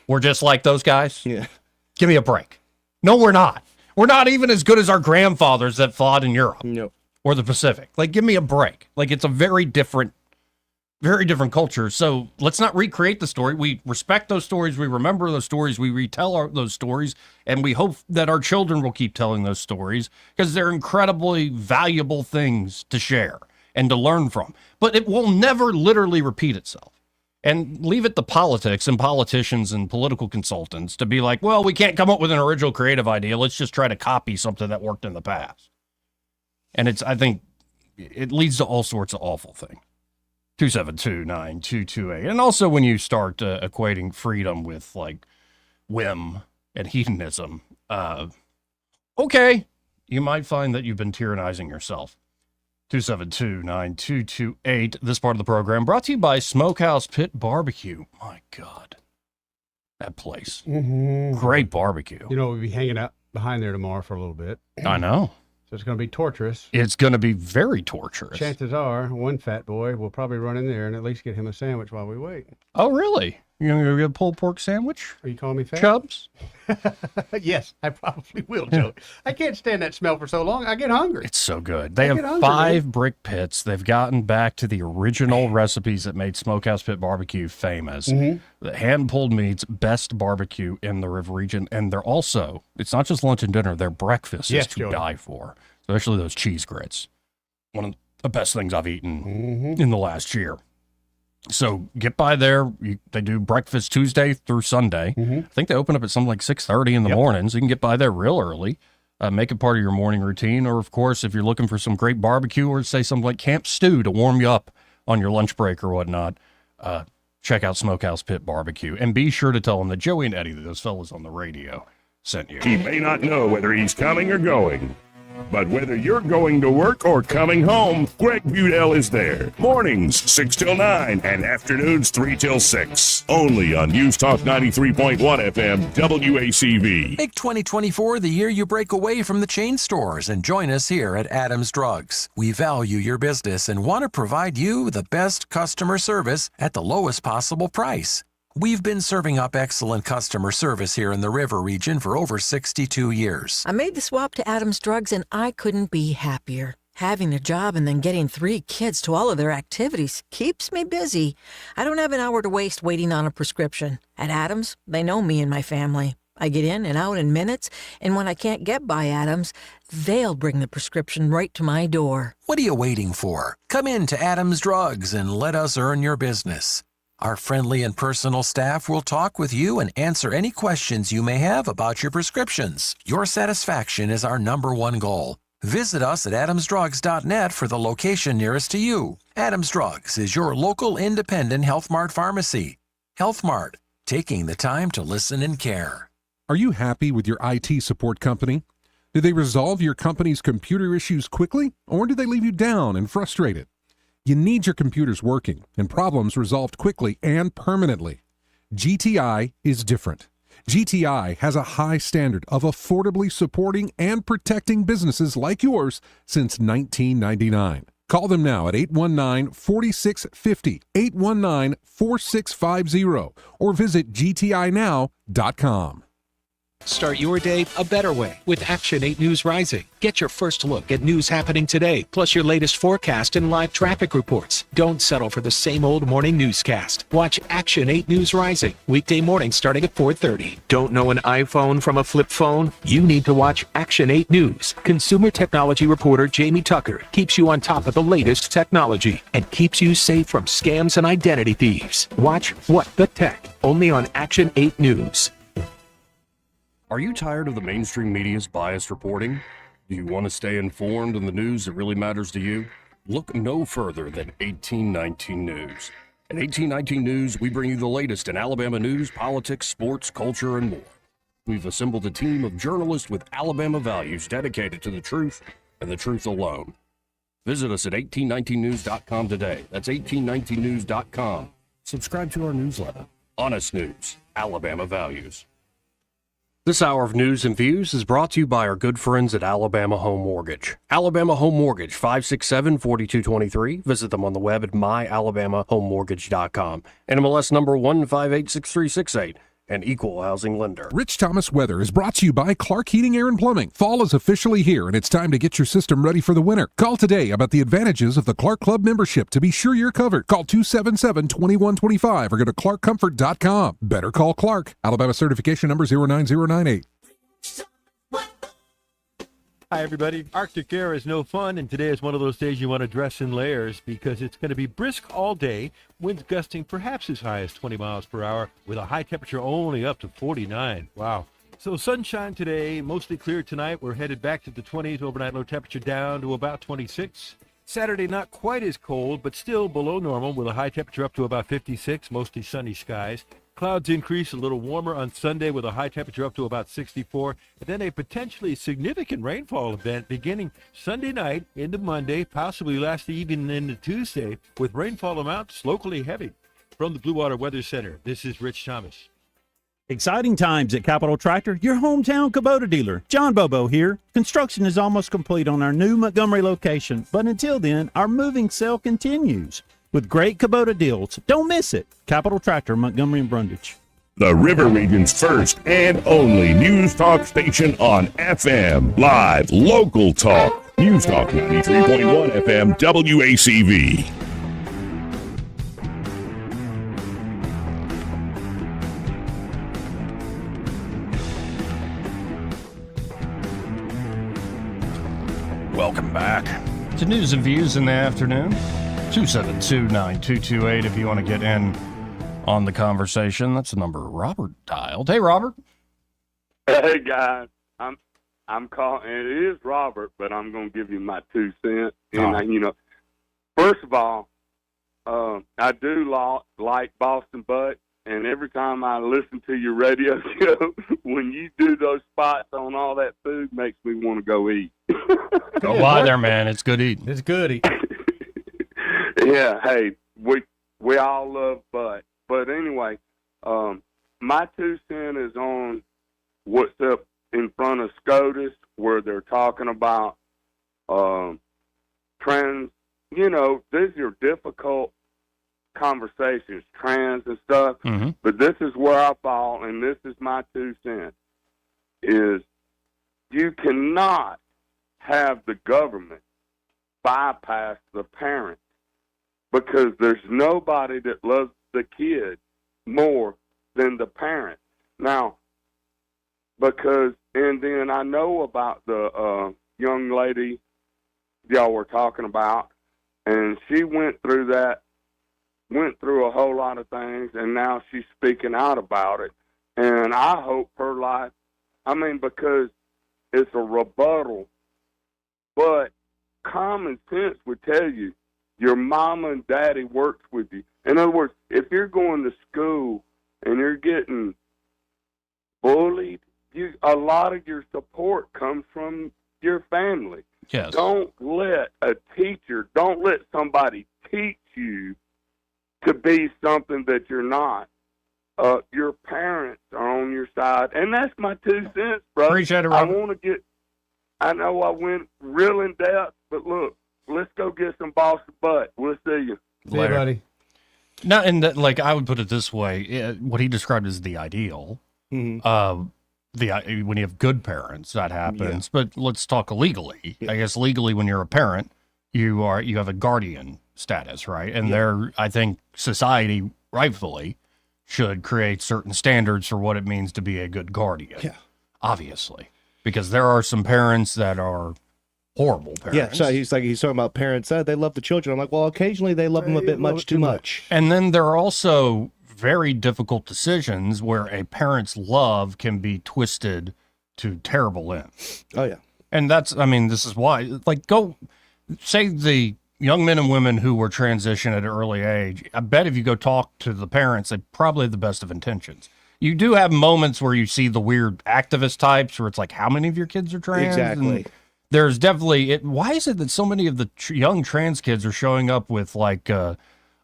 We're just like those guys? Yeah. Give me a break. No, we're not. We're not even as good as our grandfathers that fought in Europe. Nope. or the Pacific. Like, give me a break. Like, it's a very different culture. So let's not recreate the story. We respect those stories. We remember those stories. We retell those stories. And we hope that our children will keep telling those stories because they're incredibly valuable things to share and to learn from. But it will never literally repeat itself. And leave it to politics and politicians and political consultants to be like, well, we can't come up with an original creative idea. Let's just try to copy something that worked in the past. And I think it leads to all sorts of awful things. 272-9228. And also when you start equating freedom with like whim and hedonism, okay, you might find that you've been tyrannizing yourself. 272-9228. This part of the program brought to you by Smokehouse Pit Barbecue. My God. That place. Mm-hmm. Great barbecue. You know, we'll be hanging out behind there tomorrow for a little bit. I know. So it's going to be torturous. It's going to be very torturous. Chances are, one fat boy will probably run in there and at least get him a sandwich while we wait. Oh, really? You're going to go get a pulled pork sandwich? Are you calling me fat? Chubbs? Yes, I probably will, Joe. I can't stand that smell for so long. I get hungry. It's so good. They have 5 brick pits. They've gotten back to the original recipes that made Smokehouse Pit Barbecue famous. Mm-hmm. The hand-pulled meats, best barbecue in the River region. And they're also, it's not just lunch and dinner, their breakfast is to die for. Especially those cheese grits. One of the best things I've eaten in the last year. So get by there. They do breakfast Tuesday through Sunday. I think they open up at something like 6:30 in the morning, so you can get by there real early. Make it part of your morning routine. Or, of course, if you're looking for some great barbecue or say something like Camp Stew to warm you up on your lunch break or whatnot, check out Smokehouse Pit Barbecue. And be sure to tell them that Joey and Eddie, those fellas on the radio, sent you. He may not know whether he's coming or going, but whether you're going to work or coming home, Greg Budell is there. Mornings, 6 till 9, and afternoons, 3 till 6. Only on News Talk 93.1 FM, WACV. Make 2024 the year you break away from the chain stores and join us here at Adams Drugs. We value your business and want to provide you the best customer service at the lowest possible price. We've been serving up excellent customer service here in the River region for over 62 years. I made the swap to Adams Drugs and I couldn't be happier. Having a job and then getting 3 kids to all of their activities keeps me busy. I don't have an hour to waste waiting on a prescription. At Adams, they know me and my family. I get in and out in minutes, and when I can't get by Adams, they'll bring the prescription right to my door. What are you waiting for? Come in to Adams Drugs and let us earn your business. Our friendly and personal staff will talk with you and answer any questions you may have about your prescriptions. Your satisfaction is our #1 goal. Visit us at adamsdrugs.net for the location nearest to you. Adams Drugs is your local independent Health Mart pharmacy. Health Mart, taking the time to listen and care. Are you happy with your IT support company? Do they resolve your company's computer issues quickly, or do they leave you down and frustrated? You need your computers working and problems resolved quickly and permanently. GTI is different. GTI has a high standard of affordably supporting and protecting businesses like yours since 1999. Call them now at 819-4650, 819-4650, or visit gtinow.com. Start your day a better way with Action 8 News Rising. Get your first look at news happening today, plus your latest forecast and live traffic reports. Don't settle for the same old morning newscast. Watch Action 8 News Rising, weekday mornings starting at 4:30. Don't know an iPhone from a flip phone? You need to watch Action 8 News. Consumer technology reporter Jamie Tucker keeps you on top of the latest technology and keeps you safe from scams and identity thieves. Watch What the Tech, only on Action 8 News. Are you tired of the mainstream media's biased reporting? Do you want to stay informed on the news that really matters to you? Look no further than 1819 News. At 1819 News, we bring you the latest in Alabama news, politics, sports, culture, and more. We've assembled a team of journalists with Alabama values dedicated to the truth and the truth alone. Visit us at 1819news.com today. That's 1819news.com. Subscribe to our newsletter. Honest News, Alabama Values. This hour of news and views is brought to you by our good friends at Alabama Home Mortgage. Alabama Home Mortgage, 567-4223. Visit them on the web at myalabamahomemortgage.com. NMLS number 1586368. an equal housing lender. Rich Thomas Weather is brought to you by Clark Heating, Air and Plumbing. Fall is officially here, and it's time to get your system ready for the winter. Call today about the advantages of the Clark Club membership to be sure you're covered. Call 277-2125 or go to clarkcomfort.com. Better call Clark. Alabama certification number 09098. Hi, everybody. Arctic air is no fun, and today is one of those days you want to dress in layers because it's going to be brisk all day, winds gusting perhaps as high as 20 miles per hour, with a high temperature only up to 49. Wow. So sunshine today, mostly clear tonight. We're headed back to the 20s, overnight low temperature down to about 26. Saturday, not quite as cold, but still below normal, with a high temperature up to about 56, mostly sunny skies. Clouds increase a little warmer on Sunday with a high temperature up to about 64, and then a potentially significant rainfall event beginning Sunday night into Monday, possibly lasting even into Tuesday, with rainfall amounts locally heavy. From the Blue Water Weather Center, this is Rich Thomas. Exciting times at Capital Tractor, your hometown Kubota dealer. John Bobo here. Construction is almost complete on our new Montgomery location, but until then, our moving sale continues with great Kubota deals. Don't miss it. Capital Tractor, Montgomery and Brundage. The River Region's first and only news talk station on FM. Live, local talk. News Talk 93.1 FM WACV. Welcome back to News and Views in the afternoon. 272-9228 if you want to get in on the conversation. That's the number Robert dialed. Hey, Robert. Hey, guys. I'm calling. It is Robert, but I'm going to give you my 2 cents. And, first of all, I do like Boston Butt, and every time I listen to your radio show, when you do those spots on all that food, makes me want to go eat. Go by there, man. It's good eating. It's good eating. Yeah, hey, we all love butt. But anyway, my 2 cents is on what's up in front of SCOTUS, where they're talking about trans. These are difficult conversations, trans and stuff. Mm-hmm. But this is where I fall, and this is my 2 cents, is you cannot have the government bypass the parent, because there's nobody that loves the kid more than the parent. Now, and then I know about the young lady y'all were talking about, and she went through a whole lot of things, and now she's speaking out about it. And I hope her life, because it's a rebuttal, but common sense would tell you your mama and daddy works with you. In other words, if you're going to school and you're getting bullied, a lot of your support comes from your family. Yes. Don't let somebody teach you to be something that you're not. Your parents are on your side, and that's my 2 cents, brother. Appreciate it, Robert. I know I went real in depth, but look, let's go get some Boston Butt. We'll see you. See you, buddy. No, and I would put it this way: what he described as the ideal. Mm-hmm. When you have good parents, that happens. Yeah. But let's talk legally. Yeah. I guess legally, when you're a parent, you have a guardian status, right? And I think society rightfully should create certain standards for what it means to be a good guardian. Yeah, obviously, because there are some parents that are horrible parents. Yeah, so he's talking about parents. They love the children. I'm like, well, occasionally they love them a bit much too much. And then there are also very difficult decisions where a parent's love can be twisted to terrible ends. Oh yeah. And this is why, go say the young men and women who were transitioned at an early age. I bet if you go talk to the parents, they probably have the best of intentions. You do have moments where you see the weird activist types where it's like, how many of your kids are trans? Exactly. And there's definitely why is it that so many of the young trans kids are showing up with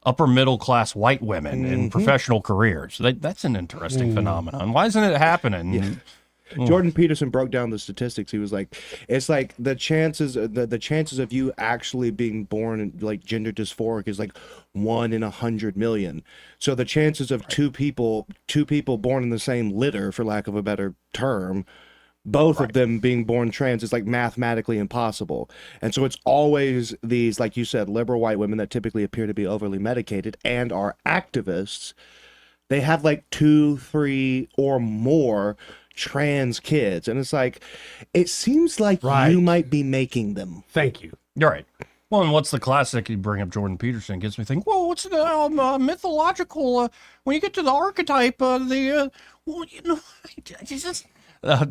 upper middle class white women in professional careers? That's an interesting phenomenon. Why isn't it happening? Jordan Peterson broke down the statistics. He was like, it's like the chances of you actually being born like gender dysphoric is like 1 in 100 million. So the chances of two people born in the same litter, for lack of a better term, both of them being born trans is like mathematically impossible. And so it's always these, like you said, liberal white women that typically appear to be overly medicated and are activists. They have like 2, 3 or more trans kids. And it's like, it seems like you might be making them. Thank you. You're right. Well, and what's the classic? You bring up Jordan Peterson, gets me thinking, well, what's the mythological, when you get to the archetype, well, you know, just...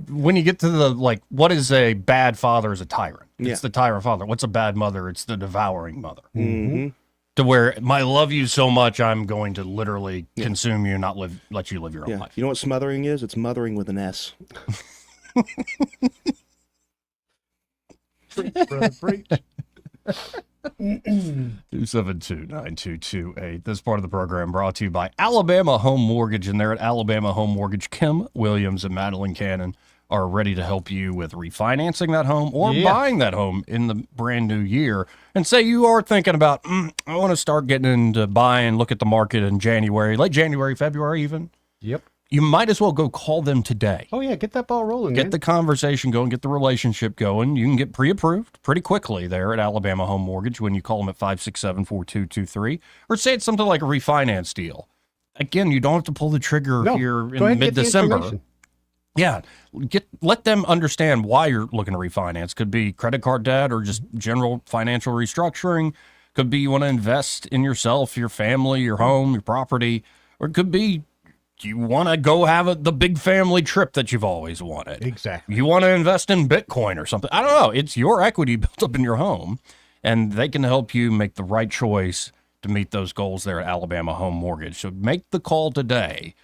when you get to the, like, what is a bad father is a tyrant. It's the tyrant father. What's a bad mother? It's the devouring mother. Mm-hmm. To where I love you so much, I'm going to literally consume you and not let you live your own life. You know what smothering is? It's mothering with an S. Preach. 272-9228. This part of the program brought to you by Alabama Home Mortgage. And there at Alabama Home Mortgage, Kim Williams and Madeline Cannon are ready to help you with refinancing that home or buying that home in the brand new year. And say you are thinking about, I want to start getting into buying, look at the market in January, late January, February even. Yep. You might as well go call them today. Oh, yeah. Get that ball rolling, Get the conversation going, get the relationship going. You can get pre-approved pretty quickly there at Alabama Home Mortgage when you call them at 567-4223. Or say it's something like a refinance deal. Again, you don't have to pull the trigger here in mid-December. Yeah, let them understand why you're looking to refinance. Could be credit card debt or just general financial restructuring. Could be you want to invest in yourself, your family, your home, your property. Or it could be you want to go have the big family trip that you've always wanted. Exactly. You want to invest in Bitcoin or something. I don't know. It's your equity built up in your home, and they can help you make the right choice to meet those goals there at Alabama Home Mortgage. So make the call today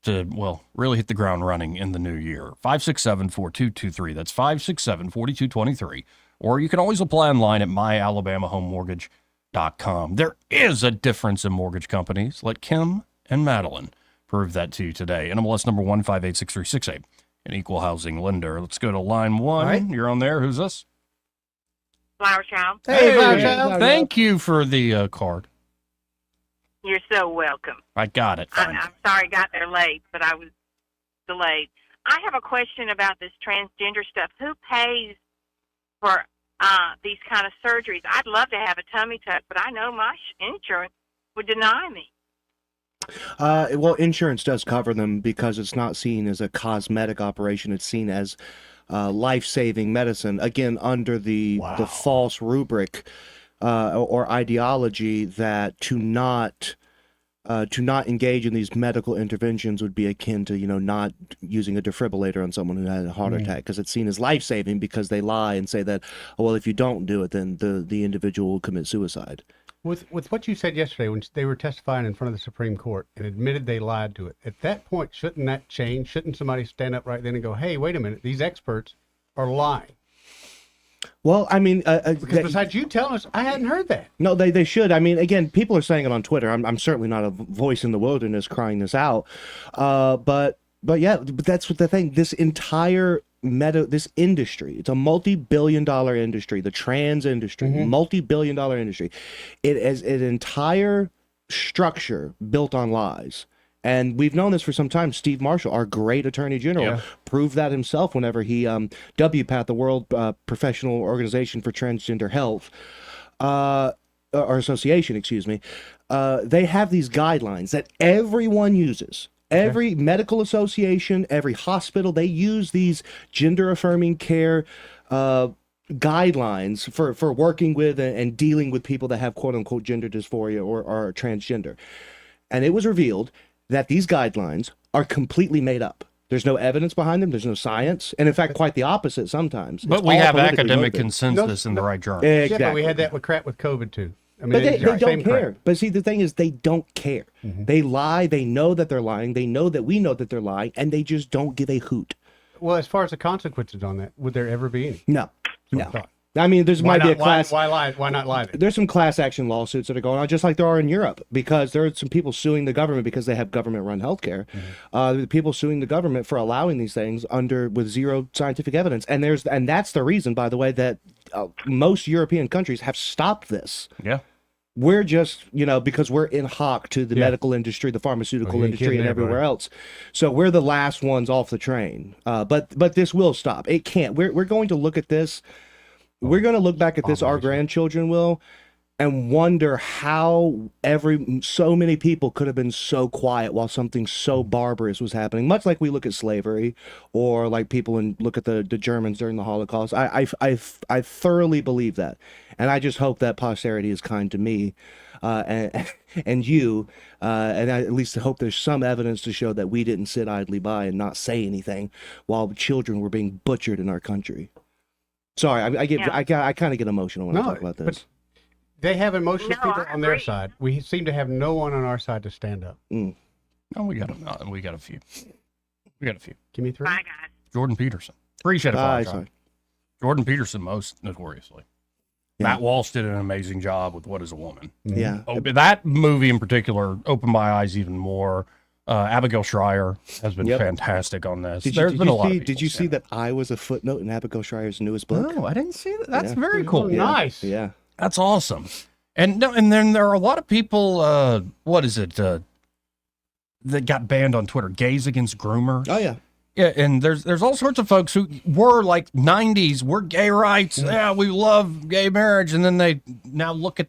to, well, really hit the ground running in the new year. 567-4223. That's 567-4223. Or you can always apply online at myalabamahomemortgage.com. There is a difference in mortgage companies. Let Kim and Madeline prove that to you today. NMLS number 1586368. An equal housing lender. Let's go to line 1. Right. You're on there. Who's this? Flower Child. Hey, Flower Child. Thank you for the card. You're so welcome. I got it. I'm sorry I got there late, but I was delayed. I have a question about this transgender stuff. Who pays for these kind of surgeries? I'd love to have a tummy tuck, but I know my insurance would deny me. Well, insurance does cover them because it's not seen as a cosmetic operation. It's seen as life-saving medicine, again, under the false rubric or ideology that to not engage in these medical interventions would be akin to, not using a defibrillator on someone who had a heart attack, because it's seen as life-saving because they lie and say that, oh, well, if you don't do it, then the individual will commit suicide. With what you said yesterday when they were testifying in front of the Supreme Court and admitted they lied to it, at that point, shouldn't that change? Shouldn't somebody stand up right then and go, hey, wait a minute, these experts are lying? Well, I mean... because besides you telling us, I hadn't heard that. No, they should. I mean, again, people are saying it on Twitter. I'm certainly not a voice in the wilderness crying this out. But yeah, but that's what the thing. This entire this industry, it's a multi-billion-dollar industry, the trans industry, multi-billion-dollar industry. It is an entire structure built on lies. And we've known this for some time. Steve Marshall, our great attorney general, proved that himself whenever he, WPATH, the World Professional Organization for Transgender Health, or Association, excuse me, they have these guidelines that everyone uses. Every medical association, every hospital, they use these gender-affirming care guidelines for working with and dealing with people that have quote-unquote gender dysphoria or are transgender. And it was revealed that these guidelines are completely made up. There's no evidence behind them. There's no science. And in fact, quite the opposite sometimes. But we have academic consensus in the right journal. Exactly. Yeah, but we had that with crap with COVID too. I mean, But they don't care. Crap. But see, the thing is, they don't care. They lie. They know that they're lying. They know that we know that they're lying, and they just don't give a hoot. Well, as far as the consequences on that, would there ever be any? No. No. I mean, there's might be a class. Why lie? Why not lie? Then? There's some class action lawsuits that are going on, just like there are in Europe, because there are some people suing the government because they have government-run healthcare. People suing the government for allowing these things with zero scientific evidence, and that's the reason, by the way, that most European countries have stopped this. Yeah. We're just, because we're in hock to the medical industry, the pharmaceutical industry, and everywhere else. So we're the last ones off the train. But this will stop. It can't. We're going to look at this. We're going to look back at this, our grandchildren will, and wonder how so many people could have been so quiet while something so barbarous was happening. Much like we look at slavery, or like people look at the Germans during the Holocaust. I thoroughly believe that, and I just hope that posterity is kind to me, and you, and I at least hope there's some evidence to show that we didn't sit idly by and not say anything while children were being butchered in our country. Sorry, I kind of get emotional when I talk about this. But they have emotional people on their side. We seem to have no one on our side to stand up. No, we got a few. Give me 3. Bye, guys. Jordan Peterson. Appreciate it, John. Jordan Peterson, most notoriously. Yeah. Matt Walsh did an amazing job with What Is a Woman. Yeah. That movie in particular opened my eyes even more. Abigail Schreier has been fantastic on this. Did you see that I was a footnote in Abigail Schreier's newest book? No, I didn't see that. That's very cool. Nice. Yeah. That's awesome. And then there are a lot of people, that got banned on Twitter. Gays Against Groomers. Oh, yeah. Yeah, and there's all sorts of folks who were like 90s, we're gay rights, we love gay marriage, and then they now look at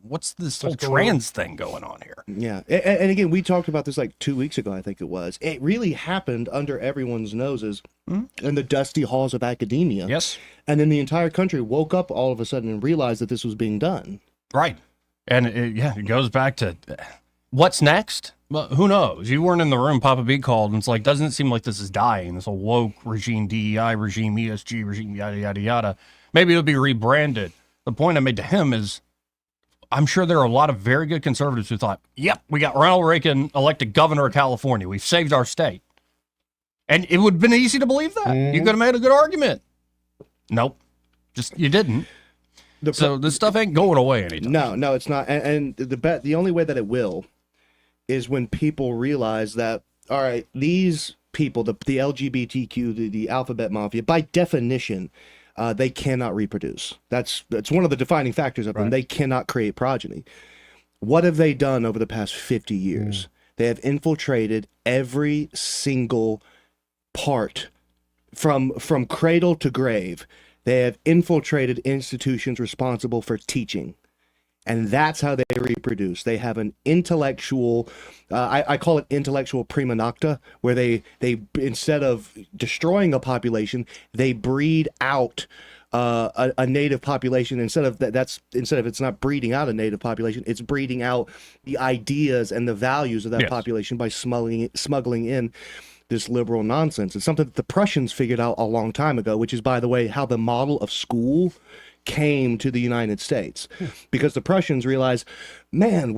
what's this whole trans thing going on here. Yeah, and again, we talked about this like 2 weeks ago, I think it was. It really happened under everyone's noses in the dusty halls of academia. Yes. And then the entire country woke up all of a sudden and realized that this was being done. Right. And it goes back to what's next? Well, who knows? You weren't in the room. Papa B called, and it's like, doesn't it seem like this is dying? This whole woke regime, DEI regime, ESG regime, yada, yada, yada. Maybe it'll be rebranded. The point I made to him is, I'm sure there are a lot of very good conservatives who thought, yep, we got Ronald Reagan elected governor of California. We've saved our state. And it would have been easy to believe that. You could have made a good argument. Nope. Just, you didn't. So this stuff ain't going away anytime. No, it's not. And the only way that it will is when people realize that, all right, these people, the LGBTQ, the alphabet mafia, by definition, they cannot reproduce. That's one of the defining factors of them. They cannot create progeny. What have they done over the past 50 years? They have infiltrated every single part from cradle to grave. They have infiltrated institutions responsible for teaching. And that's how they reproduce. They have an intellectual, I call it intellectual prima nocta, where they instead of destroying a population, they breed out a native population. Instead of it's not breeding out a native population, it's breeding out the ideas and the values of that population by smuggling in this liberal nonsense. It's something that the Prussians figured out a long time ago, which is, by the way, how the model of school came to the United States, because the Prussians realized, man,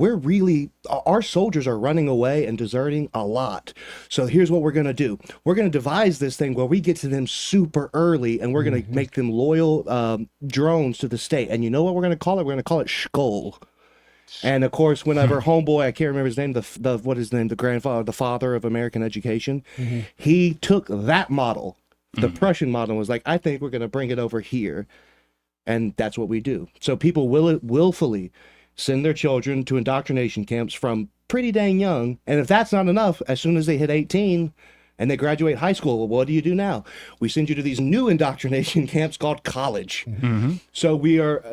our soldiers are running away and deserting a lot. So here's what we're going to do. We're going to devise this thing where we get to them super early, and we're going to make them loyal drones to the state. And you know what we're going to call it? We're going to call it Skoll. And of course, whenever homeboy, I can't remember his name, the grandfather, the father of American education, he took that model, the Prussian model, and was like, I think we're going to bring it over here. And that's what we do. So people willfully send their children to indoctrination camps from pretty dang young. And if that's not enough, as soon as they hit 18 and they graduate high school, well, what do you do now? We send you to these new indoctrination camps called college. So we are,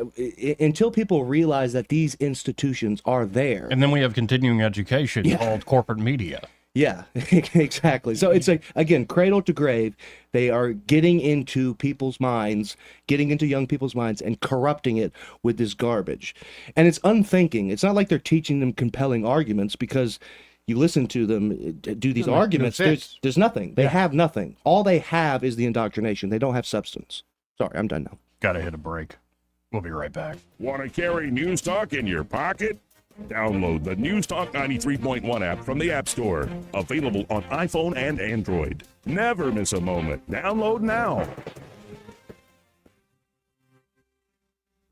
until people realize that these institutions are there. And then we have continuing education called corporate media. Yeah, exactly. So it's again, cradle to grave. They are getting into people's minds, getting into young people's minds and corrupting it with this garbage. And it's unthinking. It's not like they're teaching them compelling arguments, because you listen to them do these arguments. There's nothing. They have nothing. All they have is the indoctrination. They don't have substance. Sorry, I'm done now. Gotta hit a break. We'll be right back. Want to carry News Talk in your pocket? Download the News Talk 93.1 app from the App Store. Available on iPhone and Android. Never miss a moment. Download now.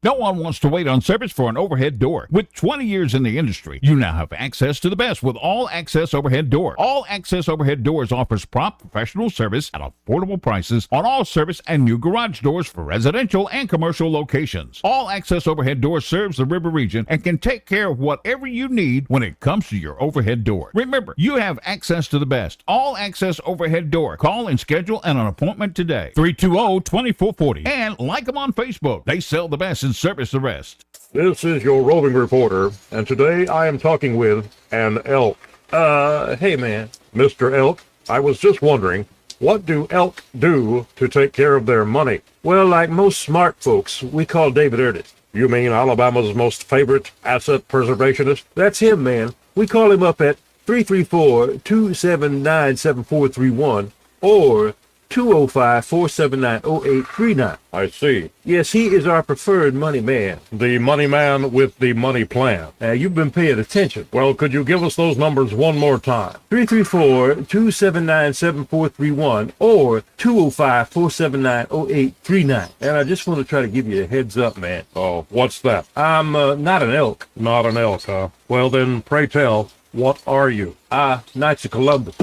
No one wants to wait on service for an overhead door. With 20 years in the industry, you now have access to the best with All Access Overhead Door. All Access Overhead Doors offers prompt professional service at affordable prices on all service and new garage doors for residential and commercial locations. All Access Overhead Doors serves the river region and can take care of whatever you need when it comes to your overhead door. Remember, you have access to the best. All Access Overhead Door. Call and schedule an appointment today. 320-2440. And like them on Facebook. They sell the best and service the rest. This is your roving reporter, and today I am talking with an elk. Hey man. Mr. Elk, I was just wondering, what do elk do to take care of their money? Well, like most smart folks, we call David Erdit. You mean Alabama's most favorite asset preservationist? That's him, man. We call him up at 334-279-7431 or 205-479-0839. I see. Yes, he is our preferred money man. The money man with the money plan. You've been paying attention. Well, could you give us those numbers one more time? 334-279-7431 or 205-479-0839. And I just want to try to give you a heads up, man. Oh, what's that? I'm not an elk. Not an elk, huh? Well, then, pray tell, what are you? Knights of Columbus.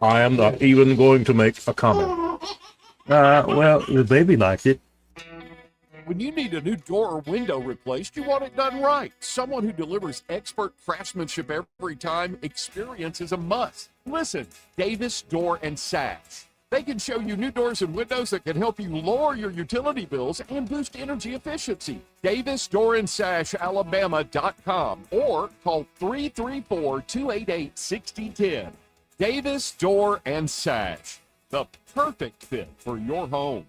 I am not even going to make a comment. Well, the baby liked it. When you need a new door or window replaced, you want it done right. Someone who delivers expert craftsmanship every time. Experience is a must. Listen, Davis Door and Sash. They can show you new doors and windows that can help you lower your utility bills and boost energy efficiency. Davis Door and Sash, Alabama.com or call 334-288-6010. Davis Door and Sash, the perfect fit for your home.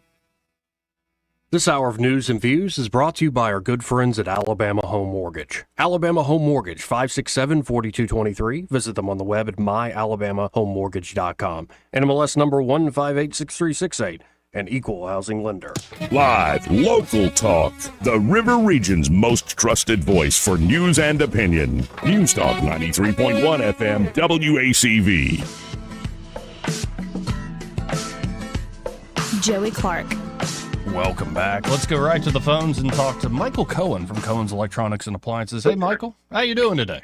This hour of news and views is brought to you by our good friends at Alabama Home Mortgage. Alabama Home Mortgage, 567-4223. Visit them on the web at myalabamahomemortgage.com. NMLS number 1586368. An equal housing lender. Live, local talk. The River Region's most trusted voice for news and opinion. News Talk 93.1 FM WACV. Joey Clark. Welcome back. Let's go right to the phones and talk to Michael Cohen from Cohen's Electronics and Appliances. Hey, Michael. How you doing today?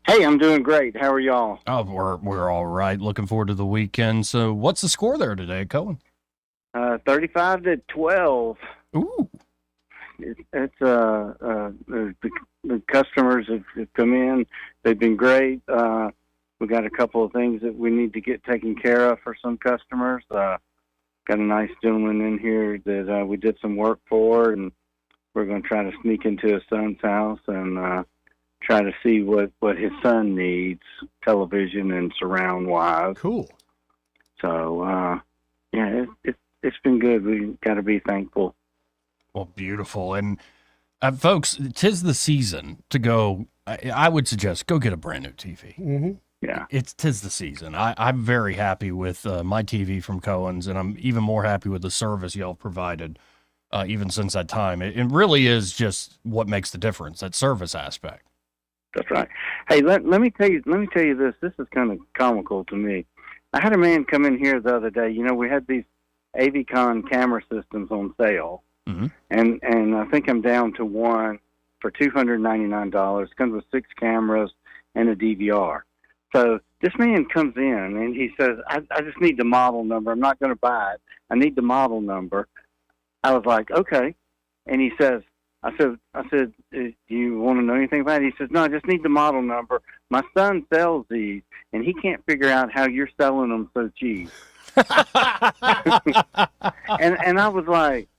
Hey, I'm doing great. How are y'all? Oh, we're all right. Looking forward to the weekend. So what's the score there today, Cohen? 35-12. Ooh. It's the customers have come in. They've been great. We got a couple of things that we need to get taken care of for some customers. Got a nice gentleman in here that we did some work for, and we're going to try to sneak into his son's house and try to see what his son needs, television and surround wise. Cool. So yeah, it's been good. We got to be thankful. Well, beautiful. And folks, 'tis the season to go. I would suggest go get a brand new TV. Mm-hmm. Yeah, tis the season. I'm very happy with my TV from Cohen's, and I'm even more happy with the service y'all provided even since that time. It really is just what makes the difference, that service aspect. That's right. Hey, let me tell you this. This is kind of comical to me. I had a man come in here the other day. You know, we had these AVCon camera systems on sale, mm-hmm. and I think I'm down to one for $299. Comes with 6 cameras and a DVR. So this man comes in and he says, I just need the model number. I'm not going to buy it. I need the model number. I was like, okay. And he says, I said, do you want to know anything about it? He says, no, I just need the model number. My son sells these, and he can't figure out how you're selling them so cheap. and I was like,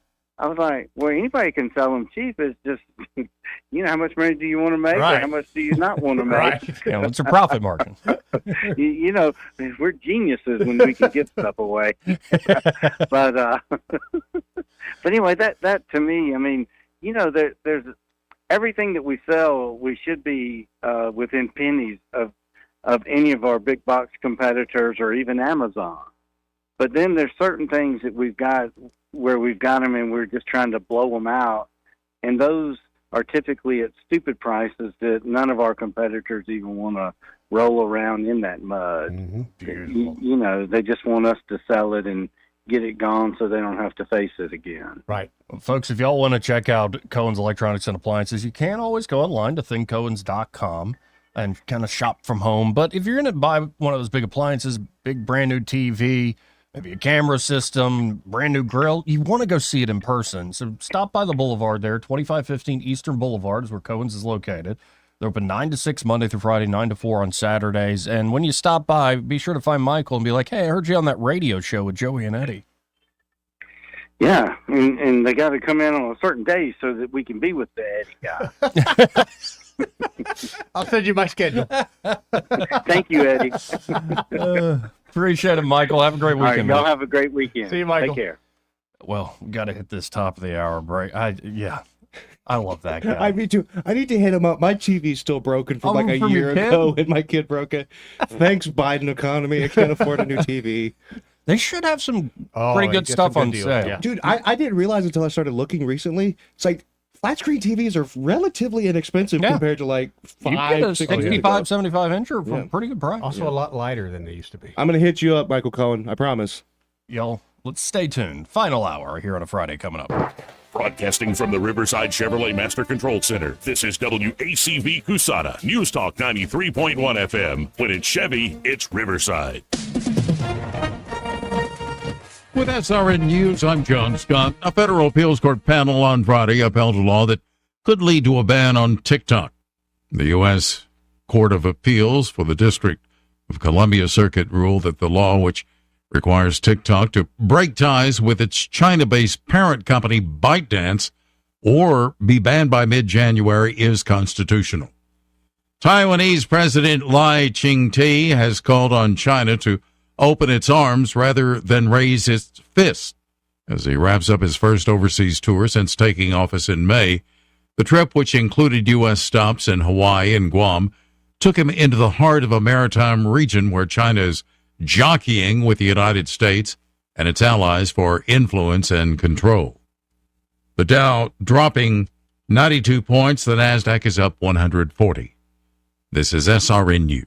well, anybody can sell them cheap. It's just, you know, how much money do you want to make, right. or how much do you not want to make? Right. Yeah, what's your profit margin? you know, we're geniuses when we can give stuff away. but anyway, that to me, I mean, you know, there's everything that we sell, we should be within pennies of any of our big box competitors or even Amazon. But then there's certain things that we've got where we've got them and we're just trying to blow them out. And those are typically at stupid prices that none of our competitors even want to roll around in that mud. Mm-hmm. You know, they just want us to sell it and get it gone so they don't have to face it again. Right. Well, folks, if y'all want to check out Cohen's Electronics and Appliances, you can always go online to thinkcohens.com and kind of shop from home. But if you're going to buy one of those big appliances, big brand new TV, maybe a camera system, brand new grill, you want to go see it in person. So stop by the Boulevard there. 2515 Eastern Boulevard is where Cohen's is located. They're open 9 to 6 Monday through Friday, 9 to 4 on Saturdays. And when you stop by, be sure to find Michael and be like, hey, I heard you on that radio show with Joey and Eddie. Yeah, and they got to come in on a certain day so that we can be with the Eddie guy. I'll send you my schedule. Thank you, Eddie. Appreciate it, Michael. Have a great weekend. All right, y'all have a great weekend. See you, Michael. Take care. Well, got to hit this top of the hour break. I love that guy. Me too. I need to hit him up. My TV's still broken from like a from year your kid? ago, and my kid broke it. Thanks, Biden economy. I can't afford a new TV. They should have some pretty good stuff on sale. Yeah. Dude, I didn't realize until I started looking recently. It's like flat screen TVs are relatively inexpensive compared to like You get a 5, 6 years ago. 65, 75 incher for a pretty good price. Also a lot lighter than they used to be. I'm going to hit you up, Michael Cohen. I promise. Y'all, let's stay tuned. Final hour here on a Friday coming up. Broadcasting from the Riverside Chevrolet Master Control Center, this is WACV Cusada, News Talk 93.1 FM. When it's Chevy, it's Riverside. With SRN News, I'm John Scott. A federal appeals court panel on Friday upheld a law that could lead to a ban on TikTok. The U.S. Court of Appeals for the District of Columbia Circuit ruled that the law, which requires TikTok to break ties with its China-based parent company ByteDance or be banned by mid-January, is constitutional. Taiwanese President Lai Ching-te has called on China to open its arms rather than raise its fist as he wraps up his first overseas tour since taking office in May. The trip, which included U.S. stops in Hawaii and Guam, took him into the heart of a maritime region where China is jockeying with the United States and its allies for influence and control. The Dow dropping 92 points. The Nasdaq is up 140. This is SRN News.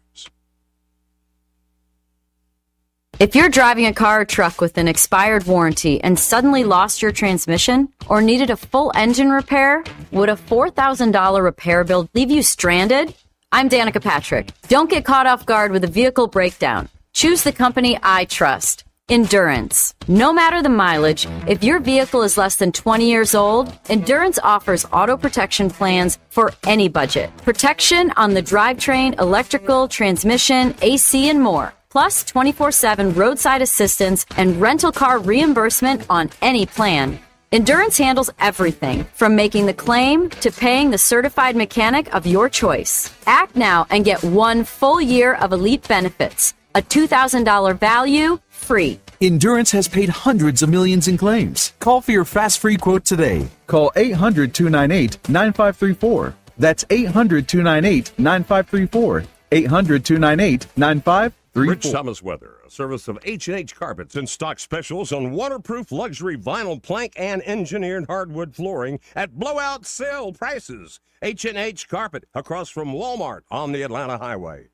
If you're driving a car or truck with an expired warranty and suddenly lost your transmission or needed a full engine repair, would a $4,000 repair bill leave you stranded? I'm Danica Patrick. Don't get caught off guard with a vehicle breakdown. Choose the company I trust, Endurance. No matter the mileage, if your vehicle is less than 20 years old, Endurance offers auto protection plans for any budget. Protection on the drivetrain, electrical, transmission, AC, and more. Plus 24/7 roadside assistance and rental car reimbursement on any plan. Endurance handles everything from making the claim to paying the certified mechanic of your choice. Act now and get 1 full year of elite benefits. A $2,000 value, free. Endurance has paid hundreds of millions in claims. Call for your fast free quote today. Call 800-298-9534. That's 800-298-9534. 800-298-9534. Rich Thomas Weather, a service of H&H Carpets, in stock specials on waterproof luxury vinyl plank and engineered hardwood flooring at blowout sale prices. H&H Carpet, across from Walmart on the Atlanta Highway.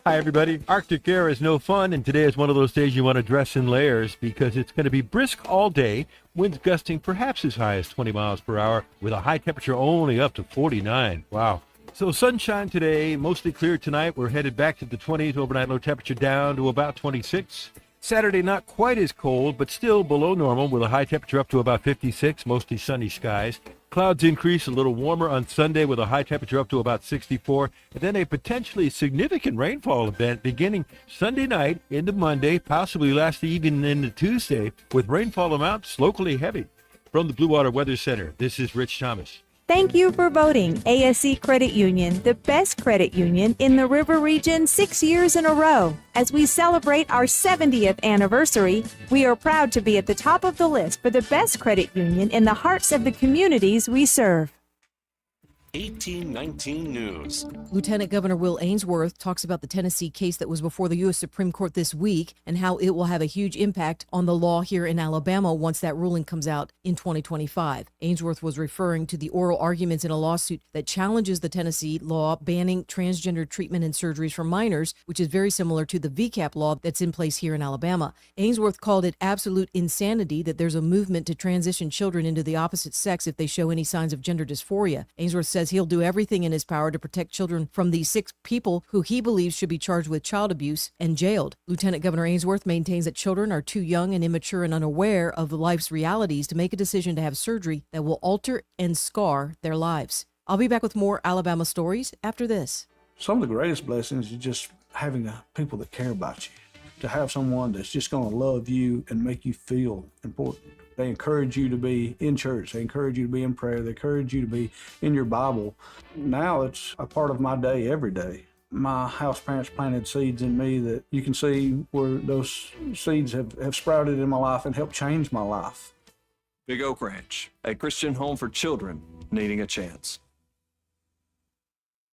Hi, everybody. Arctic air is no fun, and today is one of those days you want to dress in layers because it's going to be brisk all day, winds gusting perhaps as high as 20 miles per hour, with a high temperature only up to 49. Wow. So sunshine today, mostly clear tonight. We're headed back to the 20s, overnight low temperature down to about 26. Saturday, not quite as cold, but still below normal with a high temperature up to about 56, mostly sunny skies. Clouds increase a little warmer on Sunday with a high temperature up to about 64, and then a potentially significant rainfall event beginning Sunday night into Monday, possibly lasting even into Tuesday, with rainfall amounts locally heavy. From the Blue Water Weather Center, this is Rich Thomas. Thank you for voting ASC Credit Union the best credit union in the River Region 6 years in a row. As we celebrate our 70th anniversary, we are proud to be at the top of the list for the best credit union in the hearts of the communities we serve. 1819 News. Lieutenant Governor Will Ainsworth talks about the Tennessee case that was before the U.S. Supreme Court this week and how it will have a huge impact on the law here in Alabama once that ruling comes out in 2025. Ainsworth was referring to the oral arguments in a lawsuit that challenges the Tennessee law banning transgender treatment and surgeries for minors, which is very similar to the VCAP law that's in place here in Alabama. Ainsworth called it absolute insanity that there's a movement to transition children into the opposite sex if they show any signs of gender dysphoria. Ainsworth says he'll do everything in his power to protect children from these 6 people who he believes should be charged with child abuse and jailed. Lieutenant Governor Ainsworth maintains that children are too young and immature and unaware of life's realities to make a decision to have surgery that will alter and scar their lives. I'll be back with more Alabama stories after this. Some of the greatest blessings is just having people that care about you, to have someone that's just going to love you and make you feel important. They encourage you to be in church. They encourage you to be in prayer. They encourage you to be in your Bible. Now it's a part of my day every day. My house parents planted seeds in me that you can see where those seeds have sprouted in my life and helped change my life. Big Oak Ranch, a Christian home for children needing a chance.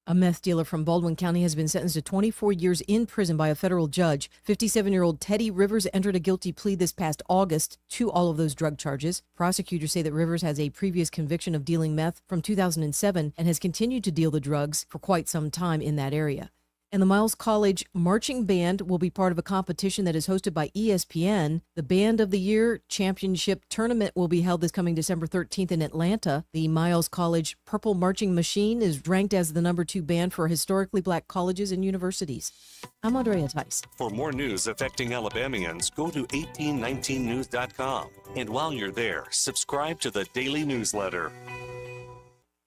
A meth dealer from Baldwin County has been sentenced to 24 years in prison by a federal judge. 57-year-old Teddy Rivers entered a guilty plea this past August to all of those drug charges. Prosecutors say that Rivers has a previous conviction of dealing meth from 2007 and has continued to deal the drugs for quite some time in that area. And the Miles College Marching Band will be part of a competition that is hosted by ESPN. The Band of the Year Championship Tournament will be held this coming December 13th in Atlanta. The Miles College Purple Marching Machine is ranked as the number 2 band for historically black colleges and universities. I'm Andrea Tice. For more news affecting Alabamians, go to 1819news.com. And while you're there, subscribe to the daily newsletter.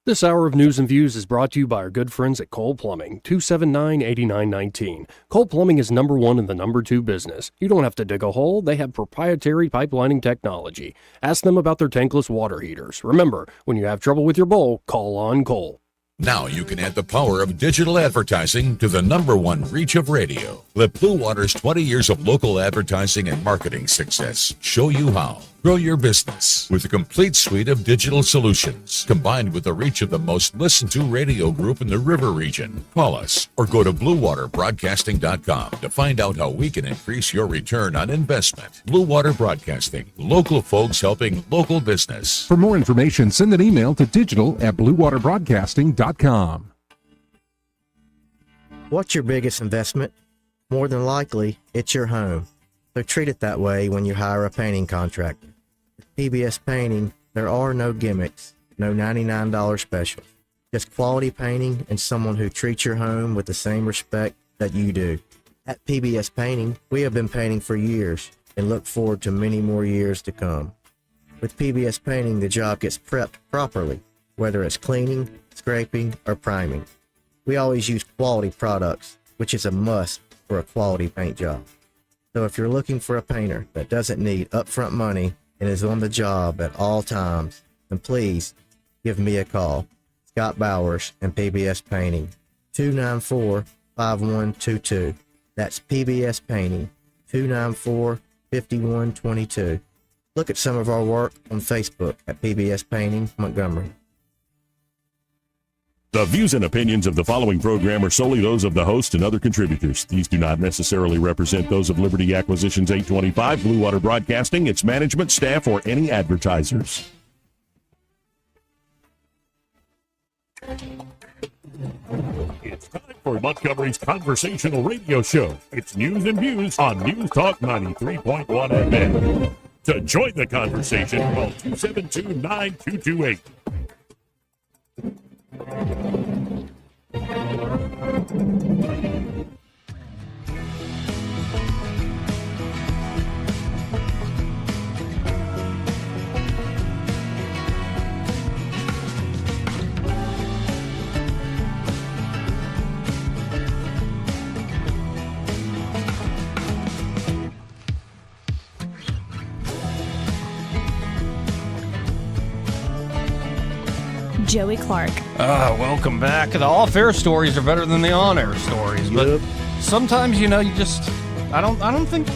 This hour of News and Views is brought to you by our good friends at Cole Plumbing, 279-8919. Cole Plumbing is number 1 in the number 2 business. You don't have to dig a hole. They have proprietary pipelining technology. Ask them about their tankless water heaters. Remember, when you have trouble with your bowl, call on Cole. Now you can add the power of digital advertising to the number 1 reach of radio. Let Blue Water's 20 years of local advertising and marketing success show you how. Grow your business with a complete suite of digital solutions, combined with the reach of the most listened to radio group in the River region. Call us or go to BlueWaterBroadcasting.com to find out how we can increase your return on investment. Blue Water Broadcasting, local folks helping local business. For more information, send an email to digital@BlueWaterBroadcasting.com. What's your biggest investment? More than likely, it's your home. So treat it that way when you hire a painting contractor. With PBS Painting, there are no gimmicks, no $99 specials. Just quality painting and someone who treats your home with the same respect that you do. At PBS Painting, we have been painting for years and look forward to many more years to come. With PBS Painting, the job gets prepped properly, whether it's cleaning, scraping, or priming. We always use quality products, which is a must for a quality paint job. So if you're looking for a painter that doesn't need upfront money and is on the job at all times, then please give me a call. Scott Bowers and PBS Painting, 294-5122. That's PBS Painting, 294-5122. Look at some of our work on Facebook at PBS Painting Montgomery. The views and opinions of the following program are solely those of the host and other contributors. These do not necessarily represent those of Liberty Acquisitions 825, Blue Water Broadcasting, its management, staff, or any advertisers. It's time for Montgomery's conversational radio show. It's News and Views on News Talk 93.1 FM. To join the conversation, call 272-9228. Joey Clark. Welcome back. The off-air stories are better than the on-air stories, but sometimes you just I don't think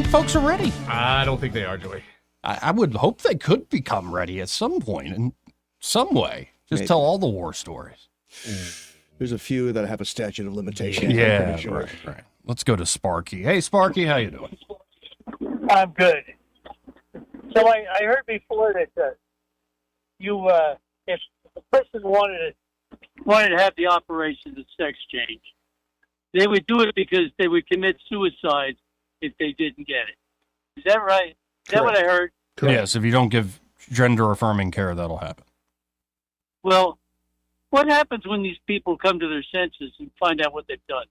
folks are ready. I don't think they are, Joey. I would hope they could become ready at some point in some way. Just tell all the war stories. There's a few that have a statute of limitations. Yeah, I'm pretty sure. right. Let's go to Sparky. Hey, Sparky, how you doing? I'm good. So I heard before that if a person wanted to have the operation of sex change, they would do it because they would commit suicide if they didn't get it. Is that right? Is that what I heard? Yes, if you don't give gender-affirming care, that'll happen. Well, what happens when these people come to their senses and find out what they've done?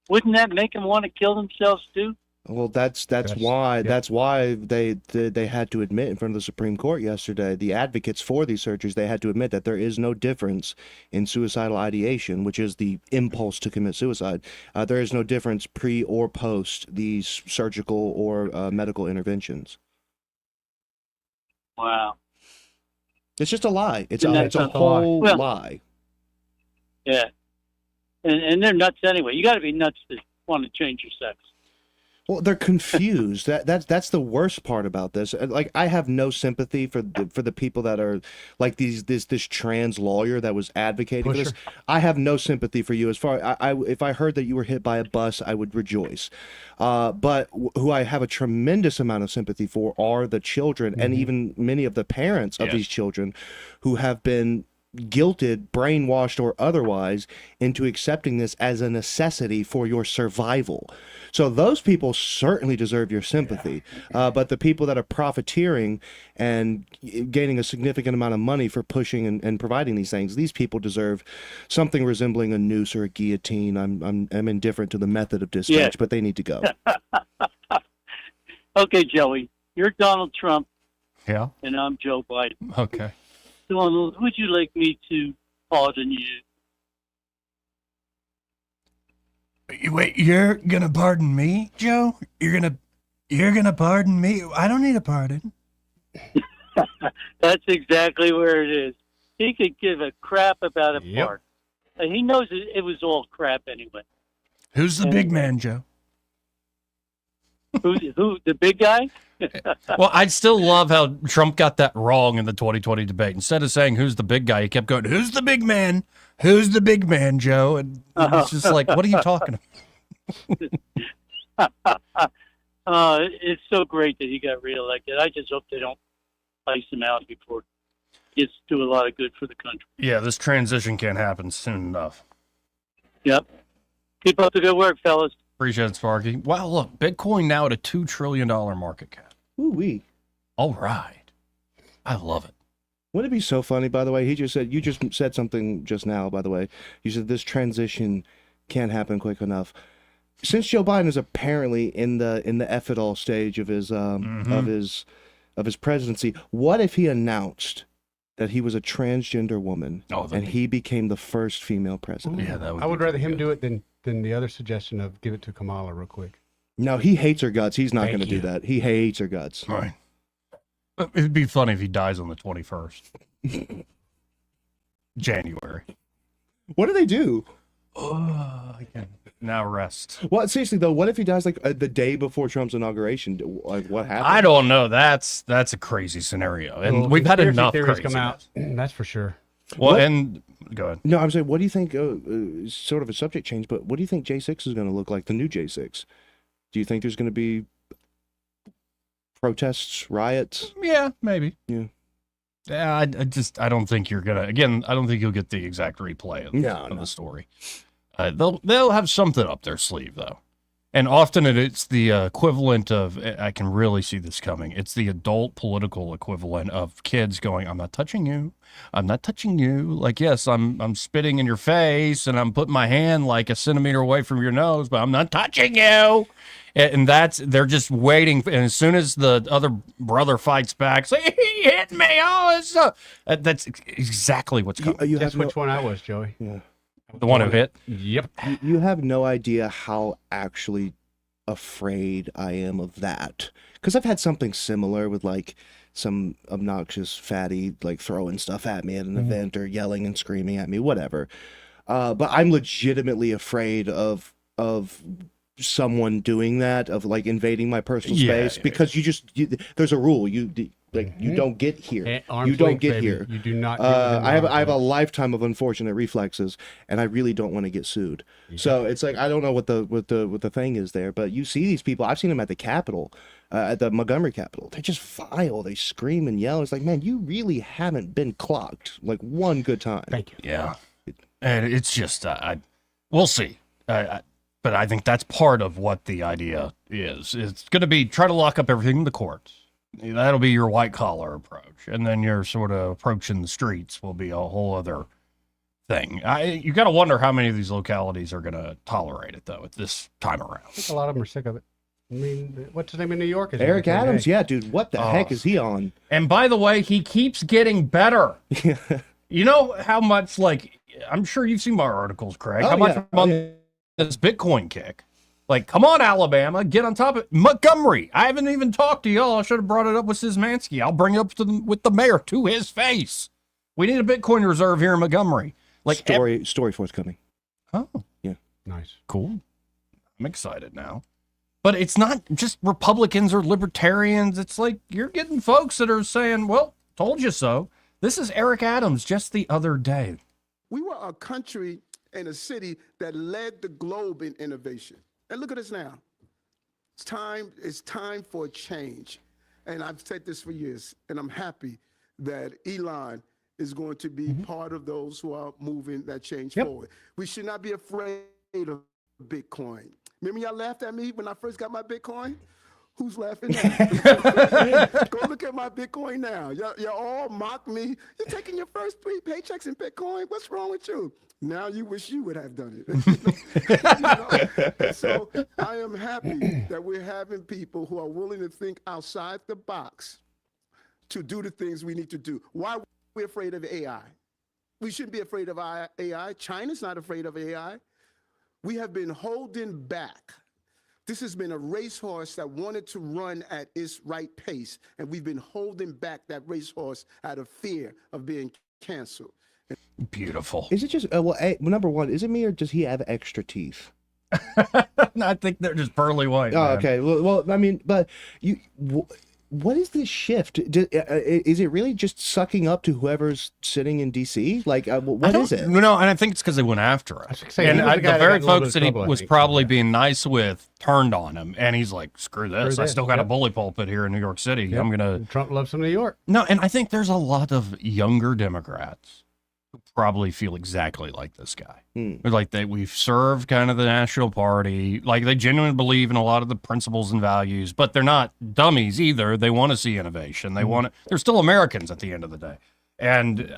Wouldn't that make them want to kill themselves too? Well, that's why they had to admit in front of the Supreme Court yesterday. The advocates for these surgeries, they had to admit that there is no difference in suicidal ideation, which is the impulse to commit suicide. There is no difference pre or post these surgical or medical interventions. Wow. It's just a lie. It's And a that's not the whole lie. lie. Yeah. And they're nuts anyway. You got to be nuts to want to change your sex. Well, they're confused. That's the worst part about this. Like, I have no sympathy for the people that are like this trans lawyer that was advocating for this. I have no sympathy for you. As far if I heard that you were hit by a bus, I would rejoice. But who I have a tremendous amount of sympathy for are the children and even many of the parents of these children who have been guilted, brainwashed, or otherwise into accepting this as a necessity for your survival. So those people certainly deserve your sympathy. But the people that are profiteering and gaining a significant amount of money for pushing and providing these things, these people deserve something resembling a noose or a guillotine. I'm indifferent to the method of dispatch, but they need to go. Okay, Joey, you're Donald Trump. Yeah. And I'm Joe Biden. Okay. Donald, would you like me to pardon you? Wait, you're gonna pardon me, Joe? You're gonna pardon me? I don't need a pardon. That's exactly where it is. He could give a crap about a pardon. And he knows it was all crap anyway. Who's the big man, Joe? Who? The big guy? Well, I still love how Trump got that wrong in the 2020 debate. Instead of saying who's the big guy, he kept going, who's the big man? Who's the big man, Joe? And it's just like, what are you talking about? It's so great that he got reelected. I just hope they don't ice him out before he gets to do a lot of good for the country. Yeah, this transition can't happen soon enough. Yep. Keep up the good work, fellas. Appreciate it, Sparky. Wow, look, Bitcoin now at a $2 trillion market cap. Ooh-wee. All right. I love it. Wouldn't it be so funny, by the way? You just said something just now, by the way. You said this transition can't happen quick enough. Since Joe Biden is apparently in the F it all stage of his of his presidency, what if he announced that he was a transgender woman and he became the first female president? Yeah, that would I would rather him do it than the other suggestion of give it to Kamala real quick. No, he hates her guts. He's not going to do you. that. He hates her guts. Right. It'd be funny if he dies on the 21st. January. What do they do? Oh, I can now rest. Well, seriously though, what if he dies like the day before Trump's inauguration? Like, what happens? I don't know. That's a crazy scenario, and Well, we've had conspiracy enough theories crazy come out. That's for sure. Well, What? and go ahead. No, I'm saying, what do you think? Sort of a subject change, but what do you think J6 is going to look like? The new J6. Do you think there's going to be protests, riots? Yeah, maybe. Yeah. Yeah, I don't think you're gonna. Again, I don't think you'll get the exact replay of the story. They'll have something up their sleeve though, and often it's the equivalent of. I can really see this coming. It's the adult political equivalent of kids going, "I'm not touching you. I'm not touching you." Like, yes, I'm spitting in your face and I'm putting my hand like a centimeter away from your nose, but I'm not touching you. And they're just waiting. And as soon as the other brother fights back, say, he hit me. Oh, that's exactly what's coming. Guess which one I was, Joey. Yeah. The one who hit? Yep. You have no idea how actually afraid I am of that. Because I've had something similar with like some obnoxious fatty like throwing stuff at me at an event or yelling and screaming at me, whatever. But I'm legitimately afraid of someone doing that, of like invading my personal space, because there's a rule. Like you don't get here. Arm's You don't length, get baby. here. You do not. I have a lifetime of unfortunate reflexes, and I really don't want to get sued. So it's like I don't know what the thing is there, but you see these people. I've seen them at the Capitol, at the Montgomery Capitol. They just vile. They scream and yell. It's like, man, you really haven't been clocked like one good time. Thank you. Yeah, and it's just we'll see. But I think that's part of what the idea is. It's going to be try to lock up everything in the courts. That'll be your white collar approach, and then your sort of approach in the streets will be a whole other thing. You got to wonder how many of these localities are going to tolerate it though at this time around. I think a lot of them are sick of it. I mean, what's his name in New York? Is Eric Adams, yeah, dude, what the heck is he on? And by the way, he keeps getting better. You know how much, like, I'm sure you've seen my articles, Craig. How much I'm on this Bitcoin kick? Like, come on, Alabama, get on top of it. Montgomery, I haven't even talked to y'all. I should have brought it up with Szymanski. I'll bring it up with the mayor to his face. We need a Bitcoin reserve here in Montgomery. Like story forthcoming. Oh, yeah, nice, cool. I'm excited now. But it's not just Republicans or libertarians. It's like you're getting folks that are saying, "Well, told you so." This is Eric Adams just the other day. We were a country and a city that led the globe in innovation. And look at us now. It's time for a change. And I've said this for years, and I'm happy that Elon is going to be part of those who are moving that change forward. We should not be afraid of Bitcoin. Remember y'all laughed at me when I first got my Bitcoin? Who's laughing now? Go look at my Bitcoin now. Y'all all mock me. You're taking your first 3 paychecks in Bitcoin? What's wrong with you? Now you wish you would have done it. So I am happy that we're having people who are willing to think outside the box to do the things we need to do. Why are we afraid of AI? We shouldn't be afraid of AI. China's not afraid of AI. We have been holding back. This has been a racehorse that wanted to run at its right pace, and we've been holding back that racehorse out of fear of being canceled. Beautiful. Is it just number one? Is it me or does he have extra teeth? I think they're just pearly white. Oh, man. okay. Well, I mean, but what is this shift? Is it really just sucking up to whoever's sitting in D.C.? Like, what is it? No, and I think it's because they went after him. And the very folks that he was probably being nice with turned on him, and he's like, "Screw this! I still got a bully pulpit here in New York City. Yep. I'm gonna." Trump loves some New York. No, and I think there's a lot of younger Democrats who probably feel exactly like this guy. They're like we've served kind of the National Party. Like they genuinely believe in a lot of the principles and values, but they're not dummies either. They want to see innovation. They want to, they're still Americans at the end of the day. And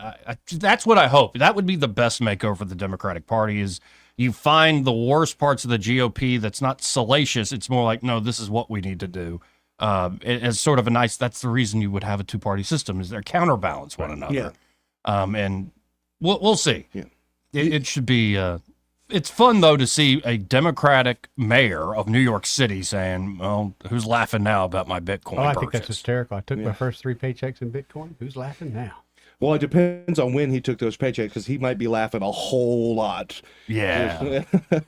that's what I hope. That would be the best makeover for the Democratic Party is you find the worst parts of the GOP that's not salacious. It's more like, no, this is what we need to do. It's sort of a nice, that's the reason you would have a two-party system is they're counterbalance one another. Yeah. And we'll see. Yeah. It should be. It's fun though to see a Democratic mayor of New York City saying, "Well, who's laughing now about my Bitcoin?" Oh, I think that's hysterical. I took my first 3 paychecks in Bitcoin. Who's laughing now? Well, it depends on when he took those paychecks because he might be laughing a whole lot. Yeah.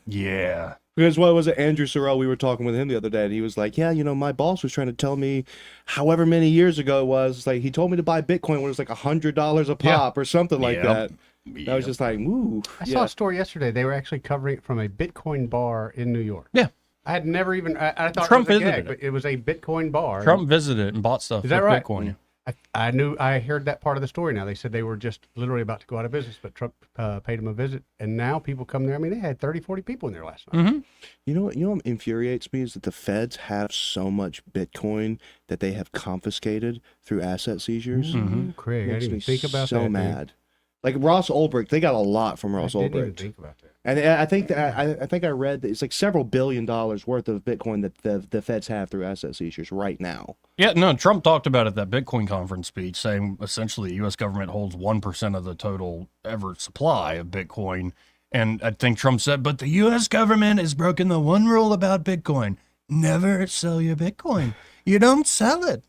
Yeah. Because what was it, Andrew Sorrell? We were talking with him the other day, and he was like, "Yeah, my boss was trying to tell me, however many years ago it was, like he told me to buy Bitcoin when it was like $100 a pop or something like that." I was just like, "Ooh." I saw a story yesterday. They were actually covering it from a Bitcoin bar in New York. Yeah. I had never even. I thought Trump it was a visited gag, but it was a Bitcoin bar. Trump visited it and bought stuff Is that with right? Bitcoin. I knew. I heard that part of the story. Now they said they were just literally about to go out of business, but Trump paid them a visit, and now people come there. I mean, they had 30, 40 people in there last night. Mm-hmm. You know what infuriates me is that the feds have so much Bitcoin that they have confiscated through asset seizures. Mm-hmm. Craig, I didn't even think about that. So mad. Like Ross Ulbricht, they got a lot from Ross Ulbricht. I didn't even think about that. And I think I read that it's like several $1 billion worth of Bitcoin that the feds have through asset seizures right now. Yeah, no, Trump talked about it at that Bitcoin conference speech, saying essentially the U.S. government holds 1% of the total ever supply of Bitcoin. And I think Trump said, but the U.S. government has broken the one rule about Bitcoin. Never sell your Bitcoin. You don't sell it.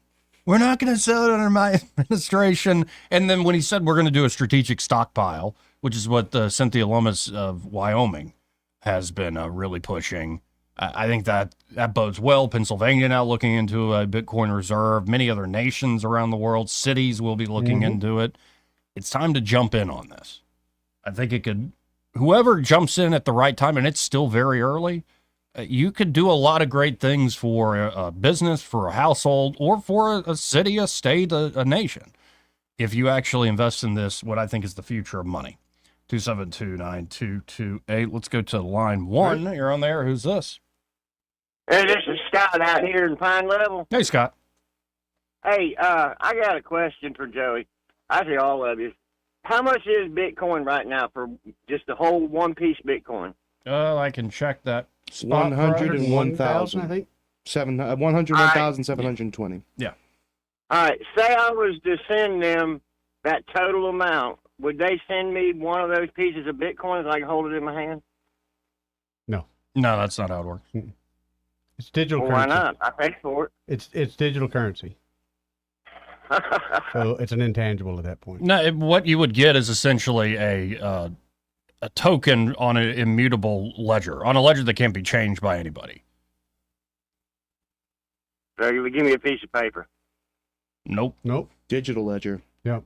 We're not going to sell it under my administration. And then when he said we're going to do a strategic stockpile, which is what Cynthia Lummis of Wyoming has been really pushing, I think that bodes well. Pennsylvania now looking into a Bitcoin reserve. Many other nations around the world, cities will be looking into it. It's time to jump in on this. I think it could, whoever jumps in at the right time, and it's still very early, you could do a lot of great things for a business, for a household, or for a city, a state, a nation. If you actually invest in this, what I think is the future of money. 272-9228. Let's go to line 1. You're on there. Who's this? Hey, this is Scott out here in Pine Level. Hey, Scott. Hey, I got a question for Joey. I see all of you. How much is Bitcoin right now for just the whole one-piece Bitcoin? I can check that. Spot 101,000, I think. 101,720. Yeah. All right. Say I was to send them that total amount. Would they send me one of those pieces of Bitcoin so I can hold it in my hand? No. No, that's not how it works. It's digital Well, currency. why not? I paid for it. It's digital currency. So it's an intangible at that point. No, what you would get is essentially a token on an immutable ledger, on a ledger that can't be changed by anybody. So you would give me a piece of paper. Nope. Digital ledger. Yep.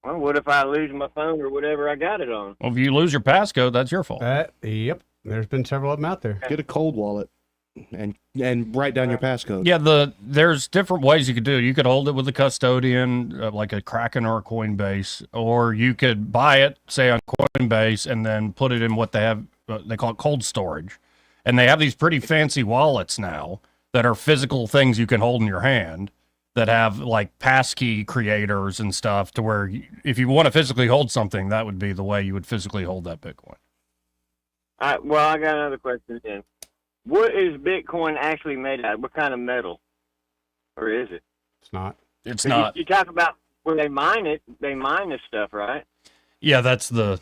Well, what if I lose my phone or whatever I got it on? Well, if you lose your passcode, that's your fault. Yep. There's been several of them out there. Get a cold wallet and write down your passcode. Yeah, there's different ways you could do it. You could hold it with a custodian, like a Kraken or a Coinbase, or you could buy it, say on Coinbase, and then put it in what they have. They call it cold storage, and they have these pretty fancy wallets now that are physical things you can hold in your hand that have like passkey creators and stuff, to where if you want to physically hold something, that would be the way you would physically hold that Bitcoin. All right, well, I got another question then. What is Bitcoin actually made out of? What kind of metal? Or is it? It's not. It's not. You talk about when they mine it, they mine this stuff, right? Yeah, that's the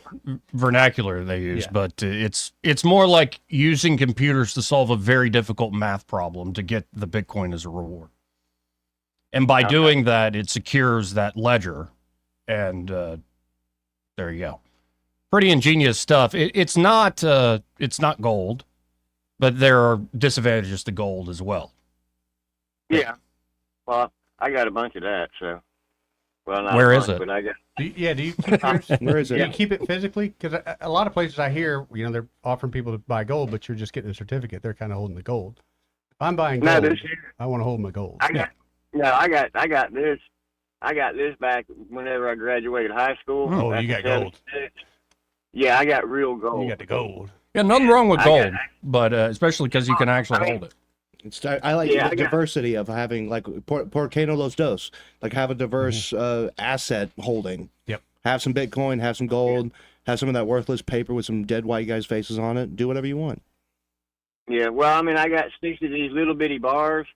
vernacular they use, but it's more like using computers to solve a very difficult math problem to get the Bitcoin as a reward. And by doing that, it secures that ledger, and there you go. Pretty ingenious stuff. It's not gold, but there are disadvantages to gold as well. Yeah. Well, I got a bunch of that, so. Well, not Where a is bunch, it? But I got. Do you keep yours? Where is it? Do you keep it physically? Because a lot of places I hear, they're offering people to buy gold, but you're just getting a certificate. They're kind of holding the gold. If I'm buying gold, I want to hold my gold. I got this. I got this back whenever I graduated high school. Oh, you got gold. Yeah, I got real gold. You got the gold. Yeah, nothing wrong with gold, but especially because you can actually hold it. I like the diversity of having, like, por qué no los dos? Like, have a diverse asset holding. Yep. Have some Bitcoin, have some gold, have some of that worthless paper with some dead white guys' faces on it. Do whatever you want. Yeah, well, I mean, I got 6 of these little bitty bars,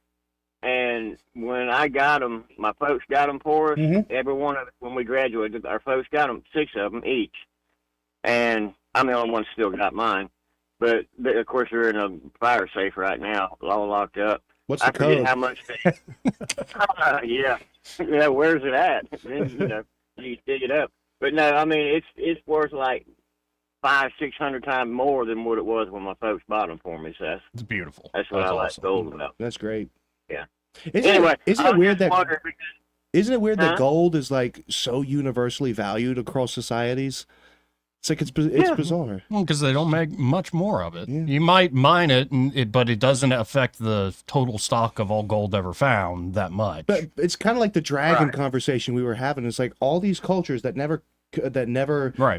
and when I got them, my folks got them for us. Every one of them, when we graduated, our folks got them, 6 of them each. And I'm the only one still got mine. But of course, they're in a fire safe right now, all locked up. What's the I forget code? how much. Yeah. Where's it at? Then, you dig it up. But no, I mean it's worth like 500-600 times more than what it was when my folks bought them for me. So it's beautiful. That's what I like gold about. That's great. Yeah. Isn't it weird that Huh? that gold is like so universally valued across societies? It's like it's bizarre. Well, because they don't make much more of it. You might mine it, but it doesn't affect the total stock of all gold ever found that much. But it's kind of like the dragon conversation we were having. It's like all these cultures that never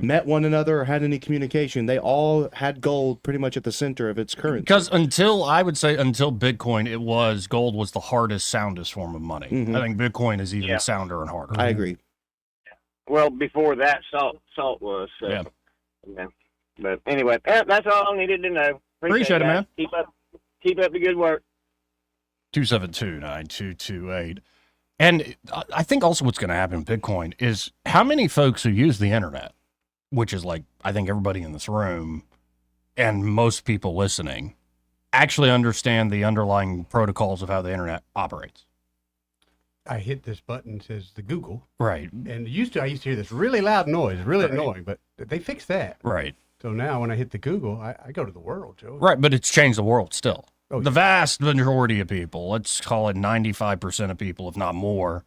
met one another or had any communication. They all had gold pretty much at the center of its currency. Because until Bitcoin, gold was the hardest, soundest form of money. I think Bitcoin is even sounder and harder. I agree. Well, before that, salt was. So, yeah. But anyway, that's all I needed to know. Appreciate it, man. Keep up the good work. 272-9228. And I think also what's going to happen in Bitcoin is how many folks who use the internet, which is like, I think everybody in this room and most people listening, actually understand the underlying protocols of how the internet operates. I hit this button, says the Google. Right. And I used to hear this really loud noise, really annoying, but they fixed that. Right. So now when I hit the Google, I go to the world, Joe. Right, but it's changed the world still. Oh, the vast majority of people, let's call it 95% of people, if not more,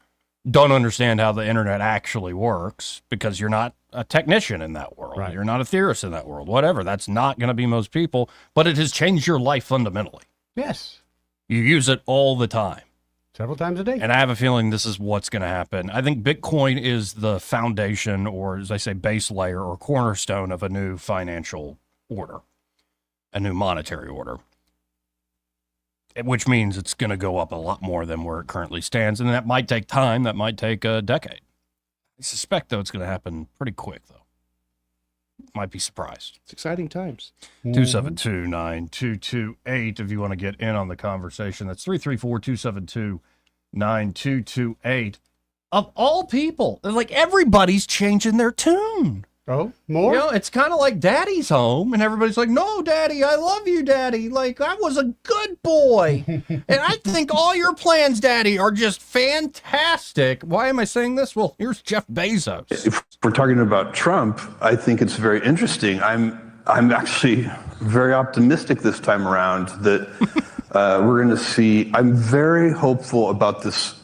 don't understand how the internet actually works because you're not a technician in that world. Right. You're not a theorist in that world, whatever. That's not going to be most people, but it has changed your life fundamentally. Yes. You use it all the time. Several times a day. And I have a feeling this is what's going to happen. I think Bitcoin is the foundation, or as I say, base layer or cornerstone of a new financial order, a new monetary order, which means it's going to go up a lot more than where it currently stands. And that might take time. That might take a decade. I suspect, though, it's going to happen pretty quick, though. Might be surprised. It's exciting times. 272-9228 if you want to get in on the conversation. That's 334-272-9228. Of all people, like everybody's changing their tune. Oh, more? You know, it's kind of like Daddy's home, and everybody's like, no, Daddy, I love you, Daddy. Like, I was a good boy. And I think all your plans, Daddy, are just fantastic. Why am I saying this? Well, here's Jeff Bezos. If we're talking about Trump, I think it's very interesting. I'm actually very optimistic this time around that we're going to see. I'm very hopeful about this.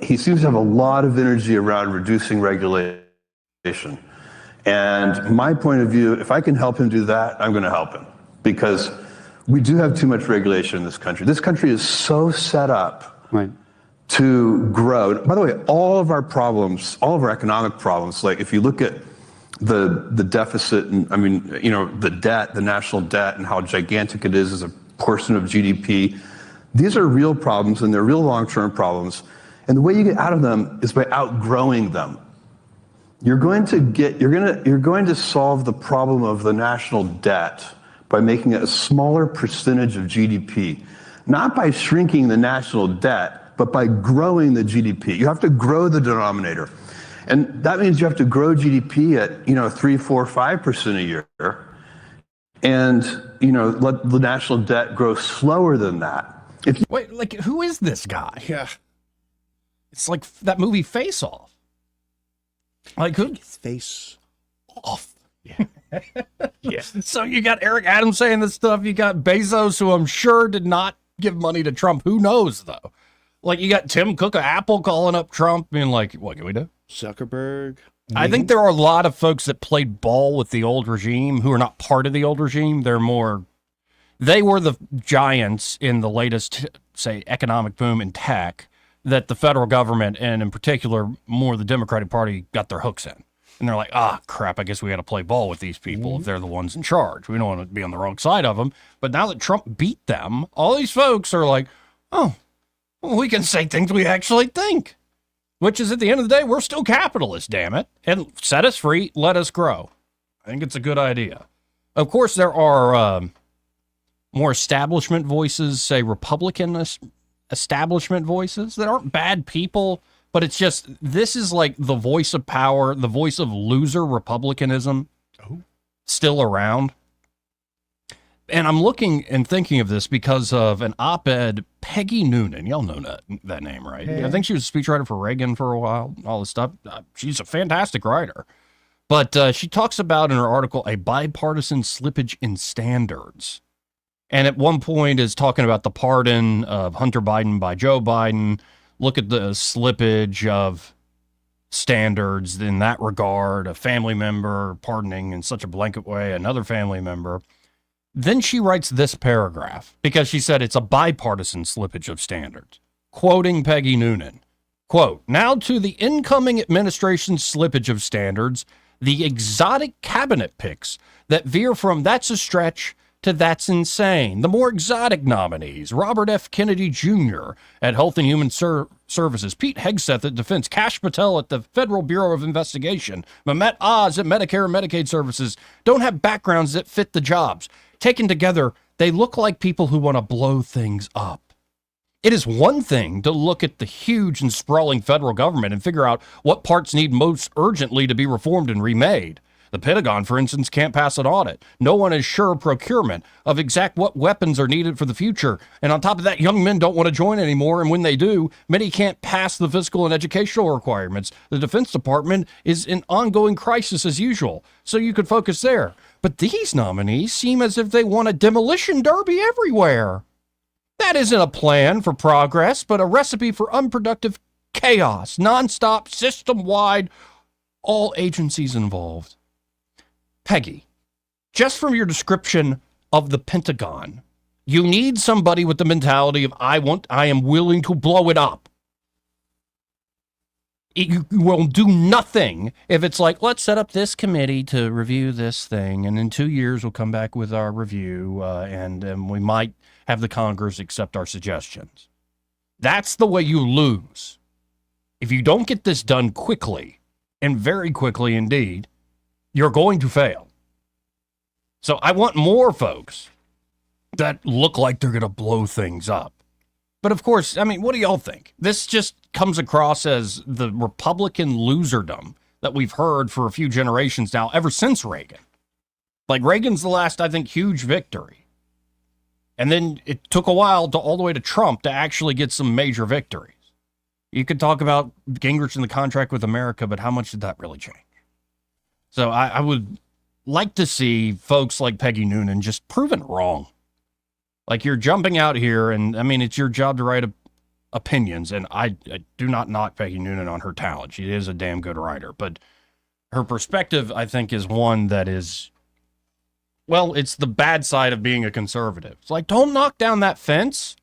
He seems to have a lot of energy around reducing regulation. And my point of view, if I can help him do that, I'm going to help him, because we do have too much regulation in this country. This country is so set up to grow. By the way, all of our problems, all of our economic problems, like if you look at the deficit, and I mean, you know, the debt, the national debt, and how gigantic it is as a portion of GDP, these are real problems, and they're real long-term problems. And the way you get out of them is by outgrowing them. You're going to solve the problem of the national debt by making it a smaller percentage of GDP, not by shrinking the national debt, but by growing the GDP. You have to grow the denominator. And that means you have to grow GDP at, 3, 4, 5% a year. And, let the national debt grow slower than that. Wait, like, who is this guy? Yeah. It's like that movie Face Off. Like, who? Face Off. Yeah. So you got Eric Adams saying this stuff. You got Bezos, who I'm sure did not give money to Trump. Who knows, though? Like, you got Tim Cook of Apple calling up Trump, being like, what can we do? Zuckerberg. I think there are a lot of folks that played ball with the old regime who are not part of the old regime. They were the giants in the latest, say, economic boom in tech that the federal government, and in particular, more the Democratic Party, got their hooks in. And they're like, crap, I guess we got to play ball with these people if they're the ones in charge. We don't want to be on the wrong side of them. But now that Trump beat them, all these folks are like, well, we can say things we actually think. Which is, at the end of the day, we're still capitalists, damn it. And set us free, let us grow. I think it's a good idea. Of course, there are more establishment voices, say Republican establishment voices that aren't bad people, but it's just, this is like the voice of power, the voice of loser republicanism still around. And I'm looking and thinking of this because of an op-ed, Peggy Noonan. Y'all know that name, right? Yeah. I think she was a speechwriter for Reagan for a while, all this stuff. She's a fantastic writer. But she talks about in her article a bipartisan slippage in standards. And at one point is talking about the pardon of Hunter Biden by Joe Biden. Look at the slippage of standards in that regard, a family member pardoning in such a blanket way another family member. Then she writes this paragraph because she said it's a bipartisan slippage of standards. Quoting Peggy Noonan, quote, now to the incoming administration's slippage of standards, the exotic cabinet picks that veer from that's a stretch to that's insane. The more exotic nominees, Robert F. Kennedy Jr. at Health and Human Services, Pete Hegseth at Defense, Kash Patel at the Federal Bureau of Investigation, Mehmet Oz at Medicare and Medicaid Services, don't have backgrounds that fit the jobs. Taken together, they look like people who want to blow things up. It is one thing to look at the huge and sprawling federal government and figure out what parts need most urgently to be reformed and remade. The Pentagon, for instance, can't pass an audit. No one is sure of procurement of exact what weapons are needed for the future. And on top of that, young men don't want to join anymore. And when they do, many can't pass the physical and educational requirements. The Defense Department is in ongoing crisis as usual. So you could focus there. But these nominees seem as if they want a demolition derby everywhere. That isn't a plan for progress, but a recipe for unproductive chaos, nonstop, system-wide, all agencies involved. Peggy, just from your description of the Pentagon, you need somebody with the mentality of I am willing to blow it up. You will do nothing if it's like, let's set up this committee to review this thing, and in 2 years we'll come back with our review, and we might have the Congress accept our suggestions. That's the way you lose. If you don't get this done quickly, and very quickly indeed, you're going to fail. So I want more folks that look like they're going to blow things up. But of course, I mean, what do y'all think? This just comes across as the Republican loserdom that we've heard for a few generations now, ever since Reagan. Like, Reagan's the last, I think, huge victory. And then it took a while to all the way to Trump to actually get some major victories. You could talk about Gingrich and the contract with America, but how much did that really change? So I would like to see folks like Peggy Noonan just proven wrong. Like, you're jumping out here, and I mean, it's your job to write opinions, and I do not knock Peggy Noonan on her talent. She is a damn good writer, but her perspective, I think, is one that is, well, it's the bad side of being a conservative. It's like, don't knock down that fence.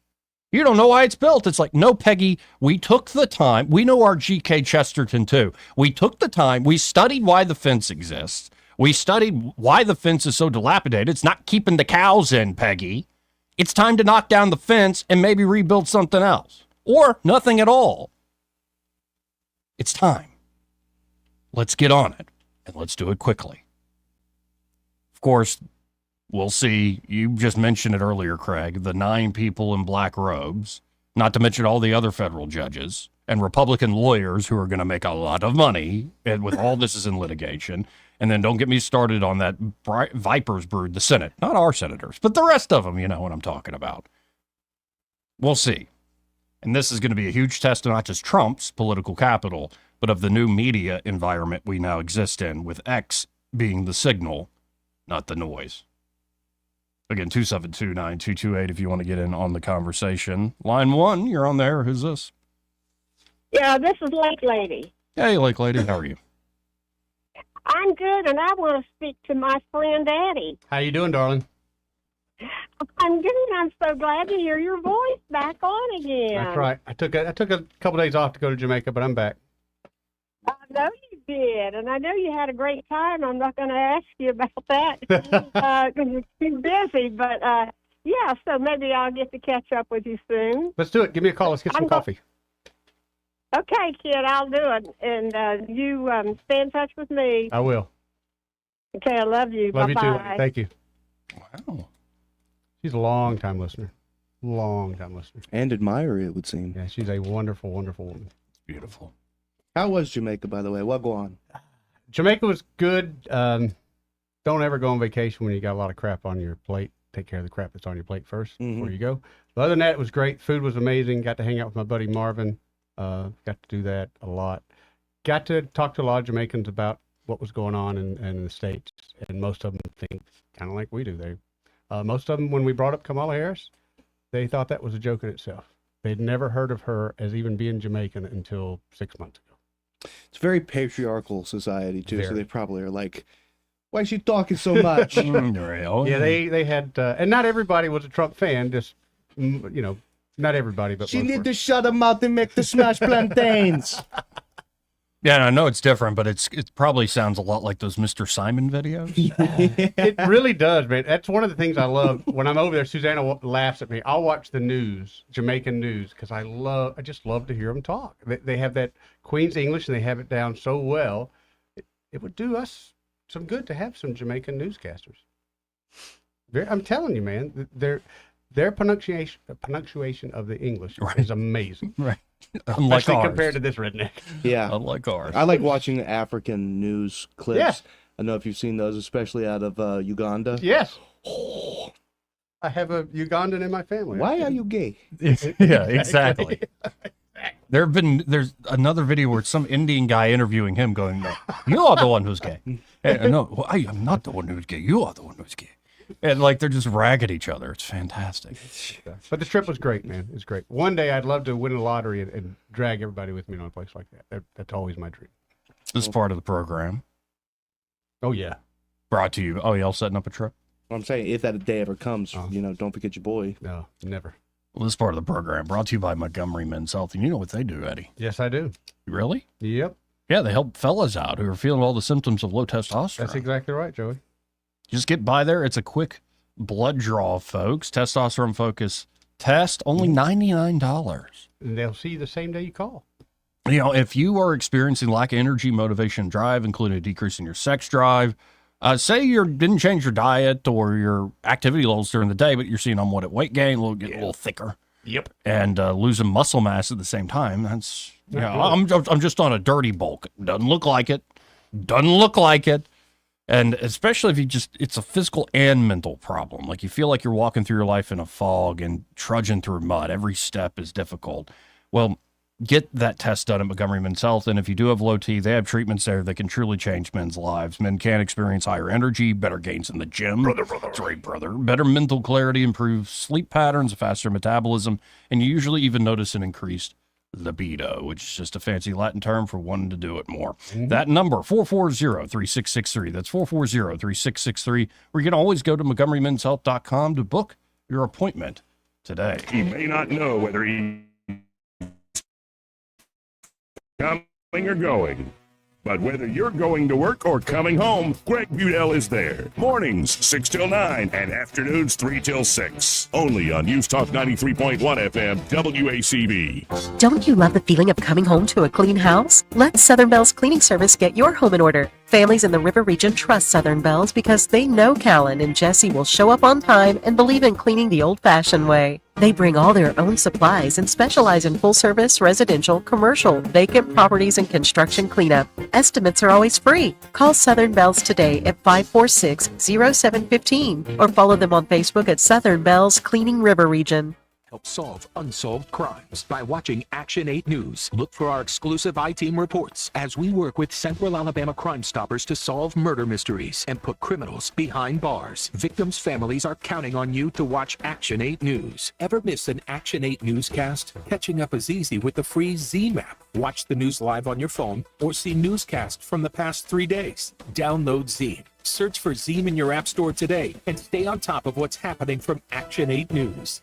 You don't know why it's built. It's like, no, Peggy, we took the time. We know our G.K. Chesterton, too. We took the time. We studied why the fence exists. We studied why the fence is so dilapidated. It's not keeping the cows in, Peggy. It's time to knock down the fence and maybe rebuild something else. Or nothing at all. It's time. Let's get on it. And let's do it quickly. Of course, we'll see. You just mentioned it earlier, Craig. The 9 people in black robes, not to mention all the other federal judges and Republican lawyers who are going to make a lot of money and with all this is in litigation. And then don't get me started on that Vipers brood, the Senate. Not our senators, but the rest of them, you know what I'm talking about. We'll see. And this is going to be a huge test of not just Trump's political capital, but of the new media environment we now exist in, with X being the signal, not the noise. Again, 272-9228 if you want to get in on the conversation. Line 1, you're on there. Who's this? Yeah, this is Lake Lady. Hey, Lake Lady, how are you? I'm good, and I want to speak to my friend Addie. How you doing, darling? I'm good. I'm so glad to hear your voice back on again. That's right. I took a couple days off to go to Jamaica, but I'm back. I know you did, and I know you had a great time. I'm not going to ask you about that because you're too busy, but yeah, so maybe I'll get to catch up with you soon. Let's do it. Give me a call. Let's get some coffee. Okay, kid, I'll do it. And you stay in touch with me. I will. Okay, I love you. Love Bye-bye. you too. Thank you. Wow. She's a long-time listener. Long-time listener. And admirer, it would seem. Yeah, she's a wonderful, wonderful woman. It's beautiful. How was Jamaica, by the way? What go on? Jamaica was good. Don't ever go on vacation when you got a lot of crap on your plate. Take care of the crap that's on your plate first before you go. But other than that, it was great. Food was amazing. Got to hang out with my buddy Marvin. Got to do that a lot. Got to talk to a lot of Jamaicans about what was going on in the States. And most of them think kind of like we do. Most of them, when we brought up Kamala Harris, they thought that was a joke in itself. They'd never heard of her as even being Jamaican until 6 months ago. It's a very patriarchal society, too, so Very. they probably are like, why is she talking so much? Yeah, they had, and not everybody was a Trump fan, just, not everybody, but She most need were. to shut her mouth and make the smashed plantains. Yeah, and I know it's different, but it probably sounds a lot like those Mr. Simon videos. It really does, man. That's one of the things I love. When I'm over there, Susanna laughs at me. I'll watch the news, Jamaican news, because I just love to hear them talk. They have that Queen's English, and they have it down so well. It would do us some good to have some Jamaican newscasters. I'm telling you, man, their pronunciation of the English is amazing. Right. Unlike Especially ours. compared to this redneck. Yeah. Unlike ours. I like watching the African news clips. Yeah. I don't know if you've seen those, especially out of Uganda. Yes. I have a Ugandan in my family. Why are you gay? Yeah, exactly. There's another video where it's some Indian guy interviewing him going, no, you are the one who's gay. And, no, well, I am not the one who's gay. You are the one who's gay. And like they're just ragging each other. It's fantastic. But the trip was great, man. It's great. One day I'd love to win a lottery and drag everybody with me to a place like that. That's always my dream. This is part of the program. Oh, yeah. Brought to you. Oh, y'all setting up a trip? I'm saying if that day ever comes, don't forget your boy. No, never. Well, this is part of the program. Brought to you by Montgomery Men's Health. And you know what they do, Eddie? Yes, I do. Really? Yep. Yeah, they help fellas out who are feeling all the symptoms of low testosterone. That's exactly right, Joey. Just get by there. It's a quick blood draw, folks. Testosterone Focus test, only $99. And they'll see you the same day you call. You know, if you are experiencing lack of energy, motivation, drive, including a decrease in your sex drive, say you didn't change your diet or your activity levels during the day, but you're seeing unwanted weight gain, get a little thicker. Yep. And losing muscle mass at the same time. That's, I'm just on a dirty bulk. Doesn't look like it. Doesn't look like it. And especially if it's a physical and mental problem. Like you feel like you're walking through your life in a fog and trudging through mud. Every step is difficult. Well, get that test done at Montgomery Men's Health. And if you do have low T, they have treatments there that can truly change men's lives. Men can experience higher energy, better gains in the gym. Brother. That's right, brother. Better mental clarity, improved sleep patterns, faster metabolism, and you usually even notice an increased libido, which is just a fancy Latin term for wanting to do it more. That number, 440-3663. That's 440-3663. Or you can always go to MontgomeryMen'sHealth.com to book your appointment today. He may not know whether he's coming or going, but whether you're going to work or coming home, Greg Budell is there. Mornings 6 till 9 and afternoons 3 till 6. Only on News Talk 93.1 FM WACB. Don't you love the feeling of coming home to a clean house? Let Southern Bell's Cleaning Service get your home in order. Families in the River Region trust Southern Bells because they know Callan and Jesse will show up on time and believe in cleaning the old-fashioned way. They bring all their own supplies and specialize in full-service, residential, commercial, vacant properties, and construction cleanup. Estimates are always free. Call Southern Bells today at 546-0715 or follow them on Facebook at Southern Bells Cleaning River Region. Help solve unsolved crimes by watching Action 8 News. Look for our exclusive I-Team reports as we work with Central Alabama Crime Stoppers to solve murder mysteries and put criminals behind bars. Victims' families are counting on you to watch Action 8 News. Ever miss an Action 8 newscast? Catching up is easy with the free Z Map. Watch the news live on your phone or see newscasts from the past 3 days. Download Zine. Search for Zine in your app store today and stay on top of what's happening from Action 8 News.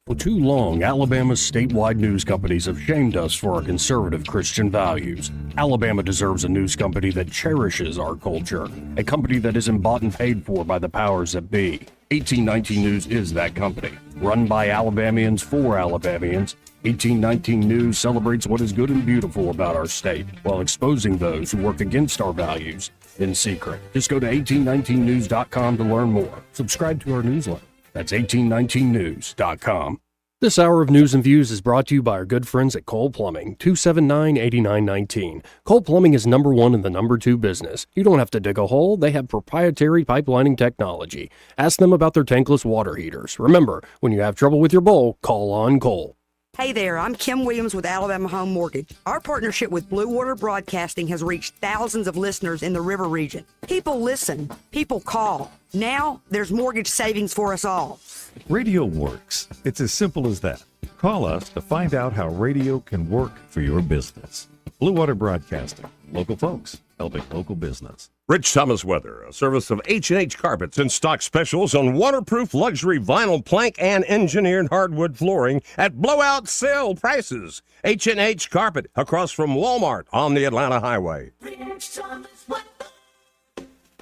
For too long, Alabama's statewide news companies have shamed us for our conservative Christian values. Alabama deserves a news company that cherishes our culture, a company that isn't bought and paid for by the powers that be. 1819 News is that company. Run by Alabamians for Alabamians, 1819 News celebrates what is good and beautiful about our state, while exposing those who work against our values in secret. Just go to 1819news.com to learn more. Subscribe to our newsletter. That's 1819news.com. This hour of News and Views is brought to you by our good friends at Cole Plumbing, 279-8919. Cole Plumbing is number one in the number two business. You don't have to dig a hole. They have proprietary pipelining technology. Ask them about their tankless water heaters. Remember, when you have trouble with your bowl, call on Cole. Hey there, I'm Kim Williams with Alabama Home Mortgage. Our partnership with Blue Water Broadcasting has reached thousands of listeners in the River region. People listen, people call. Now there's mortgage savings for us all. Radio works. It's as simple as that. Call us to find out how radio can work for your business. Blue Water Broadcasting. Local folks helping local business. Rich Thomas Weather, a service of H&H Carpets in stock specials on waterproof luxury vinyl plank and engineered hardwood flooring at blowout sale prices. H&H Carpet across from Walmart on the Atlanta Highway.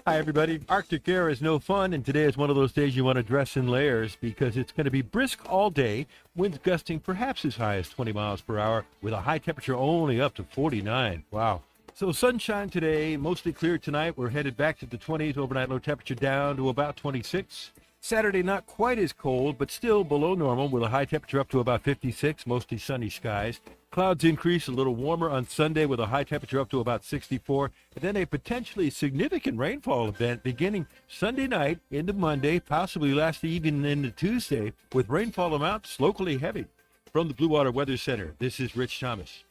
Hi, everybody. Arctic air is no fun, and today is one of those days you want to dress in layers because it's going to be brisk all day, winds gusting perhaps as high as 20 miles per hour with a high temperature only up to 49. Wow. So sunshine today, mostly clear tonight. We're headed back to the 20s, overnight low temperature down to about 26. Saturday, not quite as cold, but still below normal with a high temperature up to about 56, mostly sunny skies. Clouds increase a little warmer on Sunday with a high temperature up to about 64, and then a potentially significant rainfall event beginning Sunday night into Monday, possibly lasting even into Tuesday, with rainfall amounts locally heavy. From the Blue Water Weather Center, this is Rich Thomas.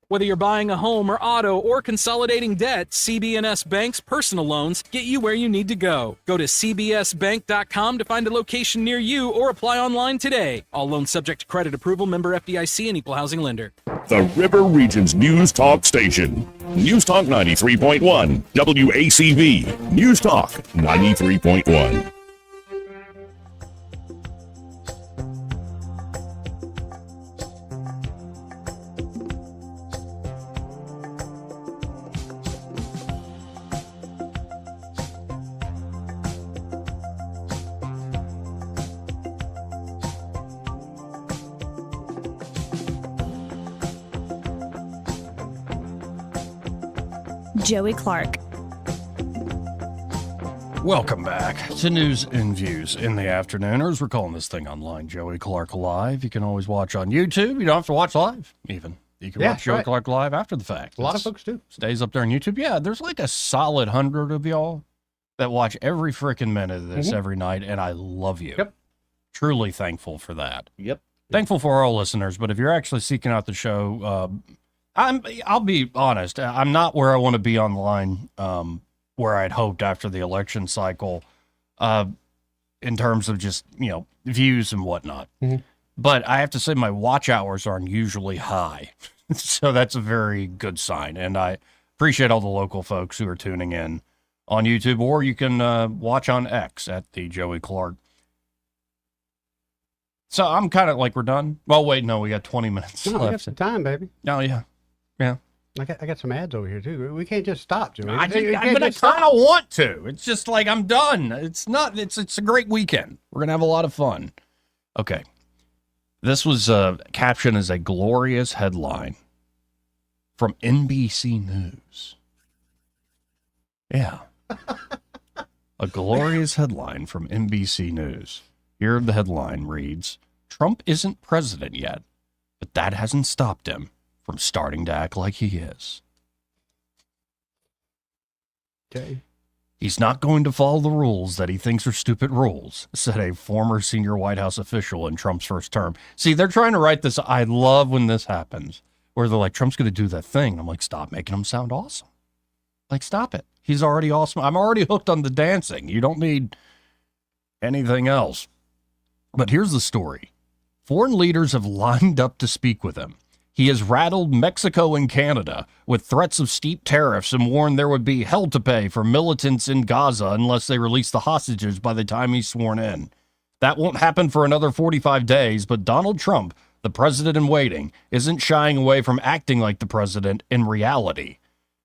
Whether you're buying a home or auto or consolidating debt, CB&S Bank's personal loans get you where you need to go. Go to cbsbank.com to find a location near you or apply online today. All loans subject to credit approval, member FDIC, and equal housing lender. The River Region's News Talk Station. News Talk 93.1. WACV. News Talk 93.1. Joey Clark. Welcome back to News and Views in the Afternooners. We're calling this thing online Joey Clark Live. You can always watch on YouTube. You don't have to watch live, even. You can watch Joey Clark Live after the fact. A lot of folks do. Stays up there on YouTube. Yeah, there's like a solid 100 of y'all that watch every freaking minute of this every night, and I love you. Yep. Truly thankful for that. Yep. Thankful for all listeners, but if you're actually seeking out the show, I'll be honest, I'm not where I want to be online, where I'd hoped after the election cycle, in terms of just, views and whatnot. But I have to say my watch hours are unusually high. So that's a very good sign. And I appreciate all the local folks who are tuning in on YouTube, or you can watch on X at the Joey Clark. So I'm kind of like, we're done. Well, wait, no, we got 20 minutes No, left. we got some time, baby. Oh, yeah. Yeah. I got some ads over here, too. We can't just stop, Joey. But I kind of want to. It's just like, I'm done. It's a great weekend. We're going to have a lot of fun. Okay. This was captioned as a glorious headline from NBC News. Yeah. A glorious headline from NBC News. Here the headline reads, Trump isn't president yet, but that hasn't stopped him from starting to act like he is. Okay. He's not going to follow the rules that he thinks are stupid rules, said a former senior White House official in Trump's first term. See, they're trying to write this. I love when this happens, where they're like, Trump's going to do that thing. And I'm like, stop making him sound awesome. Like, stop it. He's already awesome. I'm already hooked on the dancing. You don't need anything else. But here's the story. Foreign leaders have lined up to speak with him. He has rattled Mexico and Canada with threats of steep tariffs and warned there would be hell to pay for militants in Gaza unless they release the hostages by the time he's sworn in. That won't happen for another 45 days, but Donald Trump, the president in waiting, isn't shying away from acting like the president in reality.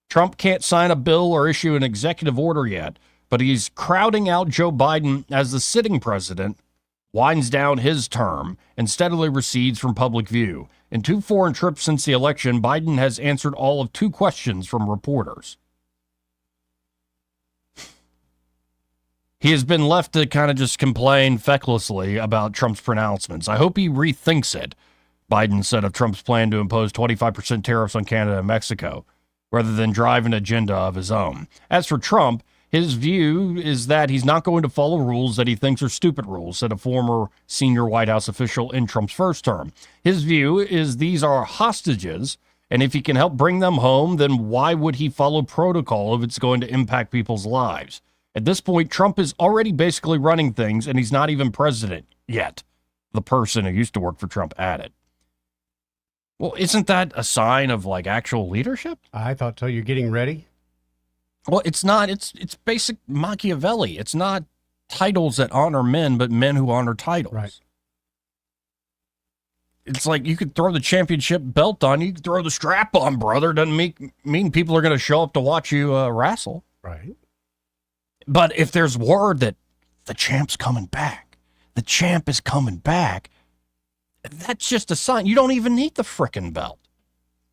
Trump can't sign a bill or issue an executive order yet, but he's crowding out Joe Biden as the sitting president, winds down his term, and steadily recedes from public view. In 2 foreign trips since the election, Biden has answered all of 2 questions from reporters. He has been left to kind of just complain fecklessly about Trump's pronouncements. I hope he rethinks it, Biden said of Trump's plan to impose 25% tariffs on Canada and Mexico, rather than drive an agenda of his own. As for Trump, his view is that he's not going to follow rules that he thinks are stupid rules, said a former senior White House official in Trump's first term. His view is these are hostages, and if he can help bring them home, then why would he follow protocol if it's going to impact people's lives? At this point, Trump is already basically running things, and he's not even president yet. The person who used to work for Trump added. Well, isn't that a sign of, like, actual leadership? I thought so. You're getting ready? Well, it's not. It's basic Machiavelli. It's not titles that honor men, but men who honor titles. Right. It's like you could throw the championship belt on. You could throw the strap on, brother. Doesn't mean people are going to show up to watch you wrestle. Right. But if there's word that the champ's coming back, the champ is coming back, that's just a sign. You don't even need the frickin' belt.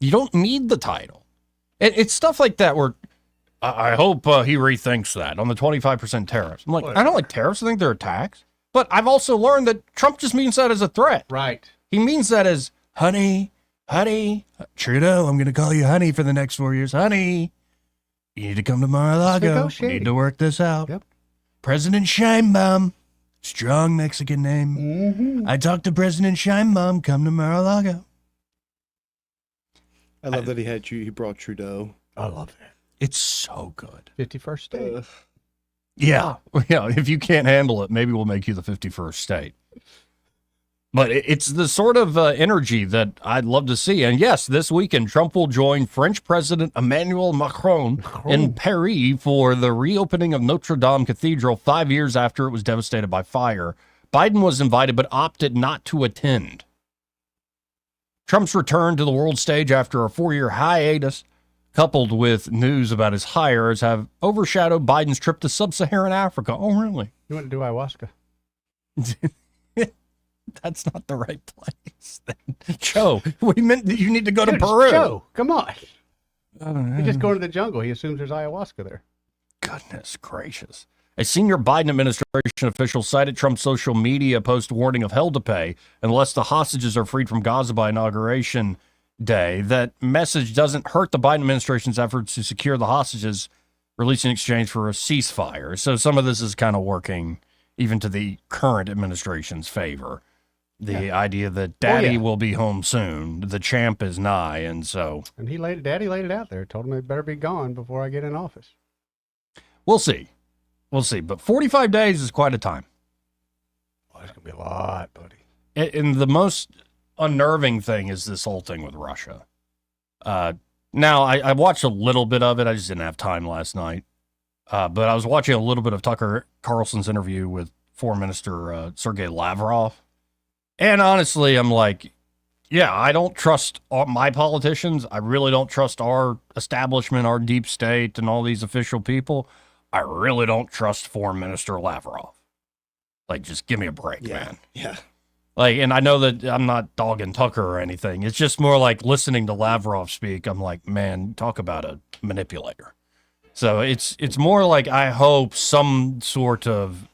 You don't need the title. It's stuff like that where I hope he rethinks that on the 25% tariffs. I'm like, I don't like tariffs. I think they're a tax. But I've also learned that Trump just means that as a threat. Right. He means that as, honey, Trudeau, I'm going to call you honey for the next 4 years. Honey, you need to come to Mar-a-Lago. We need to work this out. Yep. President Scheinbaum, strong Mexican name. Mm-hmm. I talked to President Scheinbaum, come to Mar-a-Lago. I love that he brought Trudeau. I love that. It's so good. 51st state. Yeah. If you can't handle it, maybe we'll make you the 51st state. But it's the sort of energy that I'd love to see. And yes, this weekend, Trump will join French President Emmanuel Macron in Paris for the reopening of Notre Dame Cathedral 5 years after it was devastated by fire. Biden was invited but opted not to attend. Trump's return to the world stage after a 4-year hiatus, coupled with news about his hires, have overshadowed Biden's trip to sub-Saharan Africa. Oh, really? You want to do ayahuasca? That's not the right place. Joe, we meant that you need to go to Dude, Peru. Joe, come on. I don't know. He just go to the jungle. He assumes there's ayahuasca there. Goodness gracious. A senior Biden administration official cited Trump's social media post warning of hell to pay unless the hostages are freed from Gaza by Inauguration Day. That message doesn't hurt the Biden administration's efforts to secure the hostages released in exchange for a ceasefire. So some of this is kind of working even to the current administration's favor. The idea that daddy will be home soon, the champ is nigh, and so... And Daddy laid it out there, told him they better be gone before I get in office. We'll see. But 45 days is quite a time. Oh, it's going to be a lot, buddy. And the most unnerving thing is this whole thing with Russia. Now, I watched a little bit of it. I just didn't have time last night. But I was watching a little bit of Tucker Carlson's interview with Foreign Minister Sergei Lavrov. And honestly, I'm like, yeah, I don't trust my politicians. I really don't trust our establishment, our deep state, and all these official people. I really don't trust Foreign Minister Lavrov. Like, just give me a break, man. Yeah. Like, and I know that I'm not dogging Tucker or anything. It's just more like listening to Lavrov speak. I'm like, man, talk about a manipulator. So it's more like I hope some sort of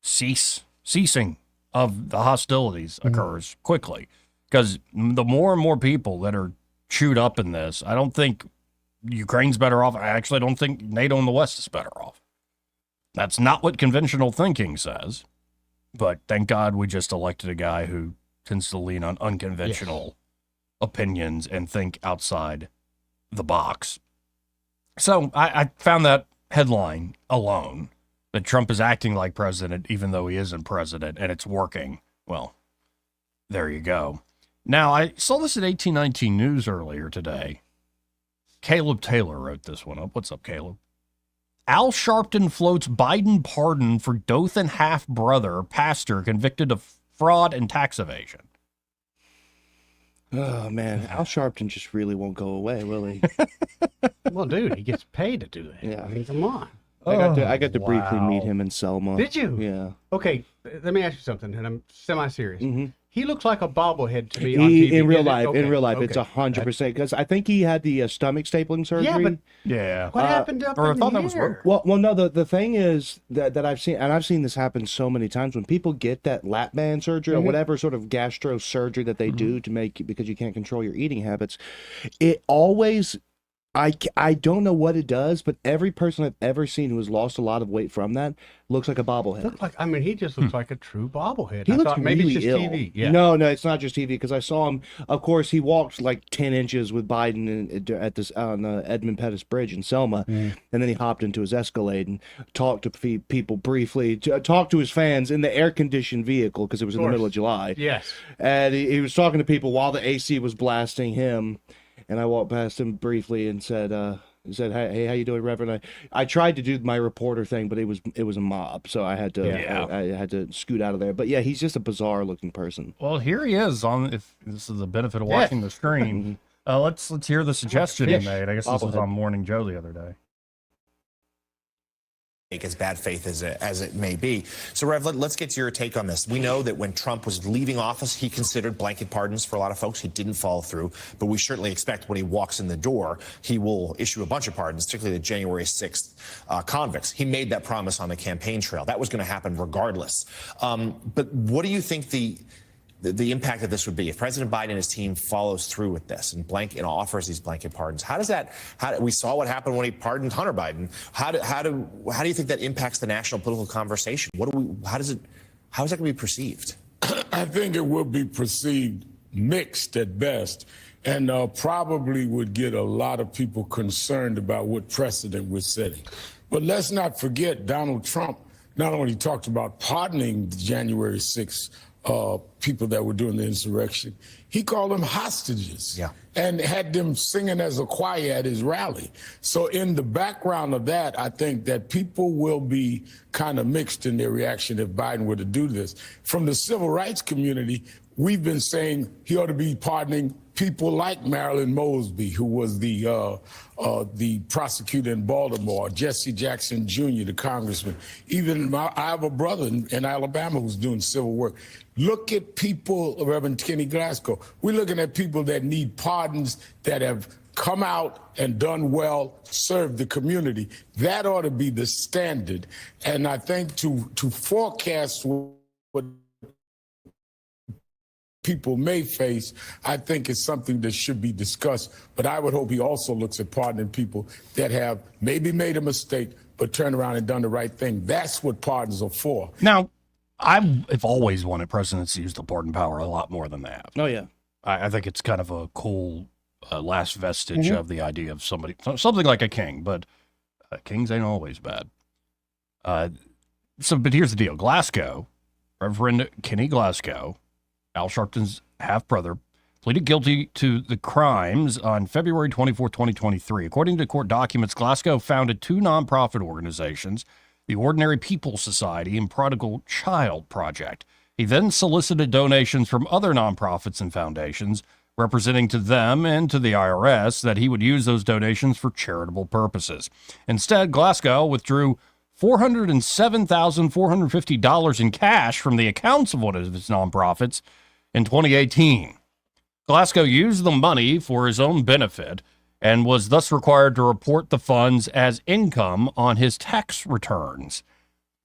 ceasing of the hostilities occurs quickly, because the more and more people that are chewed up in this, I don't think Ukraine's better off. I actually don't think NATO in the West is better off. That's not what conventional thinking says, but thank God we just elected a guy who tends to lean on unconventional opinions and think outside the box. So I found that headline alone, that Trump is acting like president even though he isn't president, and it's working. Well, there you go. Now, I saw this at 1819 News earlier today. Caleb Taylor wrote this one up. What's up, Caleb? Al Sharpton floats Biden pardon for Dothan half-brother pastor convicted of fraud and tax evasion. Oh, man. Al Sharpton just really won't go away, will he? Well, dude, he gets paid to do that. Yeah. I mean, come on. I got to briefly meet him in Selma. Did you? Yeah. Okay, let me ask you something, and I'm semi-serious. Mm-hmm. He looks like a bobblehead to me on TV. In real life, Okay, in real life, okay. it's 100%. Because I think he had the stomach stapling surgery. Yeah, but what happened up or I in thought here? that was work. Well, no. The thing is that I've seen, and I've seen this happen so many times, when people get that lap band surgery or whatever sort of gastro surgery that they do to make, because you can't control your eating habits, it always. I don't know what it does, but every person I've ever seen who has lost a lot of weight from that looks like a bobblehead. He just looks like a true bobblehead. He I looks thought maybe really it's just ill. TV. Yeah. No, it's not just TV, because I saw him. Of course, he walked like 10 inches with Biden at this on Edmund Pettus Bridge in Selma, and then he hopped into his Escalade and talked to people briefly, talked to his fans in the air-conditioned vehicle, because it was in the middle of July. Yes. And he was talking to people while the AC was blasting him, and I walked past him briefly and said, "Hey, how you doing, Reverend?" I tried to do my reporter thing, but it was a mob, so I had to I had to scoot out of there. But yeah, he's just a bizarre looking person. Well, here he is on. If this is the benefit of watching the stream, let's hear the suggestion he made. I guess this was on Morning Joe the other day. as bad faith as it may be. So, Rev, let's get to your take on this. We know that when Trump was leaving office, he considered blanket pardons for a lot of folks. He didn't follow through, but we certainly expect when he walks in the door, he will issue a bunch of pardons, particularly the January 6th convicts. He made that promise on the campaign trail. That was going to happen regardless. But what do you think the impact of this would be if President Biden and his team follows through with this and offers these blanket pardons? We saw what happened when he pardoned Hunter Biden. How do you think that impacts the national political conversation? How is that going to be perceived? I think it will be perceived mixed at best, and probably would get a lot of people concerned about what precedent we're setting. But let's not forget, Donald Trump not only talked about pardoning the January 6th people that were doing the insurrection, he called them hostages and had them singing as a choir at his rally. So in the background of that, I think that people will be kind of mixed in their reaction if Biden were to do this. From the civil rights community, we've been saying he ought to be pardoning people like Marilyn Mosby, who was the prosecutor in Baltimore, Jesse Jackson Jr., the congressman. Even I have a brother in Alabama who's doing civil work. Look at people, Reverend Kenny Glasgow. We're looking at people that need pardons, that have come out and done well, served the community. That ought to be the standard. And I think to forecast what people may face, I think is something that should be discussed. But I would hope he also looks at pardoning people that have maybe made a mistake, but turned around and done the right thing. That's what pardons are for. Now, I've always wanted presidents to use the pardon power a lot more than they have. Oh, yeah. I think it's kind of a cool last vestige of the idea of something like a king, but kings ain't always bad. But here's the deal. Glasgow, Reverend Kenny Glasgow, Al Sharpton's half-brother, pleaded guilty to the crimes on February 24, 2023. According to court documents, Glasgow founded two nonprofit organizations, the Ordinary People Society and Prodigal Child Project. He then solicited donations from other nonprofits and foundations, representing to them and to the IRS that he would use those donations for charitable purposes. Instead, Glasgow withdrew $407,450 in cash from the accounts of one of his nonprofits in 2018. Glasgow used the money for his own benefit and was thus required to report the funds as income on his tax returns.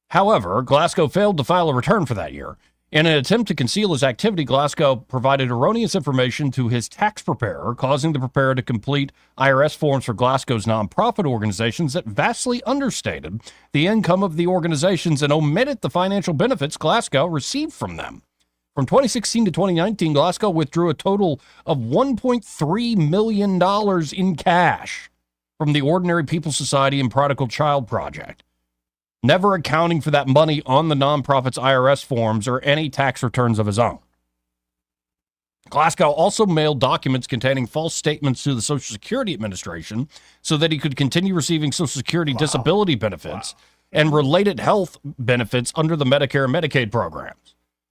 However, Glasgow failed to file a return for that year. In an attempt to conceal his activity, Glasgow provided erroneous information to his tax preparer, causing the preparer to complete IRS forms for Glasgow's nonprofit organizations that vastly understated the income of the organizations and omitted the financial benefits Glasgow received from them. From 2016 to 2019, Glasgow withdrew a total of $1.3 million in cash from the Ordinary People Society and Prodigal Child Project, never accounting for that money on the nonprofit's IRS forms or any tax returns of his own. Glasgow also mailed documents containing false statements to the Social Security Administration so that he could continue receiving Social Security disability benefits and related health benefits under the Medicare and Medicaid programs.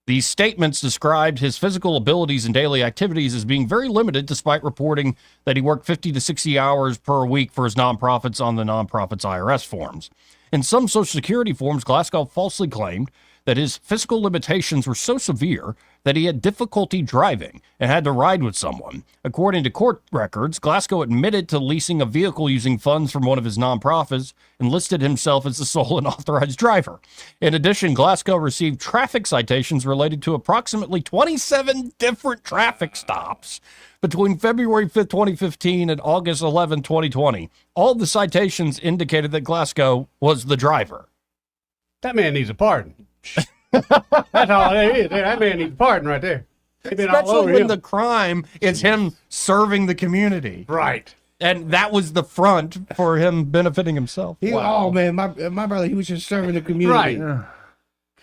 These statements described his physical abilities and daily activities as being very limited, despite reporting that he worked 50 to 60 hours per week for his nonprofits on the nonprofit's IRS forms. In some Social Security forms, Glasgow falsely claimed that his physical limitations were so severe that he had difficulty driving and had to ride with someone. According to court records, Glasgow admitted to leasing a vehicle using funds from one of his nonprofits and listed himself as the sole and authorized driver. In addition, Glasgow received traffic citations related to approximately 27 different traffic stops between February 5th, 2015 and August 11, 2020. All the citations indicated that Glasgow was the driver. That man needs a pardon. That's all it is. That man needs a pardon right there. Especially when the crime is him serving the community. Right. And that was the front for him benefiting himself. Oh, man, my brother, he was just serving the community. Right.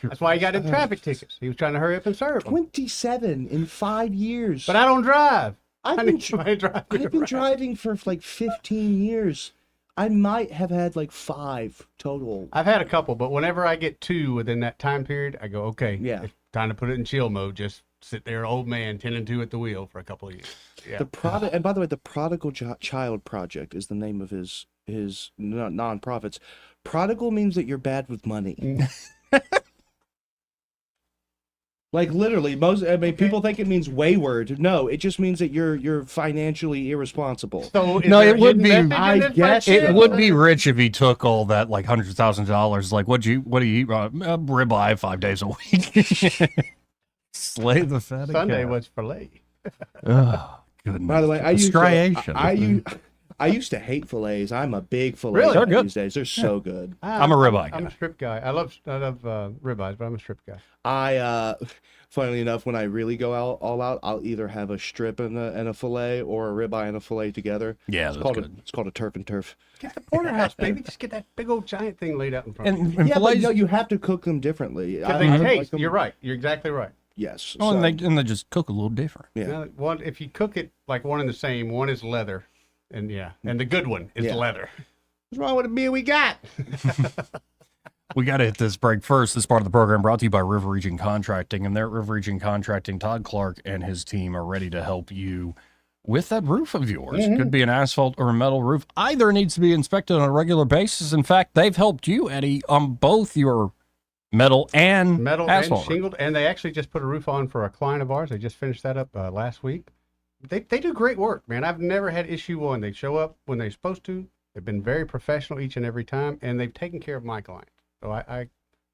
That's why he got in traffic tickets. He was trying to hurry up and serve them. 27 in 5 years. But I don't drive. I've been driving for like 15 years. I might have had like 5 total. I've had a couple, but whenever I get 2 within that time period, I go, okay, yeah, it's time to put it in chill mode. Just sit there, old man, 10 and 2 at the wheel for a couple of years. Yeah. And by the way, the Prodigal Child Project is the name of his nonprofits. Prodigal means that you're bad with money. Like literally, people think it means wayward. No, it just means that you're financially irresponsible. So No, it would be. I guess it would be rich if he took all that, like hundreds of thousands of dollars. Like, what do you eat? Ribeye 5 days a week. Slay the fatty Sunday cow. was filet. Oh, goodness. By the way, I used Striation. I used to hate fillets. I'm a big fillet Really? guy They're good. these days. They're so good. I'm a ribeye I'm a strip guy. I love ribeyes, but I'm a strip guy. Funnily enough, when I really go all out, I'll either have a strip and a fillet, or a ribeye and a fillet together. Yeah, it's that's called good. It's called a turf and turf. Get the porterhouse, baby. Just get that big old giant thing laid out in front of you. And Yeah, but fillets, no, you have to cook them differently. Because I they like taste. them- You're right. You're exactly right. Yes. oh, so- and they just cook a little different. Yeah. Now, one, if you cook it like one and the same, one is leather, and the good one is Yeah. leather. What's wrong with the beer we got? We got to hit this break first. This part of the program brought to you by River Region Contracting. And there at River Region Contracting, Todd Clark and his team are ready to help you with that roof of yours. Mm-hmm. Could be an asphalt or a metal roof. Either needs to be inspected on a regular basis. In fact, they've helped you, Eddie, on both your metal and asphalt. and shingled, and they actually just put a roof on for a client of ours. They just finished that up last week. They do great work, man. I've never had issue one. They show up when they're supposed to. They've been very professional each and every time, and they've taken care of my client. So I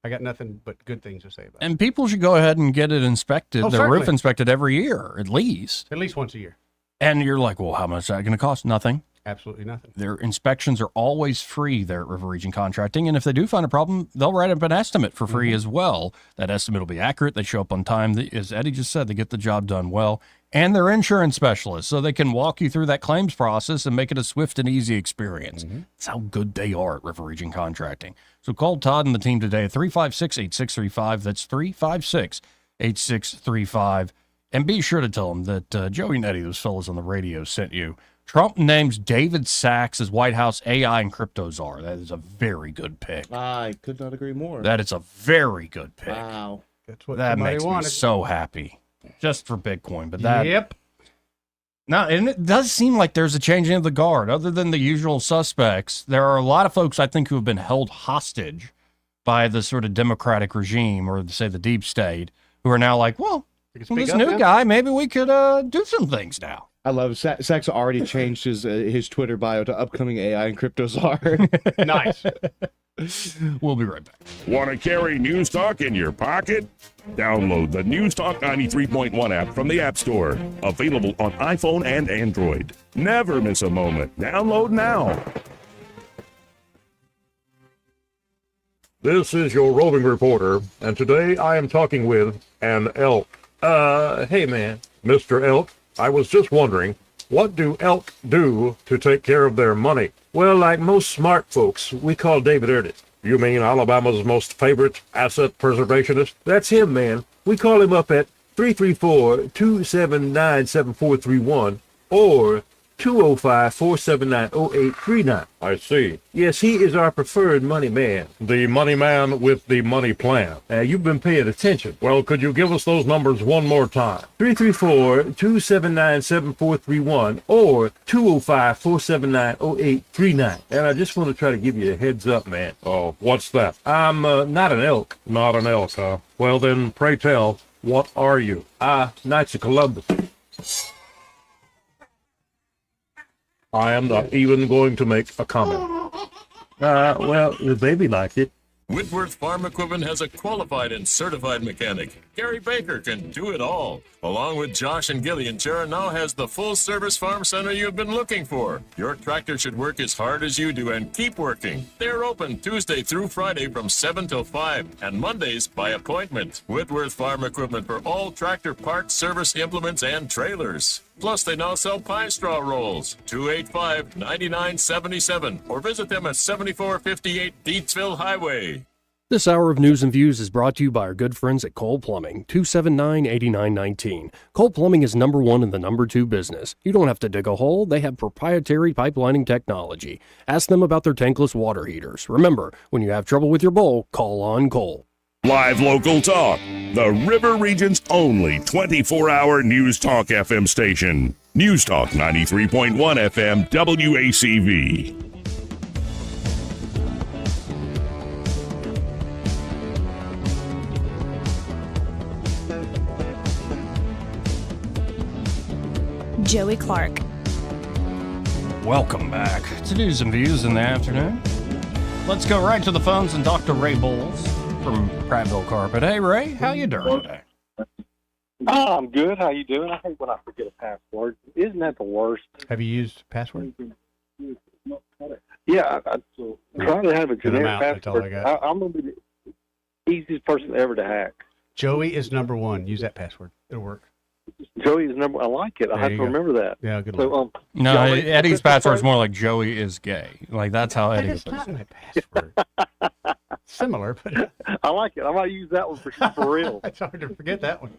got nothing but good things to say about it. And people should go ahead and get it inspected, Oh, their roof certainly. inspected every year, at least. At least once a year. And you're like, well, how much is that going to cost? Nothing. Absolutely nothing. Their inspections are always free there at River Region Contracting. And if they do find a problem, they'll write up an estimate for free as well. That estimate will be accurate. They show up on time. As Eddie just said, they get the job done well. And they're insurance specialists, so they can walk you through that claims process and make it a swift and easy experience. That's how good they are at River Region Contracting. So call Todd and the team today at 356-8635. That's 356-8635. And be sure to tell them that Joey and Eddie, those fellas on the radio, sent you. Trump names David Sachs as White House AI and crypto czar. That is a very good pick. I could not agree more. That is a very good pick. Wow. That's what That somebody makes wanted. me so happy. Just for Bitcoin. But that. Yep. Now, and it does seem like there's a changing of the guard. Other than the usual suspects, there are a lot of folks, I think, who have been held hostage by the sort of democratic regime, or say the deep state, who are now like, well, this new guy, maybe we could do some things now. I love Sachs already changed his Twitter bio to upcoming AI and crypto czar. Nice. We'll be right back. Want to carry News Talk in your pocket? Download the News Talk 93.1 app from the App Store. Available on iPhone and Android. Never miss a moment. Download now. This is your roving reporter, and today I am talking with an elk. Hey man. Mr. Elk, I was just wondering, what do elk do to take care of their money? Well, like most smart folks, we call David Ernest. You mean Alabama's most favorite asset preservationist? That's him, man. We call him up at 334-279-7431 or 205-479-0839. I see. Yes, he is our preferred money man. The money man with the money plan. You've been paying attention. Well, could you give us those numbers one more time? 334-279-7431 or 205-479-0839. And I just want to try to give you a heads up, man. Oh, what's that? I'm not an elk. Not an elk, huh? Well, then, pray tell, what are you? Knights of Columbus. I am not even going to make a comment. Well, the baby liked it. Whitworth Farm Equipment has a qualified and certified mechanic. Gary Baker can do it all. Along with Josh and Gillian, Chera now has the full-service farm center you've been looking for. Your tractor should work as hard as you do and keep working. They're open Tuesday through Friday from 7 till 5 and Mondays by appointment. Whitworth Farm Equipment for all tractor parts, service implements, and trailers. Plus, they now sell pine straw rolls. 285-9977 or visit them at 7458 Deatsville Highway. This hour of News and Views is brought to you by our good friends at Cole Plumbing, 279-8919. Cole Plumbing is number one in the number two business. You don't have to dig a hole. They have proprietary pipelining technology. Ask them about their tankless water heaters. Remember, when you have trouble with your bowl, call on Cole. Live local talk. The River Region's only 24-hour News Talk FM station. News Talk 93.1 FM WACV. Joey Clark. Welcome back to News and Views in the afternoon. Let's go right to the phones and talk to Ray Bowles from Prattville Carpet. Hey, Ray, how you doing today? Oh, I'm good. How you doing? I hate when I forget a password. Isn't that the worst? Have you used password? Yeah, I try to have a generic out, that's all I password. got. I'm going to be the easiest person ever to hack. Joey is number one. Use that password. It'll work. Joey is number. I like it. I There have you to go. remember that. Yeah, good So, luck. No, y'all ready for Eddie's Christmas password's break? more like Joey is gay. Like, that's how Eddie It's puts not it. my password. Similar, but I like it. I might use that one for real. it's hard to forget that one.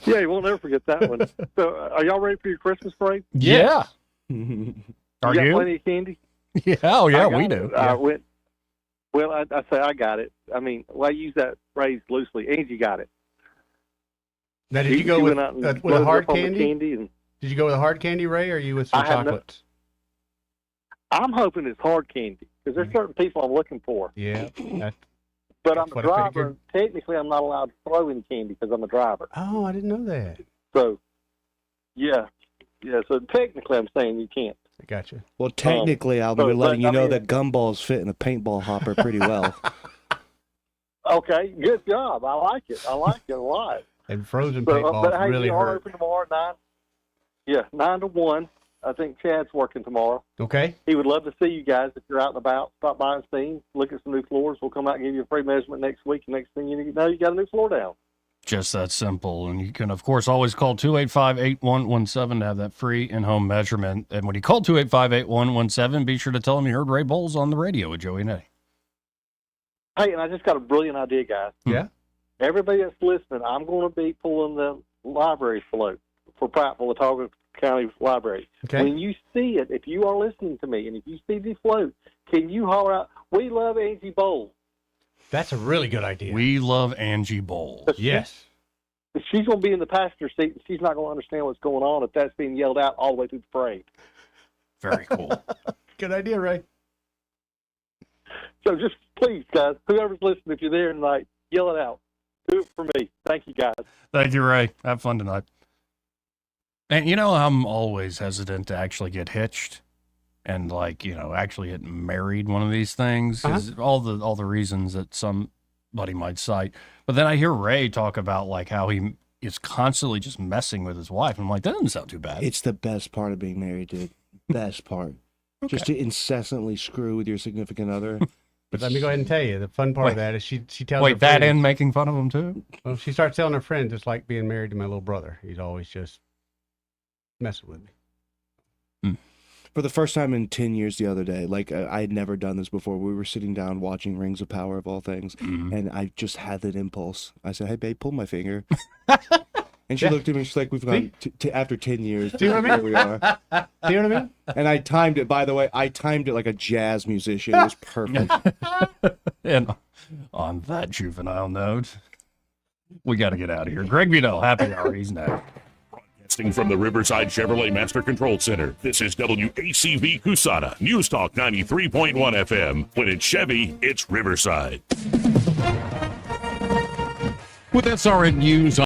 Yeah, you won't never forget that one. So, are y'all ready for your Christmas break? Yeah. You Are got you? plenty of candy? Yeah, oh, yeah, I got we it. do. I went. Well, I say I got it. I mean, well, I use that phrase loosely. Angie got it. Now, did you go with went out and a loaded hard up on the candy? and Did you go with a hard candy, Ray, or are you with some I have no- chocolates? I'm hoping it's hard candy because there's certain people I'm looking for. Yeah. But I'm a what I driver. figured. And technically, I'm not allowed to throw any candy because I'm a driver. Oh, I didn't know that. So, yeah. So technically, I'm saying you can't. I got you. Well, technically, I'll be so, letting but, you know I mean- that gumballs fit in a paintball hopper pretty well. Okay, good job. I like it. I like it a lot. And frozen So, paintballs but hey, really you are hurt. open tomorrow at 9. Yeah, 9 to 1. I think Chad's working tomorrow. Okay. He would love to see you guys if you're out and about. Stop by and see him. Look at some new floors. We'll come out and give you a free measurement next week. And next thing you know, you got a new floor down. Just that simple. And you can, of course, always call 285-8117 to have that free in-home measurement. And when you call 285-8117, be sure to tell them you heard Ray Bowles on the radio with Joey and Eddie. Hey, and I just got a brilliant idea, guys. Yeah? Everybody that's listening, I'm going to be pulling the library float for Prattville, Watauga County Library. Okay. When you see it, if you are listening to me, and if you see the float, can you holler out, "We love Angie Bowles"? That's a really good idea. We love Angie Bowles. Yes. She's going to be in the passenger seat, and she's not going to understand what's going on if that's being yelled out all the way through the parade. Very cool. Good idea, Ray. So just please, guys, whoever's listening, if you're there tonight, yell it out. Do it for me. Thank you, guys. Thank you, Ray. Have fun tonight. And, you know, I'm always hesitant to actually get hitched and, like, you know, actually get married one of these things. 'Cause all the reasons that somebody might cite. But then I hear Ray talk about, like, how he is constantly just messing with his wife. I'm like, that doesn't sound too bad. It's the best part of being married, dude. Best part. Just to incessantly screw with your significant other. But let me go ahead and tell you, the fun part of that is she tells her Wait, that friends, and making fun of him, too? Well, she starts telling her friends it's like being married to my little brother. He's always just messing with me. For the first time in 10 years the other day, like I had never done this before. We were sitting down watching Rings of Power of all things, and I just had that impulse. I said, "Hey, babe, pull my finger." And she looked at me. She's like, "We've gone after 10 years. Do you know what I mean? Here we are." Do you know what I mean? And I timed it. By the way, I timed it like a jazz musician. It was perfect. And on that juvenile note, we got to get out of here. Greg Vito, happy hour. He's next. Broadcasting from the Riverside Chevrolet Master Control Center, this is WACV Cusana, News Talk 93.1 FM. When it's Chevy, it's Riverside. With SRN News